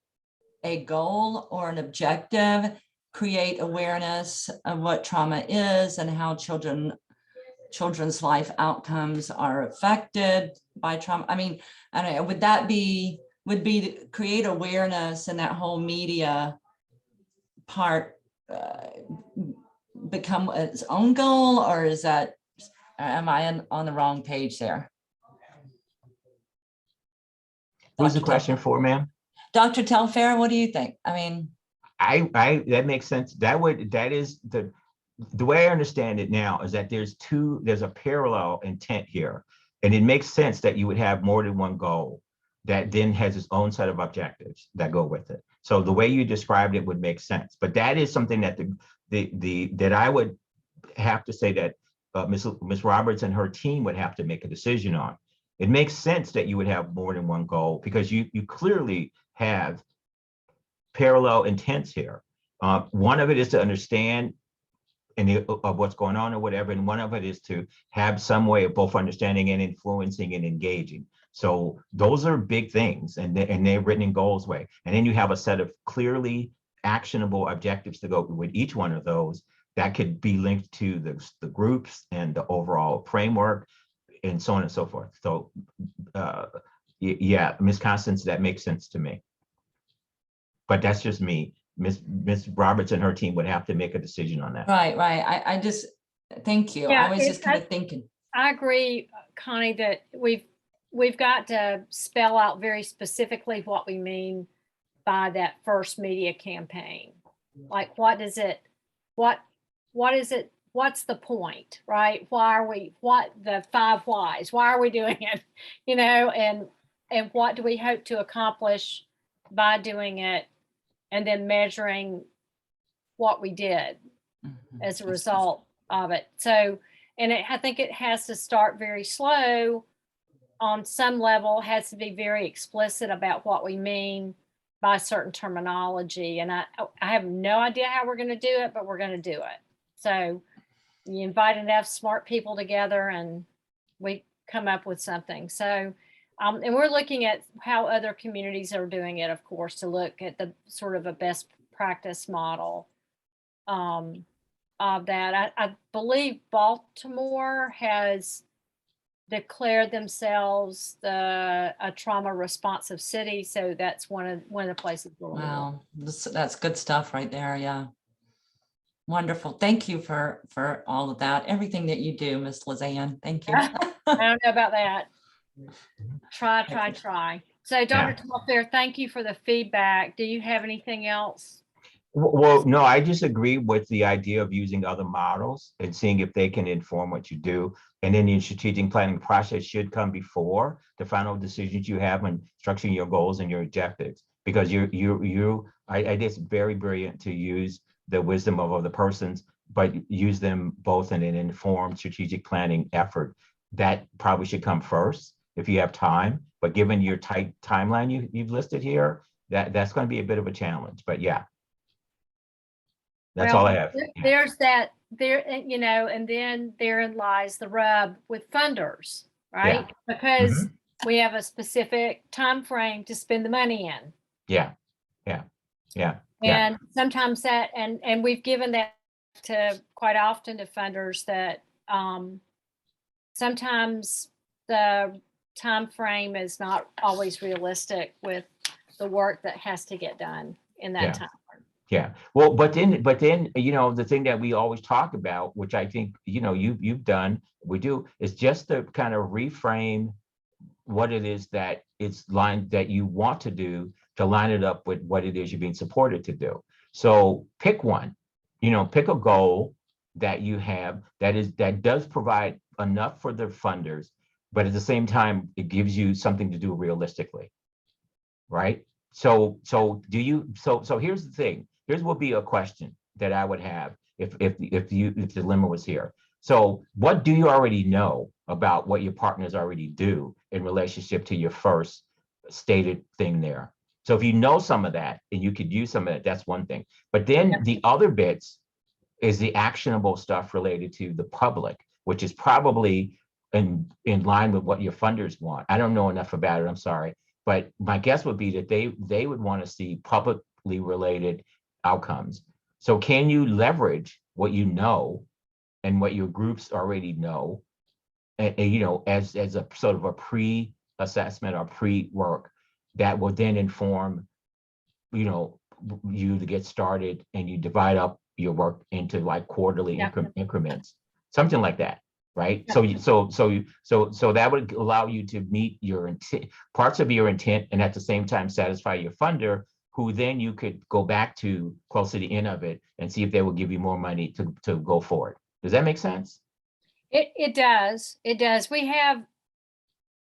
a goal or an objective, create awareness of what trauma is and how children's life outcomes are affected by trauma? I mean, I don't know, would be to create awareness and that whole media part become its own goal, or is that, am I on the wrong page there? Who's the question for, ma'am? Dr. Telfair, what do you think? I mean, that makes sense. That is the way I understand it now is that there's a parallel intent here. And it makes sense that you would have more than one goal that then has its own set of objectives that go with it. So the way you described it would make sense. But that is something that that I would have to say that Ms. Roberts and her team would have to make a decision on. It makes sense that you would have more than one goal because you clearly have parallel intents here. One of it is to understand of what's going on or whatever, and one of it is to have some way of both understanding and influencing and engaging. So those are big things, and they're written in goals way. And then you have a set of clearly actionable objectives to go with each one of those that could be linked to the groups and the overall framework and so on and so forth. So yeah, Ms. Constance, that makes sense to me. But that's just me. Ms. Roberts and her team would have to make a decision on that. right. I just, thank you. Yeah, I was just kind of thinking. I agree, Connie, that we've got to spell out very specifically what we mean by that first media campaign. Like, what is it? What is it? What's the point, right? Why are we, what the 5 whys? Why are we doing it? You know, and what do we hope to accomplish by doing it? And then measuring what we did as a result of it. So, and I think it has to start very slow on some level, has to be very explicit about what we mean by certain terminology. And I have no idea how we're going to do it, but we're going to do it. So you invite enough smart people together and we come up with something. So, and we're looking at how other communities are doing it, of course, to look at the sort of a best practice model of that. I believe Baltimore has declared themselves a trauma responsive city. So that's one of the places. Wow, that's good stuff right there. Yeah. Wonderful. Thank you for all of that. Everything that you do, Ms. Lizanne. Thank you. I don't know about that. Try. So Dr. Telfair, thank you for the feedback. Do you have anything else? Well, no, I just agree with the idea of using other models and seeing if they can inform what you do. And then your strategic planning process should come before the final decisions you have on structuring your goals and your objectives. Because I think it's very brilliant to use the wisdom of other persons, but use them both in an informed strategic planning effort. That probably should come first if you have time. But given your tight timeline you've listed here, that's going to be a bit of a challenge. But yeah. That's all I have. There's that there, you know, and then therein lies the rub with funders, right? Yeah. Because we have a specific time frame to spend the money in. Yeah. And sometimes that, and we've given that to quite often to funders that sometimes the time frame is not always realistic with the work that has to get done in that time. Yeah. Well, but then, you know, the thing that we always talk about, which I think, you know, you've done, we do, is just to kind of reframe what it is that that you want to do to line it up with what it is you're being supported to do. So pick one, you know, pick a goal that you have that does provide enough for the funders, but at the same time, it gives you something to do realistically, right? So do you, so here's the thing, here's what be a question that I would have if the dilemma was here. So what do you already know about what your partners already do in relationship to your first stated thing there? So if you know some of that and you could use some of that, that's one thing. But then the other bits is the actionable stuff related to the public, which is probably in line with what your funders want. I don't know enough about it, I'm sorry. But my guess would be that they would want to see publicly related outcomes. So can you leverage what you know and what your groups already know, and you know, as a sort of a pre-assessment or pre-work that will then inform, you know, you to get started, and you divide up your work into like quarterly increments, something like that, right? So that would allow you to meet your intent, parts of your intent, and at the same time satisfy your funder, who then you could go back to close to the end of it and see if they will give you more money to go forward. Does that make sense? It does. It does. We have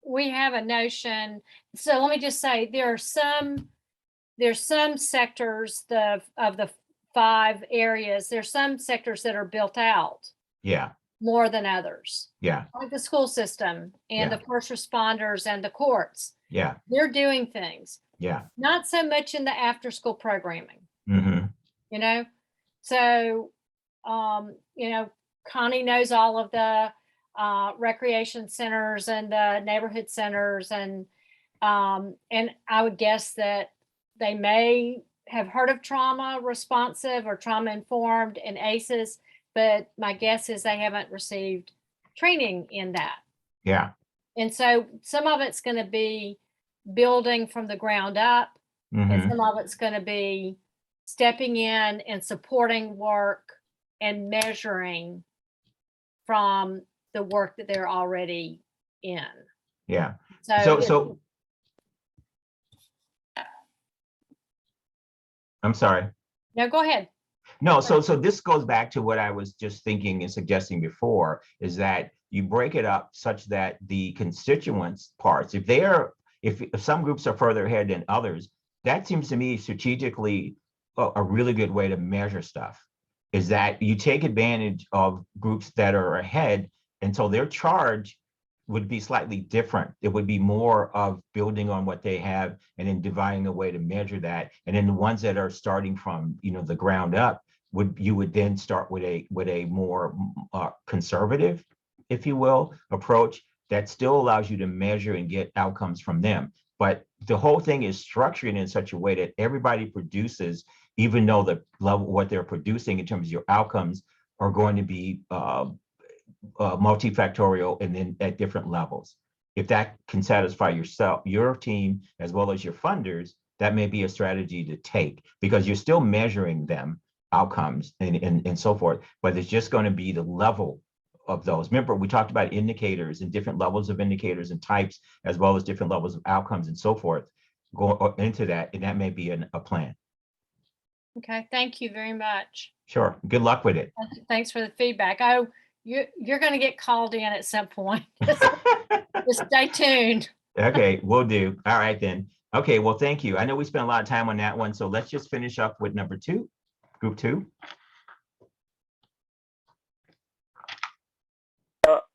a notion. So let me just say, there's some sectors of the 5 areas. There's some sectors that are built out Yeah. more than others. Yeah. Like the school system and Yeah. the first responders and the courts. Yeah. They're doing things. Yeah. Not so much in the after school programming. Mm-hmm. You know, so you know, Connie knows all of the recreation centers and the neighborhood centers, and I would guess that they may have heard of trauma responsive or trauma informed and ACEs, but my guess is they haven't received training in that. Yeah. And so some of it's going to be building from the ground up, and Mm-hmm. some of it's going to be stepping in and supporting work and measuring from the work that they're already in. Yeah. So, So I'm sorry. no, go ahead. No, so this goes back to what I was just thinking and suggesting before, is that you break it up such that the constituents parts, if some groups are further ahead than others, that seems to me strategically a really good way to measure stuff, is that you take advantage of groups that are ahead, and so their charge would be slightly different. It would be more of building on what they have and then dividing a way to measure that. And then the ones that are starting from, you know, the ground up, you would then start with a more conservative, if you will, approach that still allows you to measure and get outcomes from them. But the whole thing is structured in such a way that everybody produces, even though the level what they're producing in terms of your outcomes are going to be multifactorial and then at different levels. If that can satisfy yourself, your team, as well as your funders, that may be a strategy to take, because you're still measuring them outcomes and so forth, but it's just going to be the level of those. Remember, we talked about indicators and different levels of indicators and types, as well as different levels of outcomes and so forth. Go into that, and that may be a plan. Okay, thank you very much. Sure. Good luck with it. Thanks for the feedback. Oh, you're going to get called in at some point. Just stay tuned. Okay, will do. All right then. Okay, well, thank you. I know we spent a lot of time on that one, so let's just finish up with number 2, group 2.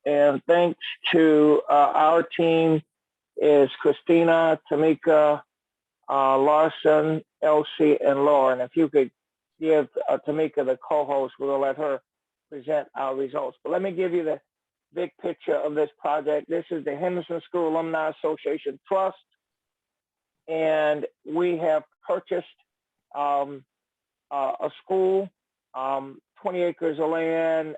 And thanks to our team is Christina, Tamika, Larson, Elsie, and Lauren. If you could give Tamika the co-host, we'll let her present our results. But let me give you the big picture of this project. This is the Henderson School Alumni Association Trust, and we have purchased a school, 20 acres of land,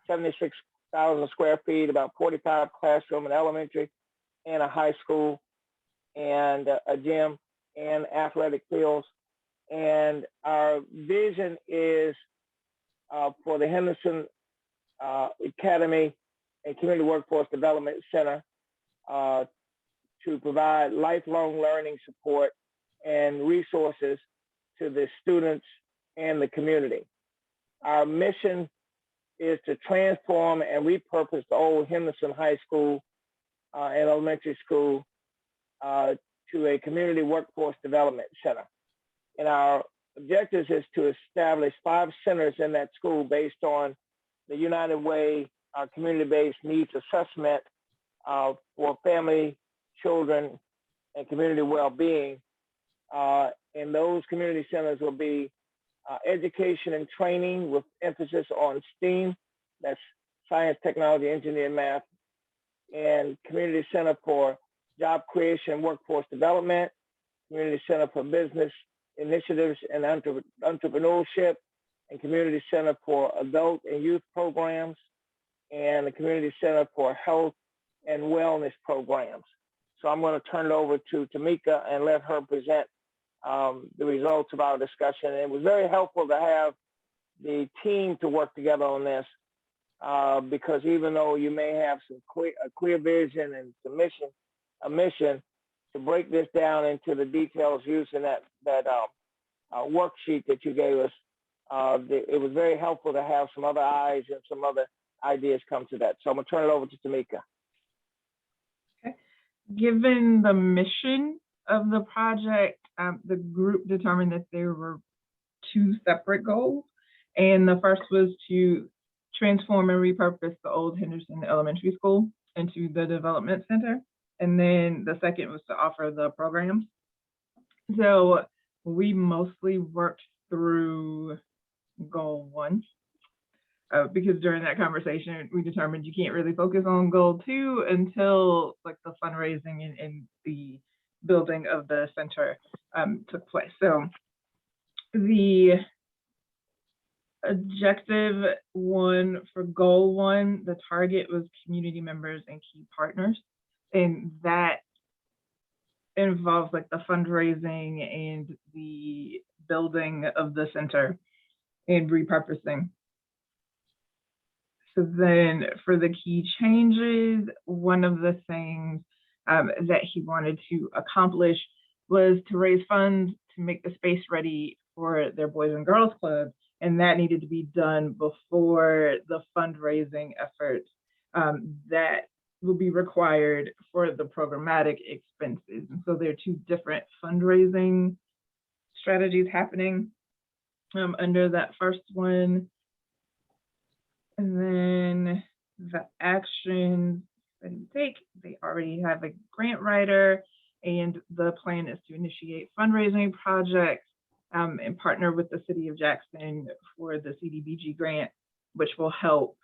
76,000 square feet, about 45 classroom and elementary, and a high school, and a gym and athletic fields. And our vision is for the Henderson Academy and Community Workforce Development Center to provide lifelong learning support and resources to the students and the community. Our mission is to transform and repurpose the old Henderson High School and elementary school to a community workforce development center. And our objectives is to establish 5 centers in that school based on the United Way community-based needs assessment for family, children, and community well-being. And those community centers will be education and training with emphasis on STEAM, that's science, technology, engineering, math, and community center for job creation and workforce development, community center for business initiatives and entrepreneurship, and community center for adult and youth programs, and the community center for health and wellness programs. So I'm going to turn it over to Tamika and let her present the results of our discussion. And it was very helpful to have the team to work together on this because even though you may have a clear vision and a mission to break this down into the details using that worksheet that you gave us, it was very helpful to have some other eyes and some other ideas come to that. So I'm going to turn it over to Tamika. Okay. Given the mission of the project, the group determined that there were 2 separate goals. And the first was to transform and repurpose the old Henderson Elementary School into the development center. And then the second was to offer the programs. So we mostly worked through goal 1 because during that conversation, we determined you can't really focus on goal 2 until like the fundraising and the building of the center took place. So the objective 1 for goal 1, the target was community members and key partners. And that involves like the fundraising and the building of the center and repurposing. So then for the key changes, one of the things that he wanted to accomplish was to raise funds to make the space ready for their Boys and Girls Club. And that needed to be done before the fundraising efforts that will be required for the programmatic expenses. And so there are 2 different fundraising strategies happening under that first one. And then the actions that you take, they already have a grant writer, and the plan is to initiate fundraising projects and partner with the City of Jackson for the CDBG grant, which will help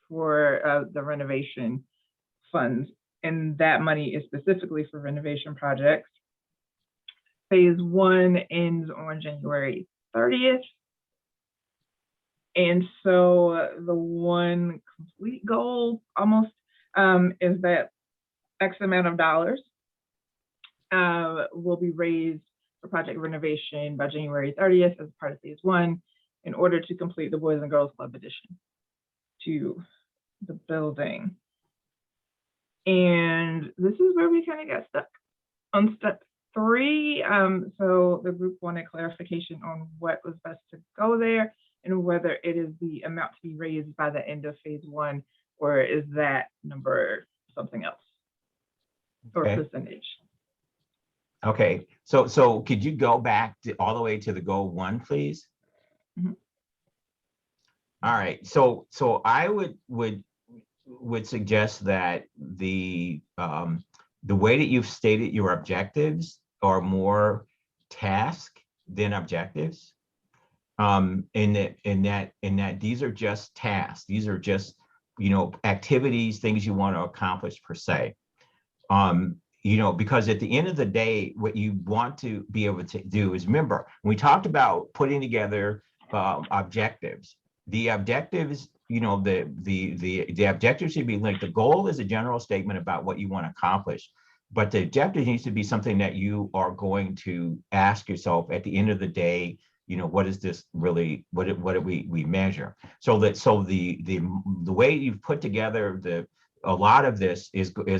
for the renovation funds. And that money is specifically for renovation projects. Phase 1 ends on January 30th. And so the 1 complete goal almost is that X amount of dollars will be raised for project renovation by January 30th as part of phase 1 in order to complete the Boys and Girls Club addition to the building. And this is where we kind of got stuck on step 3. So the group wanted clarification on what was best to go there and whether it is the amount to be raised by the end of phase 1, or is that number something else or percentage? Okay, so could you go back to all the way to the goal 1, please? Mm-hmm. All right, so I would suggest that the way that you've stated your objectives are more task than objectives. In that these are just tasks. These are just, activities, things you want to accomplish per se. Because at the end of the day, what you want to be able to do is, remember, when we talked about putting together objectives, the objectives, the objectives should be linked. The goal is a general statement about what you want to accomplish, but the objective needs to be something that you are going to ask yourself at the end of the day, what is this really, what do we measure? So the way you've put together a lot of this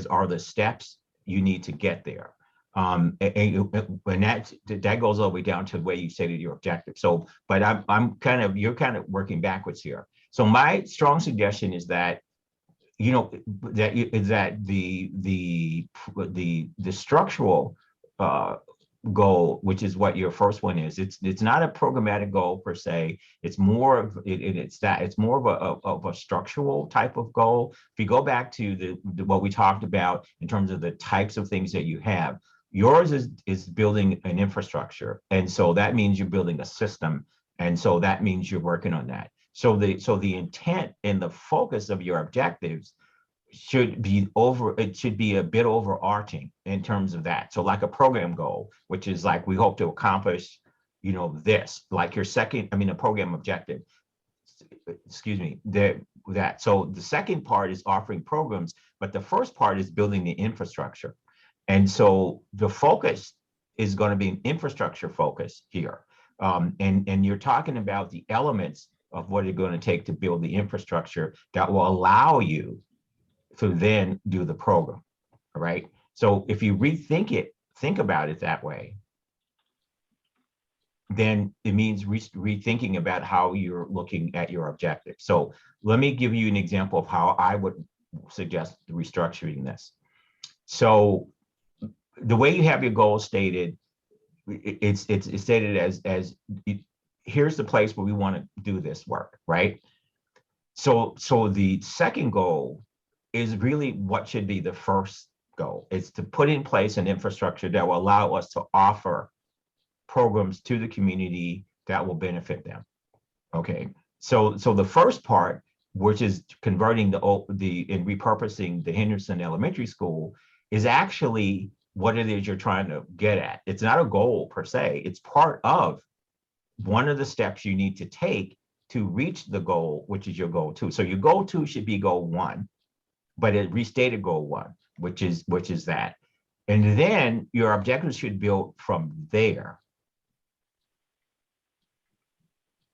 are the steps you need to get there. And that goes all the way down to the way you stated your objective. So, but you're kind of working backwards here. So my strong suggestion is that, that the structural goal, which is what your first one is. It's not a programmatic goal per se. It's more of it's more of a structural type of goal. If you go back to what we talked about in terms of the types of things that you have, yours is building an infrastructure, and so that means you're building a system, and so that means you're working on that. So the intent and the focus of your objectives should be a bit overarching in terms of that. So like a program goal, which is like, we hope to accomplish, this, like your a program objective, excuse me, that. So the second part is offering programs, but the first part is building the infrastructure. And so the focus is going to be an infrastructure focus here. And you're talking about the elements of what it's going to take to build the infrastructure that will allow you to then do the program, all right? So if you think about it that way, then it means rethinking about how you're looking at your objective. So let me give you an example of how I would suggest restructuring this. So the way you have your goals stated, it's stated as here's the place where we want to do this work, right? So the second goal is really what should be the first goal. It's to put in place an infrastructure that will allow us to offer programs to the community that will benefit them. Okay, so the first part, which is converting and repurposing the Henderson Elementary School, is actually what it is you're trying to get at. It's not a goal per se. It's part of one of the steps you need to take to reach the goal, which is your goal 2. So your goal 2 should be goal 1, but it restated goal 1, which is that. And then your objectives should build from there.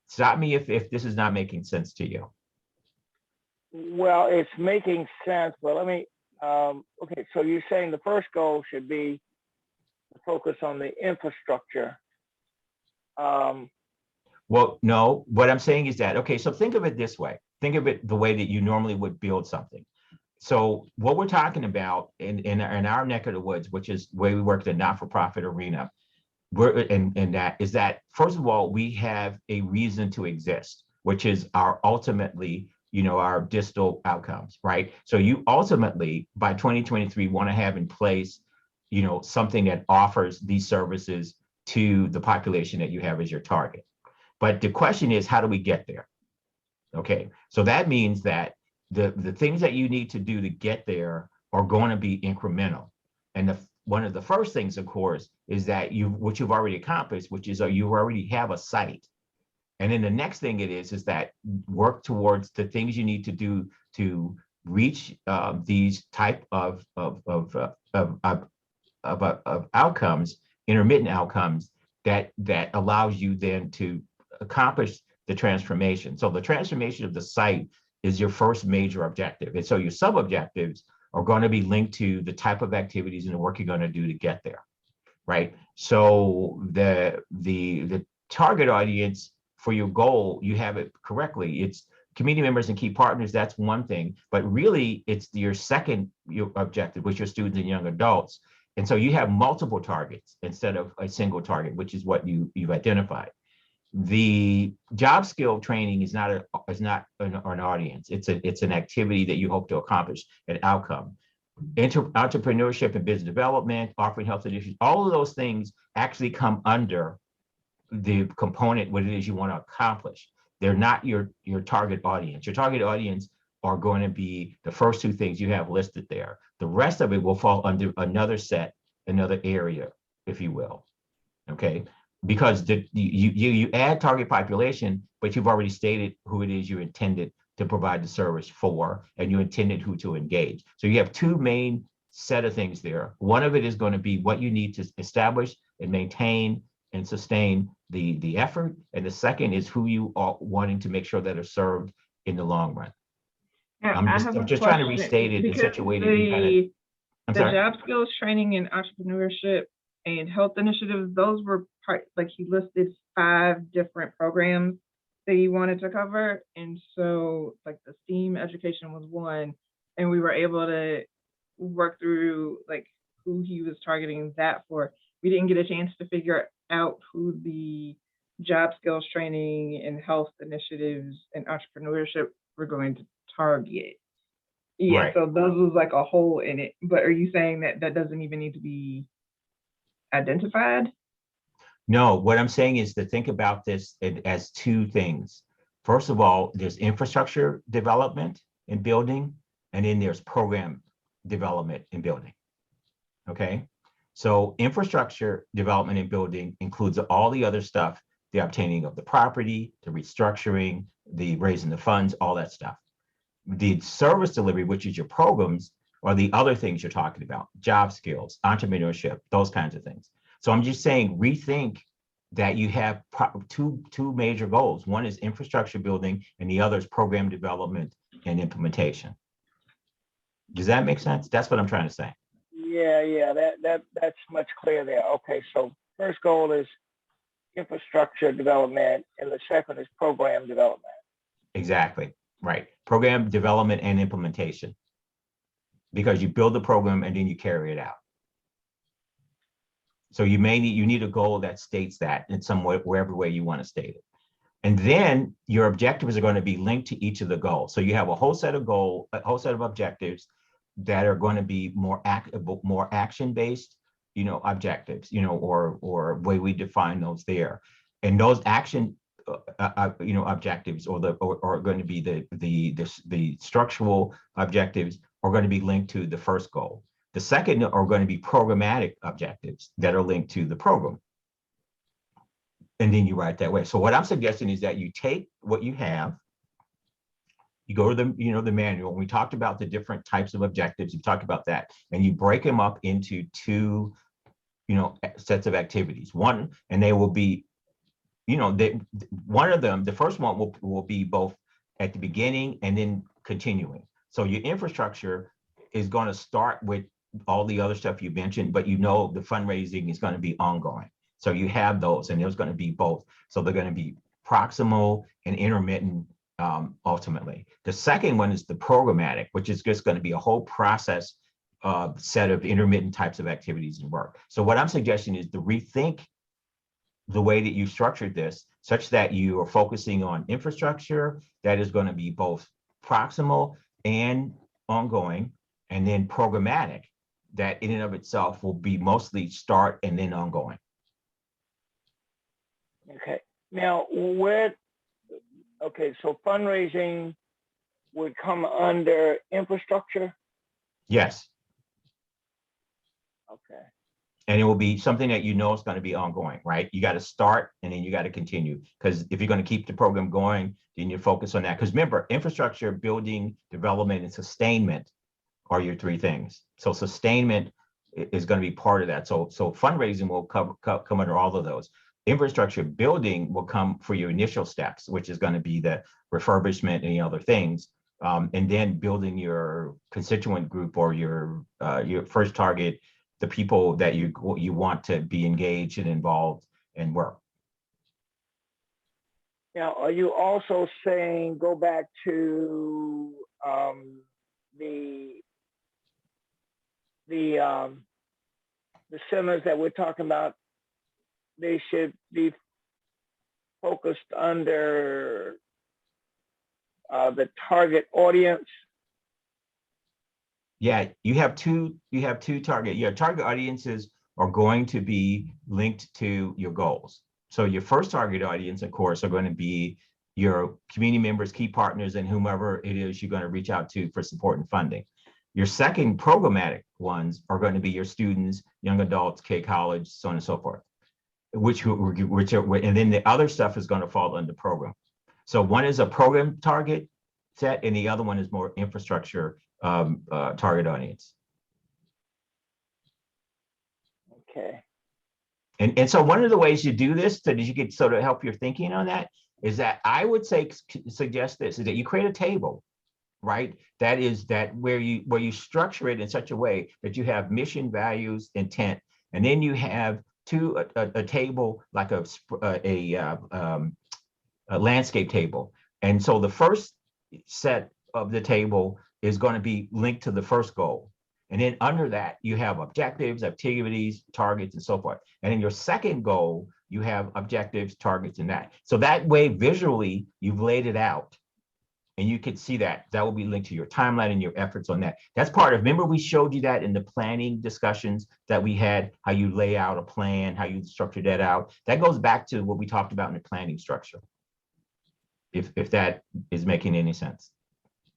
Stop me if this is not making sense to you. Well, it's making sense, but let me, okay, so you're saying the first goal should be to focus on the infrastructure. Well, no, what I'm saying is that, okay, so think of it this way. Think of it the way that you normally would build something. So what we're talking about in our neck of the woods, which is where we work the not-for-profit arena, that is that, first of all, we have a reason to exist, which is our ultimately, our distal outcomes, right? So you ultimately, by 2023, want to have in place, something that offers these services to the population that you have as your target. But the question is, how do we get there? Okay, so that means that the things that you need to do to get there are going to be incremental. And one of the first things, of course, is that what you've already accomplished, which is you already have a site. And then the next thing is that work towards the things you need to do to reach these type of outcomes, intermittent outcomes that allows you then to accomplish the transformation. So the transformation of the site is your first major objective. And so your sub-objectives are going to be linked to the type of activities and the work you're going to do to get there, right? So the target audience for your goal, you have it correctly. It's community members and key partners, that's one thing, but really it's your objective, which are students and young adults. And so you have multiple targets instead of a single target, which is what you've identified. The job skill training is not an audience. It's an activity that you hope to accomplish an outcome. Entrepreneurship and business development, offering health initiatives, all of those things actually come under the component what it is you want to accomplish. They're not your target audience. Your target audience are going to be the first 2 things you have listed there. The rest of it will fall under another area, if you will. Okay. Because you add target population, but you've already stated who it is you intended to provide the service for, and you intended who to engage. So you have 2 main set of things there. One of it is going to be what you need to establish and maintain and sustain the effort. And the second is who you are wanting to make sure that are served in the long run. I'm just trying to restate it in such a way that you kind of, the job skills training and entrepreneurship and health initiatives, those were like he listed 5 different programs that he wanted to cover. And so like the STEAM education was one, and we were able to work through like who he was targeting that for. we didn't get a chance to figure out who the job skills training and health initiatives and entrepreneurship were going to target. Yeah, Right. so those was like a hole in it. But are you saying that that doesn't even need to be identified? No, what I'm saying is to think about this as two things. First of all, there's infrastructure development and building, and then there's program development and building. Okay, so infrastructure development and building includes all the other stuff, the obtaining of the property, the restructuring, the raising the funds, all that stuff. The service delivery, which is your programs, are the other things you're talking about, job skills, entrepreneurship, those kinds of things. So I'm just saying, rethink that you have two major goals. One is infrastructure building and the other is program development and implementation. Does that make sense? That's what I'm trying to say. Yeah, that's much clearer there. Okay, so first goal is infrastructure development, and the second is program development. Exactly, right. Program development and implementation. Because you build the program and then you carry it out. So you need a goal that states that in some way, wherever way you want to state it. And then your objectives are going to be linked to each of the goals. So you have a whole set of objectives that are going to be more action-based, objectives, or way we define those there. And those action, objectives are going to be the structural objectives are going to be linked to the first goal. The second are going to be programmatic objectives that are linked to the program. And then you write that way. So what I'm suggesting is that you take what you have, you go to the manual. We talked about the different types of objectives. You talked about that, and you break them up into two, sets of activities. One, and they will be, one of them, the first one will be both at the beginning and then continuing. So your infrastructure is going to start with all the other stuff you mentioned, but the fundraising is going to be ongoing. So you have those, and there's going to be both. So they're going to be proximal and intermittent ultimately. The second one is the programmatic, which is just going to be a whole process set of intermittent types of activities and work. So what I'm suggesting is to rethink the way that you structured this such that you are focusing on infrastructure that is going to be both proximal and ongoing, and then programmatic that in and of itself will be mostly start and then ongoing. Okay. Now, so fundraising would come under infrastructure? Yes. Okay. And it will be something that is going to be ongoing, right? You got to start and then you got to continue. Because if you're going to keep the program going, then you focus on that. Because remember, infrastructure, building, development, and sustainment are your three things. So sustainment is going to be part of that. So fundraising will come under all of those. Infrastructure building will come for your initial steps, which is going to be the refurbishment and the other things. And then building your constituent group or your first target, the people that you want to be engaged and involved and work. Now, are you also saying go back to the centers that we're talking about? They should be focused under the target audience. Yeah, you have two target. Your target audiences are going to be linked to your goals. So your first target audience, of course, are going to be your community members, key partners, and whomever it is you're going to reach out to for support and funding. Your second programmatic ones are going to be your students, young adults, K-college, so on and so forth. Which are, and then the other stuff is going to fall under program. So one is a program target set, and the other one is more infrastructure target audience. Okay. And so one of the ways you do this, so that you could sort of help your thinking on that, is that I would suggest this, is that you create a table, right? That is where you structure it in such a way that you have mission, values, intent, and then you have a table like a landscape table. And so the first set of the table is going to be linked to the first goal. And then under that, you have objectives, activities, targets, and so forth. And in your second goal, you have objectives, targets, and that. So that way, visually, you've laid it out. And you can see that. That will be linked to your timeline and your efforts on that. That's part of, remember we showed you that in the planning discussions that we had, how you lay out a plan, how you structure that out. That goes back to what we talked about in the planning structure. If that is making any sense.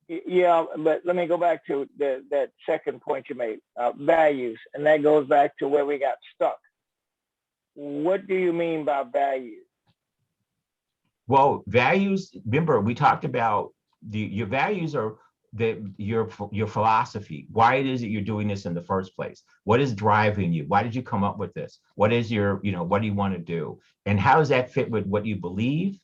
Yeah, but let me go back to that second point you made, values, and that goes back to where we got stuck. What do you mean by values? Well, values, remember, we talked about your values are your philosophy, why it is that you're doing this in the first place. What is driving you? Why did you come up with this? What is your, what do you want to do? And how does that fit with what you believe,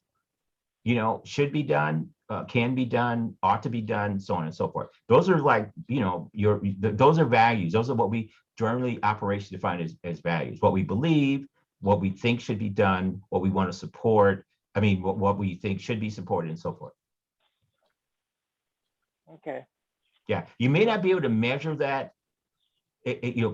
should be done, can be done, ought to be done, so on and so forth. Those are like, those are values. Those are what we generally operationally define as values. What we believe, what we think should be done, what we want to support. I mean, what we think should be supported and so forth. Okay. Yeah, you may not be able to measure that,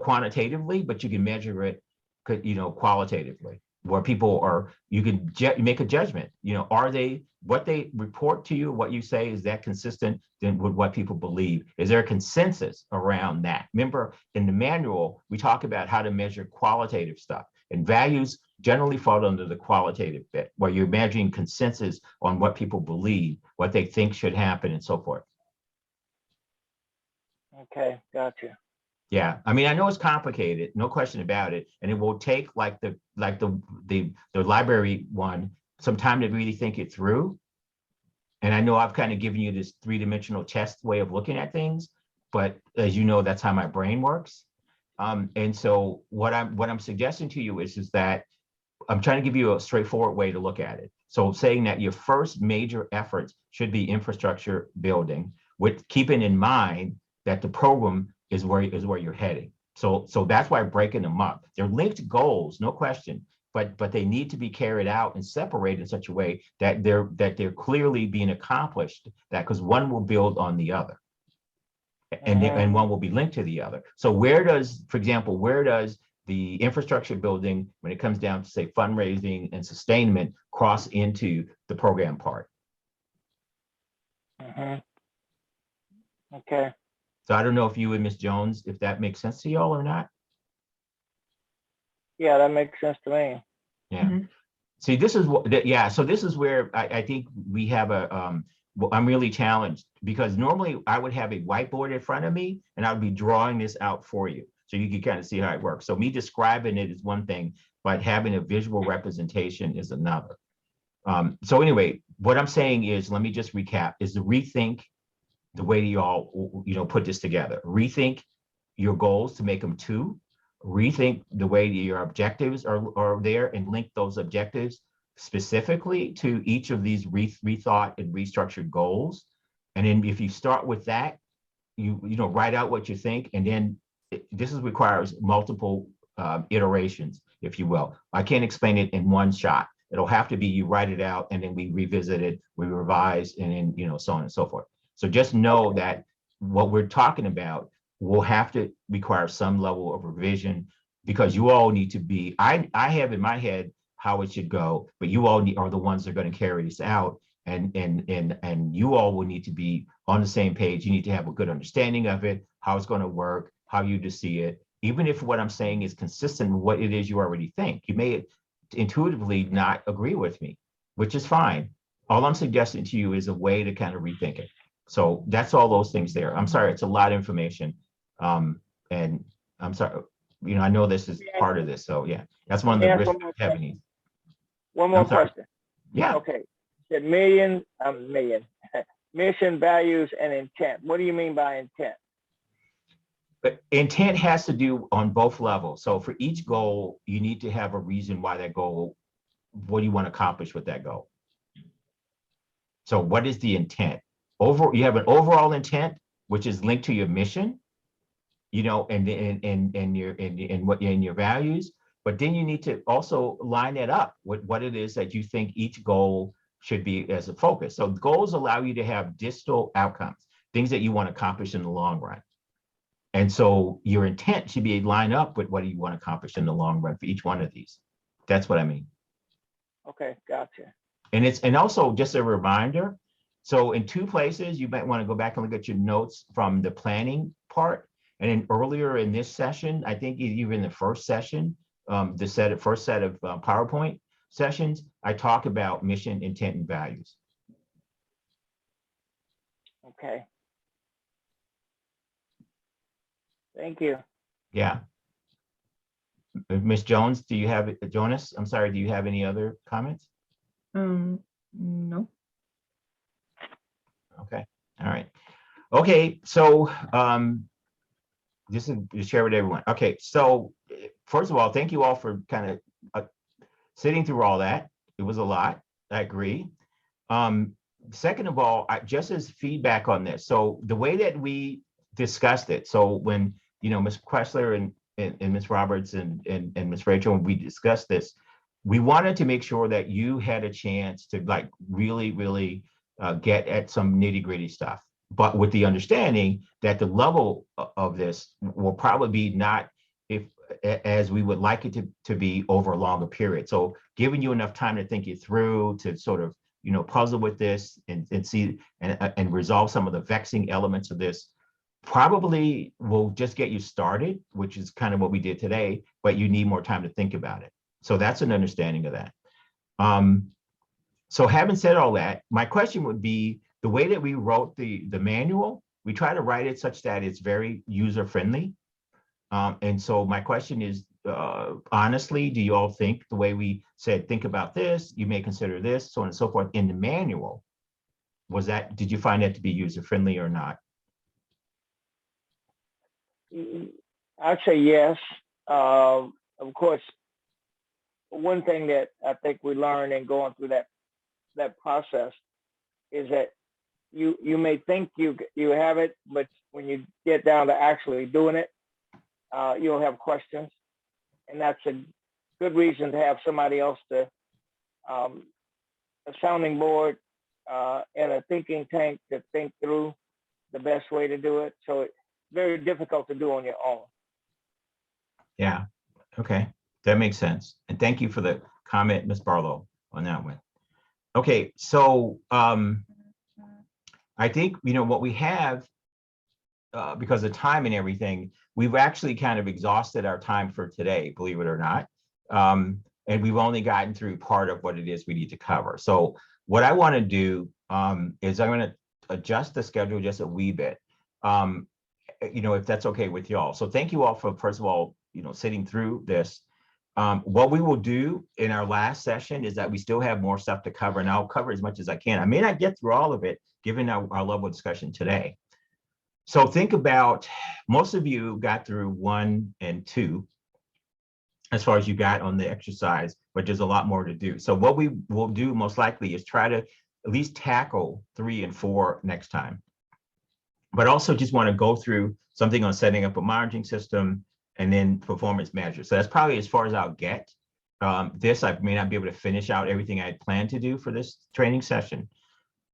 quantitatively, but you can measure it, qualitatively, where people are, you can make a judgment, are they, what they report to you, what you say, is that consistent then with what people believe? Is there a consensus around that? Remember, in the manual, we talk about how to measure qualitative stuff, and values generally fall under the qualitative bit, where you're measuring consensus on what people believe, what they think should happen, and so forth. Okay, gotcha. Yeah, I mean, I know it's complicated, no question about it, and it will take like the library one some time to really think it through. And I know I've kind of given you this three-dimensional chess way of looking at things, but as you know, that's how my brain works. And so what I'm suggesting to you is that I'm trying to give you a straightforward way to look at it. So saying that your first major efforts should be infrastructure building, with keeping in mind that the program is where you're heading. So that's why I'm breaking them up. They're linked goals, no question, but they need to be carried out and separated in such a way that they're clearly being accomplished, that because one will build on the other. And one will be linked to the other. So for example, where does the infrastructure building, when it comes down to say fundraising and sustainment, cross into the program part? Okay. So I don't know if you and Ms. Jones, if that makes sense to y'all or not. Yeah, that makes sense to me. Yeah. See, this is what, yeah. So this is where I think we have I'm really challenged, because normally I would have a whiteboard in front of me and I would be drawing this out for you, so you can kind of see how it works. So me describing it is one thing, but having a visual representation is another. So anyway, what I'm saying is, let me just recap, is to rethink the way you all, put this together. Rethink your goals to make them two. Rethink the way your objectives are there, and link those objectives specifically to each of these rethought and restructured goals. And then if you start with that, you write out what you think, and then this requires multiple iterations, if you will. I can't explain it in one shot. It'll have to be, you write it out and then we revisit it, we revise, and then so on and so forth. So just know that what we're talking about will have to require some level of revision, because you all need to be, I have in my head how it should go, but you all are the ones that are going to carry this out, and you all will need to be on the same page. You need to have a good understanding of it, how it's going to work, how you just see it. Even if what I'm saying is consistent with what it is you already think, you may intuitively not agree with me, which is fine. All I'm suggesting to you is a way to kind of rethink it. So that's all those things there. I'm sorry, it's a lot of information. And I'm sorry, I know this is part of this. So yeah, that's one of the risks of having. One more question. Yeah. Okay. The mission, values, and intent. What do you mean by intent? But intent has to do on both levels. So for each goal, you need to have a reason why that goal, what do you want to accomplish with that goal? So what is the intent? You have an overall intent, which is linked to your mission, and your values. But then you need to also line it up with what it is that you think each goal should be as a focus. So goals allow you to have distal outcomes, things that you want to accomplish in the long run. And so your intent should be line up with what you want to accomplish in the long run for each one of these. That's what I mean. Okay, gotcha. And also just a reminder, so in 2 places, you might want to go back and look at your notes from the planning part. And then earlier in this session, I think even in the first session, first set of PowerPoint sessions, I talk about mission, intent, and values. Okay. Thank you. Yeah. Ms. Jones, do you have, Jonas, I'm sorry, do you have any other comments? No. Okay, all right. Okay, so this is to share with everyone. Okay, so first of all, thank you all for kind of sitting through all that. It was a lot, I agree. Second of all, just as feedback on this, so the way that we discussed it, so when, Ms. Kressler and Ms. Roberts and Ms. Rachel, when we discussed this, we wanted to make sure that you had a chance to like really get at some nitty-gritty stuff, but with the understanding that the level of this will probably be not as we would like it to be over a longer period. So giving you enough time to think it through, to sort of puzzle with this and see and resolve some of the vexing elements of this, probably will just get you started, which is kind of what we did today, but you need more time to think about it. So that's an understanding of that. So having said all that, my question would be, the way that we wrote the manual, we try to write it such that it's very user-friendly. And so my question is, honestly, do you all think the way we said, think about this, you may consider this, so on and so forth, in the manual, did you find that to be user-friendly or not? I'd say yes. Of course, one thing that I think we learned in going through that process is that you may think you have it, but when you get down to actually doing it, you'll have questions, and that's a good reason to have somebody else to a sounding board and a thinking tank to think through the best way to do it. So it's very difficult to do on your own. Yeah, okay, that makes sense. And thank you for the comment, Ms. Barlow, on that one. Okay, so I think, what we have, because of time and everything, we've actually kind of exhausted our time for today, believe it or not. And we've only gotten through part of what it is we need to cover. So what I want to do is I'm going to adjust the schedule just a wee bit, if that's okay with y'all. So thank you all for, first of all, sitting through this. What we will do in our last session is that we still have more stuff to cover, and I'll cover as much as I can. I may not get through all of it, given our level of discussion today. So think about, most of you got through 1 and 2, as far as you got on the exercise, but there's a lot more to do. So what we will do most likely is try to at least tackle 3 and 4 next time. But also just want to go through something on setting up a monitoring system and then performance measures. So that's probably as far as I'll get. This, I may not be able to finish out everything I had planned to do for this training session.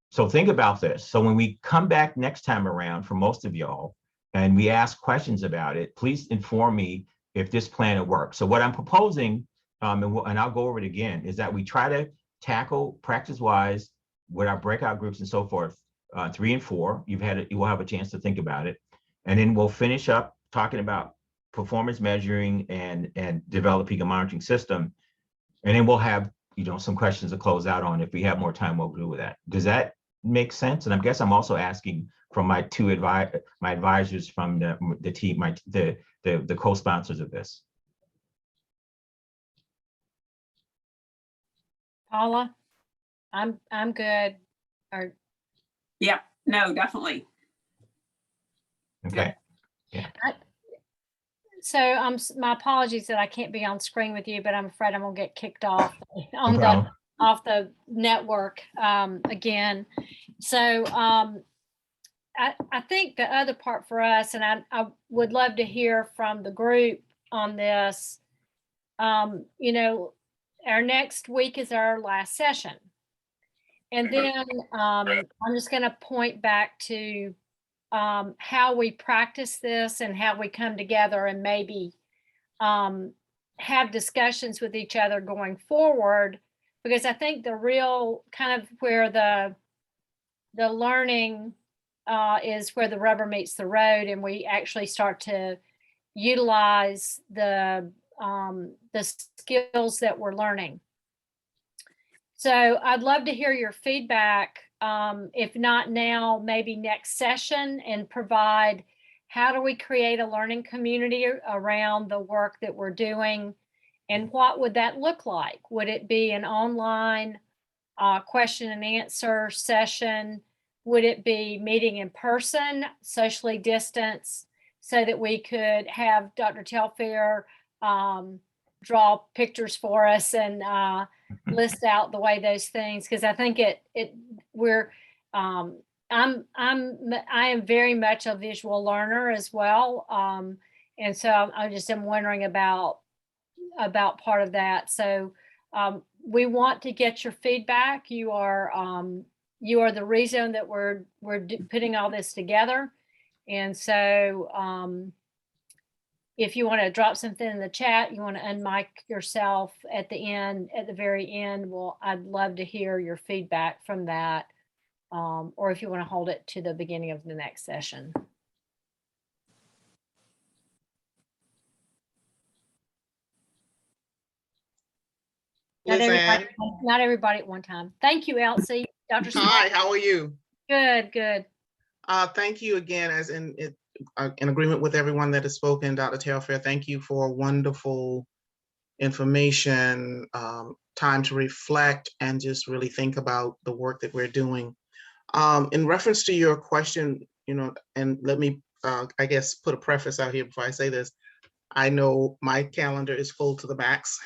So think about this. So when we come back next time around, for most of y'all, and we ask questions about it, please inform me if this plan will work. So what I'm proposing, and I'll go over it again, is that we try to tackle practice-wise with our breakout groups and so forth, 3 and 4. You will have a chance to think about it. And then we'll finish up talking about performance measuring and developing a monitoring system. And then we'll have, some questions to close out on. If we have more time, we'll do with that. Does that make sense? And I guess I'm also asking from my advisors from the team, the co-sponsors of this. Paula, I'm good. Or Yep, no, definitely. Okay. Yeah. So my apologies that I can't be on screen with you, but I'm afraid I'm gonna get kicked off off the network again. So I think the other part for us, and I would love to hear from the group on this. Our next week is our last session. And then I'm just going to point back to how we practice this and how we come together and maybe have discussions with each other going forward, because I think the real kind of where the learning is where the rubber meets the road, and we actually start to utilize the skills that we're learning. So I'd love to hear your feedback, if not now, maybe next session, and provide how do we create a learning community around the work that we're doing, and what would that look like? Would it be an online question and answer session? Would it be meeting in person, socially distanced, so that we could have Dr. Telfair draw pictures for us and list out the way those things, because I think I am very much a visual learner as well, and so I'm wondering about part of that. So we want to get your feedback. You are the reason that we're putting all this together, and so if you want to drop something in the chat, you want to unmic yourself at the very end, well, I'd love to hear your feedback from that. Or if you want to hold it to the beginning of the next session. Not everybody at one time. Thank you, Elsie. Dr. Smith. Hi, how are you? Good, good. Thank you again, as in agreement with everyone that has spoken. Dr. Telfair, thank you for wonderful information, time to reflect and just really think about the work that we're doing. In reference to your question, and let me, I guess, put a preface out here before I say this. I know my calendar is full to the max,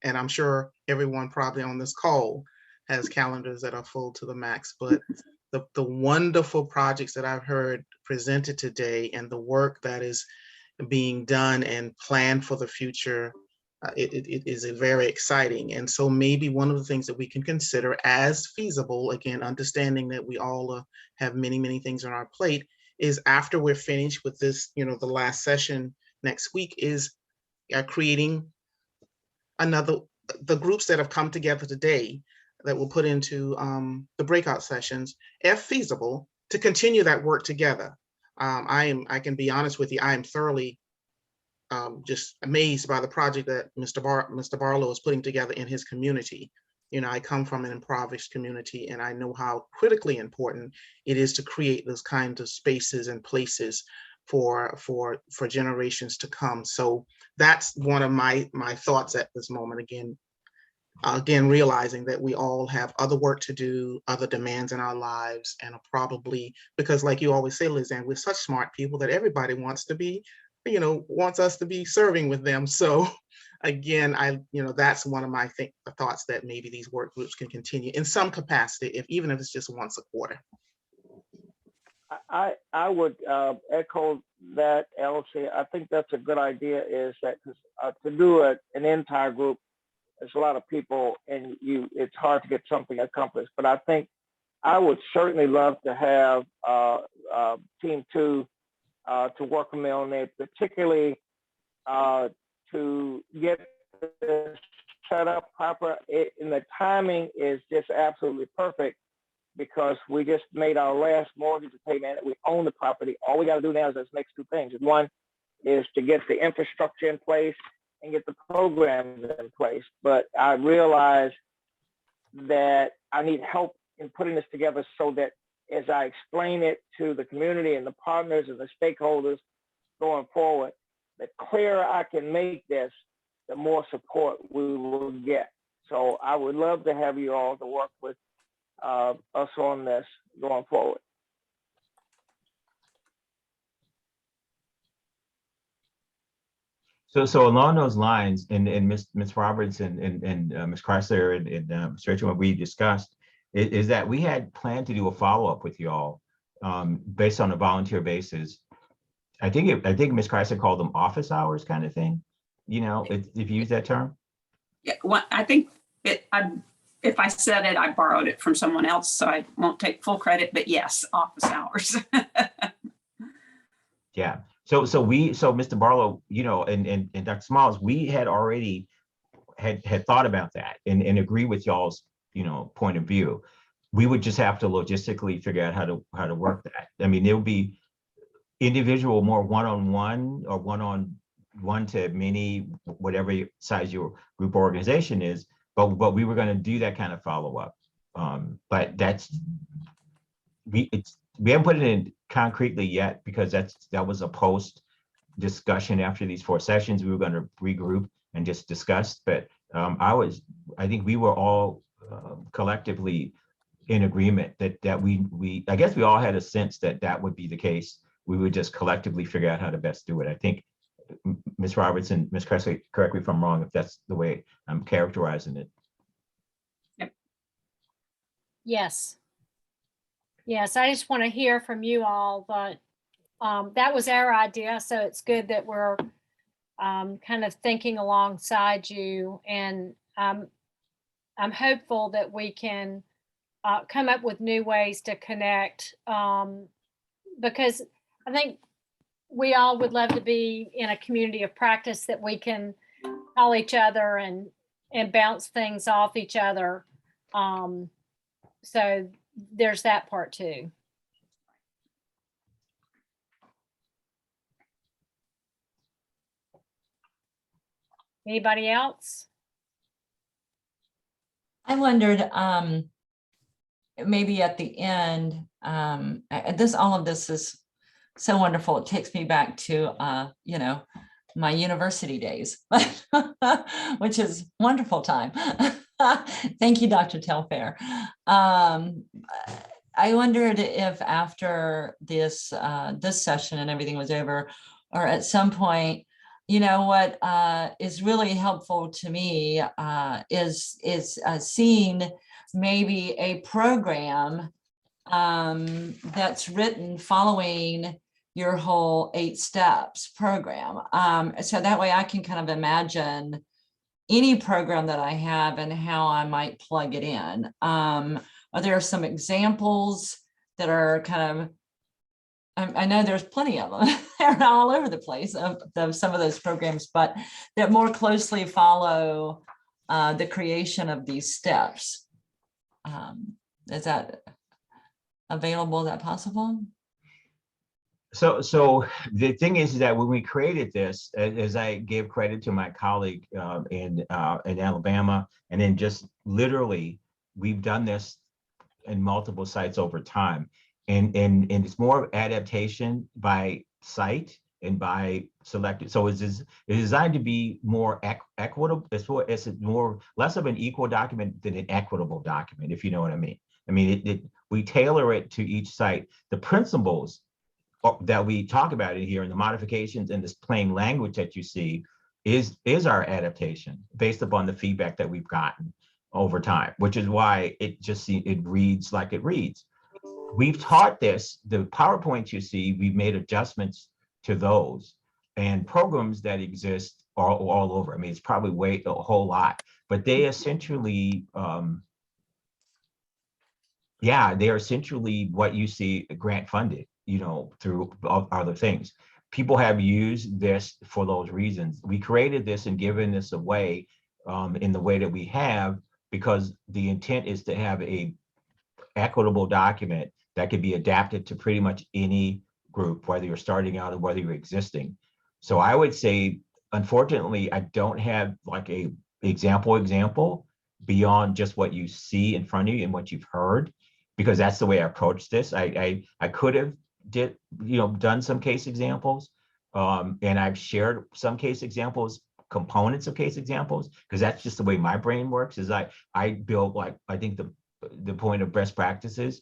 and I'm sure everyone probably on this call has calendars that are full to the max, but the wonderful projects that I've heard presented today and the work that is being done and planned for the future, it is very exciting. And so maybe one of the things that we can consider as feasible, again, understanding that we all have many, many things on our plate, is after we're finished with this, the last session next week, is creating the groups that have come together today that we'll put into the breakout sessions, if feasible, to continue that work together. I can be honest with you, I am thoroughly just amazed by the project that Mr. Barlow is putting together in his community. I come from an impoverished community, and I know how critically important it is to create those kinds of spaces and places for generations to come. So that's one of my thoughts at this moment. Again, realizing that we all have other work to do, other demands in our lives, and are probably, because like you always say, Lizanne, we're such smart people that everybody wants to be, wants us to be serving with them. So again, that's one of my thoughts, that maybe these work groups can continue in some capacity, even if it's just once a quarter. I would echo that, Elsie. I think that's a good idea, is that to do an entire group, there's a lot of people, and it's hard to get something accomplished. But I think I would certainly love to have Team 2 to work with me on it, particularly to get this set up proper. And the timing is just absolutely perfect, because we just made our last mortgage payment. We own the property. All we got to do now is those next two things. One is to get the infrastructure in place and get the programs in place. But I realize that I need help in putting this together, so that as I explain it to the community and the partners and the stakeholders going forward, the clearer I can make this, the more support we will get. So I would love to have you all to work with us on this going forward. So along those lines, and Ms. Roberts and Ms. Chrysler and Mr. Rachel, what we discussed is that we had planned to do a follow-up with you all based on a volunteer basis. I think Ms. Chrysler called them office hours kind of thing. If you use that term. Yeah, well, I think if I said it, I borrowed it from someone else, so I won't take full credit. But yes, office hours. Yeah. So Mr. Barlow, you know, and Dr. Smalls, we had already had thought about that and agree with y'all's, you know, point of view. We would just have to logistically figure out how to work that. I mean, there would be individual, more one-on-one or one-on-one to many, whatever size your group organization is, but we were going to do that kind of follow-up. But we haven't put it in concretely yet, because that was a post discussion after these 4 sessions. We were going to regroup and just discuss, but I think we were all collectively in agreement that we I guess we all had a sense that would be the case. We would just collectively figure out how to best do it. I think Ms. Robertson, Ms. Cressley, correct me if I'm wrong, if that's the way I'm characterizing it. Yes. Yes, I just want to hear from you all, but that was our idea. So it's good that we're kind of thinking alongside you, and I'm hopeful that we can come up with new ways to connect, because I think we all would love to be in a community of practice that we can call each other and bounce things off each other. So there's that part too. Anybody else? I wondered, maybe at the end, all of this is so wonderful. It takes me back to, you know, my university days, which is wonderful time. Thank you, Dr. Telfair. I wondered if after this session and everything was over, or at some point, you know, what is really helpful to me is seeing maybe a program that's written following your whole 8 steps program. So that way I can kind of imagine any program that I have and how I might plug it in. Are there some examples that are kind of, I know there's plenty of them, they're all over the place of some of those programs, but that more closely follow the creation of these steps. Is that available? Is that possible? So the thing is that when we created this, as I gave credit to my colleague in Alabama, and then just literally, we've done this in multiple sites over time. And it's more adaptation by site and by selected. So it's designed to be more equitable. It's more less of an equal document than an equitable document, if you know what I mean. I mean, we tailor it to each site. The principles that we talk about in here and the modifications and this plain language that you see is our adaptation based upon the feedback that we've gotten over time, which is why it reads like it reads. We've taught this, the PowerPoints you see, we've made adjustments to those, and programs that exist are all over. I mean, it's probably a whole lot, but they essentially, they're essentially what you see grant funded, you know, through other things. People have used this for those reasons. We created this and given this away in the way that we have, because the intent is to have a equitable document that could be adapted to pretty much any group, whether you're starting out or whether you're existing. So I would say, unfortunately, I don't have like a example beyond just what you see in front of you and what you've heard, because that's the way I approached this. I could have done some case examples, and I've shared some case examples, components of case examples, because that's just the way my brain works. Is I build, like, I think the point of best practices,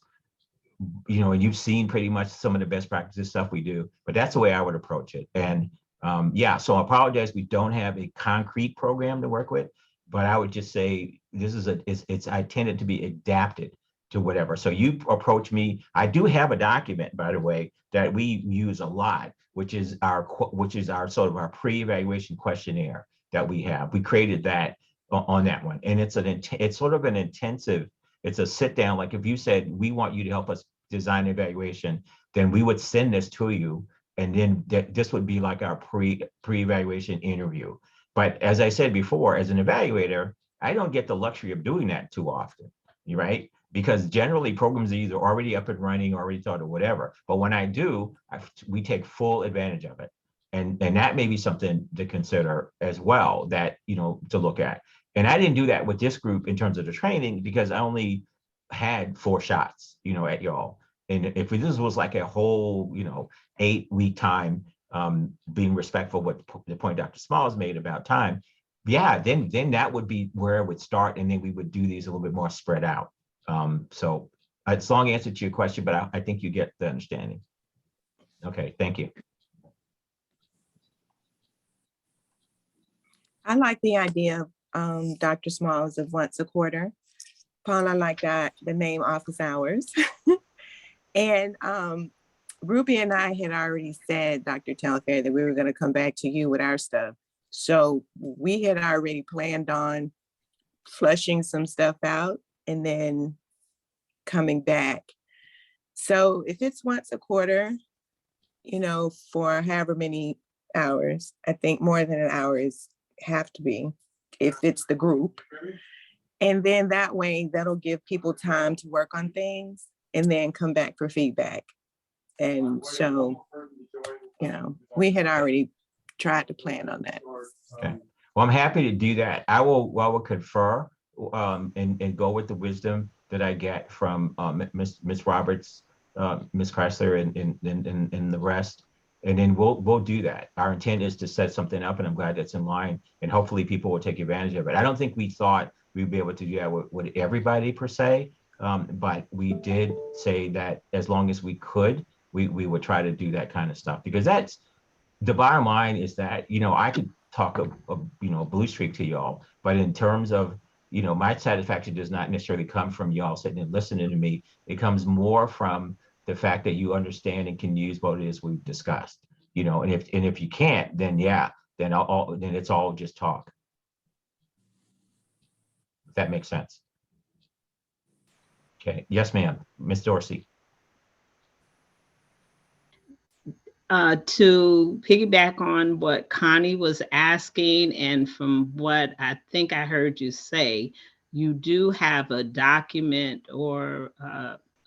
you know, and you've seen pretty much some of the best practices stuff we do, but that's the way I would approach it. And so I apologize, we don't have a concrete program to work with, but I would just say this is it's intended to be adapted to whatever. So you approach me. I do have a document, by the way, that we use a lot, which is our sort of our pre-evaluation questionnaire that we have. We created that on that one, and it's sort of an intensive. It's a sit down. Like if you said, we want you to help us design evaluation, then we would send this to you And then this would be like our pre-evaluation interview. But as I said before, as an evaluator, I don't get the luxury of doing that too often, right? Because generally programs are either already up and running, already taught or whatever. But when I do, we take full advantage of it. And that may be something to consider as well, that, you know, to look at. And I didn't do that with this group in terms of the training because I only had 4 shots, you know, at y'all. And if this was like a whole, you know, 8-week time, being respectful of what the point Dr. Smalls made about time, yeah, then that would be where it would start. And then we would do these a little bit more spread out. So it's a long answer to your question, but I think you get the understanding. Okay, thank you. I like the idea of Dr. Smalls of once a quarter. Paul, I like that, the name office hours. And Ruby and I had already said, Dr. Telfair, that we were going to come back to you with our stuff. So we had already planned on flushing some stuff out and then coming back. So if it's once a quarter, you know, for however many hours, I think more than an hour have to be, if it's the group. And then that way, that'll give people time to work on things and then come back for feedback. And so, you know, we had already tried to plan on that. Okay. Well, I'm happy to do that. I will confer and go with the wisdom that I get from Ms. Roberts, Ms. Chrysler, and the rest. And then we'll do that. Our intent is to set something up, and I'm glad that's in line. And hopefully people will take advantage of it. I don't think we thought we'd be able to do that with everybody per se, but we did say that as long as we could, we would try to do that kind of stuff, because that's the bottom line. Is that, you know, I could talk you know, blue streak to y'all, but in terms of, you know, my satisfaction does not necessarily come from y'all sitting and listening to me. It comes more from the fact that you understand and can use what it is we've discussed, you know. And if you can't, then yeah, then it's all just talk. If that makes sense. Okay. Yes, ma'am. Ms. Dorsey. To piggyback on what Connie was asking, and from what I think I heard you say, you do have a document or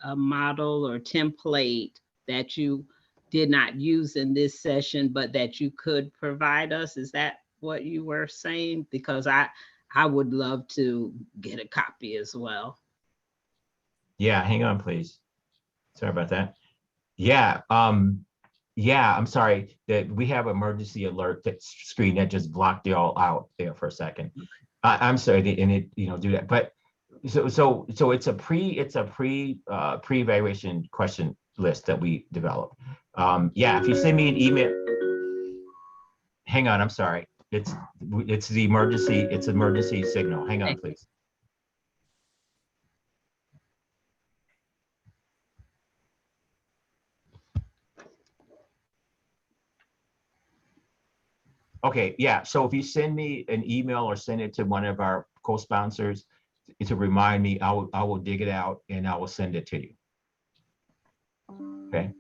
a model or template that you did not use in this session, but that you could provide us. Is that what you were saying? Because I would love to get a copy as well. Yeah, hang on, please. Sorry about that. Yeah. Yeah, I'm sorry that we have emergency alert that screen that just blocked y'all out there for a second. I'm sorry, and it, you know, do that. But so it's a pre-evaluation question list that we developed. Yeah, if you send me an email, hang on, I'm sorry. It's the emergency signal. Hang on, please. Okay, yeah, so if you send me an email or send it to one of our co-sponsors to remind me, I will dig it out and I will send it to you. Okay.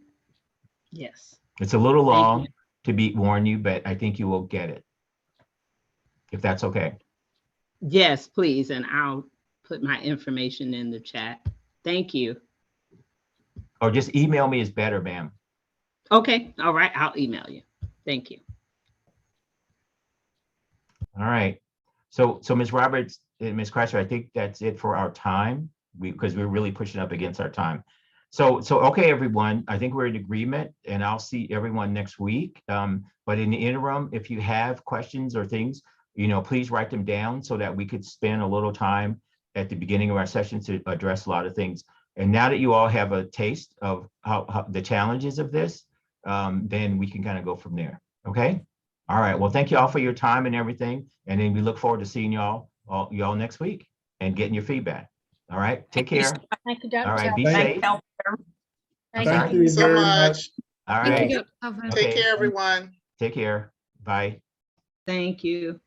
Yes. It's a little long to warn you, but I think you will get it, if that's okay. Yes, please, and I'll put my information in the chat. Thank you. Or just email me is better, ma'am. Okay, all right, I'll email you. Thank you. All right. So Ms. Roberts and Ms. Chrysler, I think that's it for our time, because we're really pushing up against our time. So okay, everyone, I think we're in agreement, and I'll see everyone next week. But in the interim, if you have questions or things, you know, please write them down so that we could spend a little time at the beginning of our session to address a lot of things. And now that you all have a taste of how the challenges of this, then we can kind of go from there. Okay. All right. Well, thank you all for your time and everything. And then we look forward to seeing y'all next week and getting your feedback. All right. Take care. Thank you, Dr. All right. Be Telfair. safe. Thank you so much. All right. Take care, everyone. Take care. Bye. Thank you.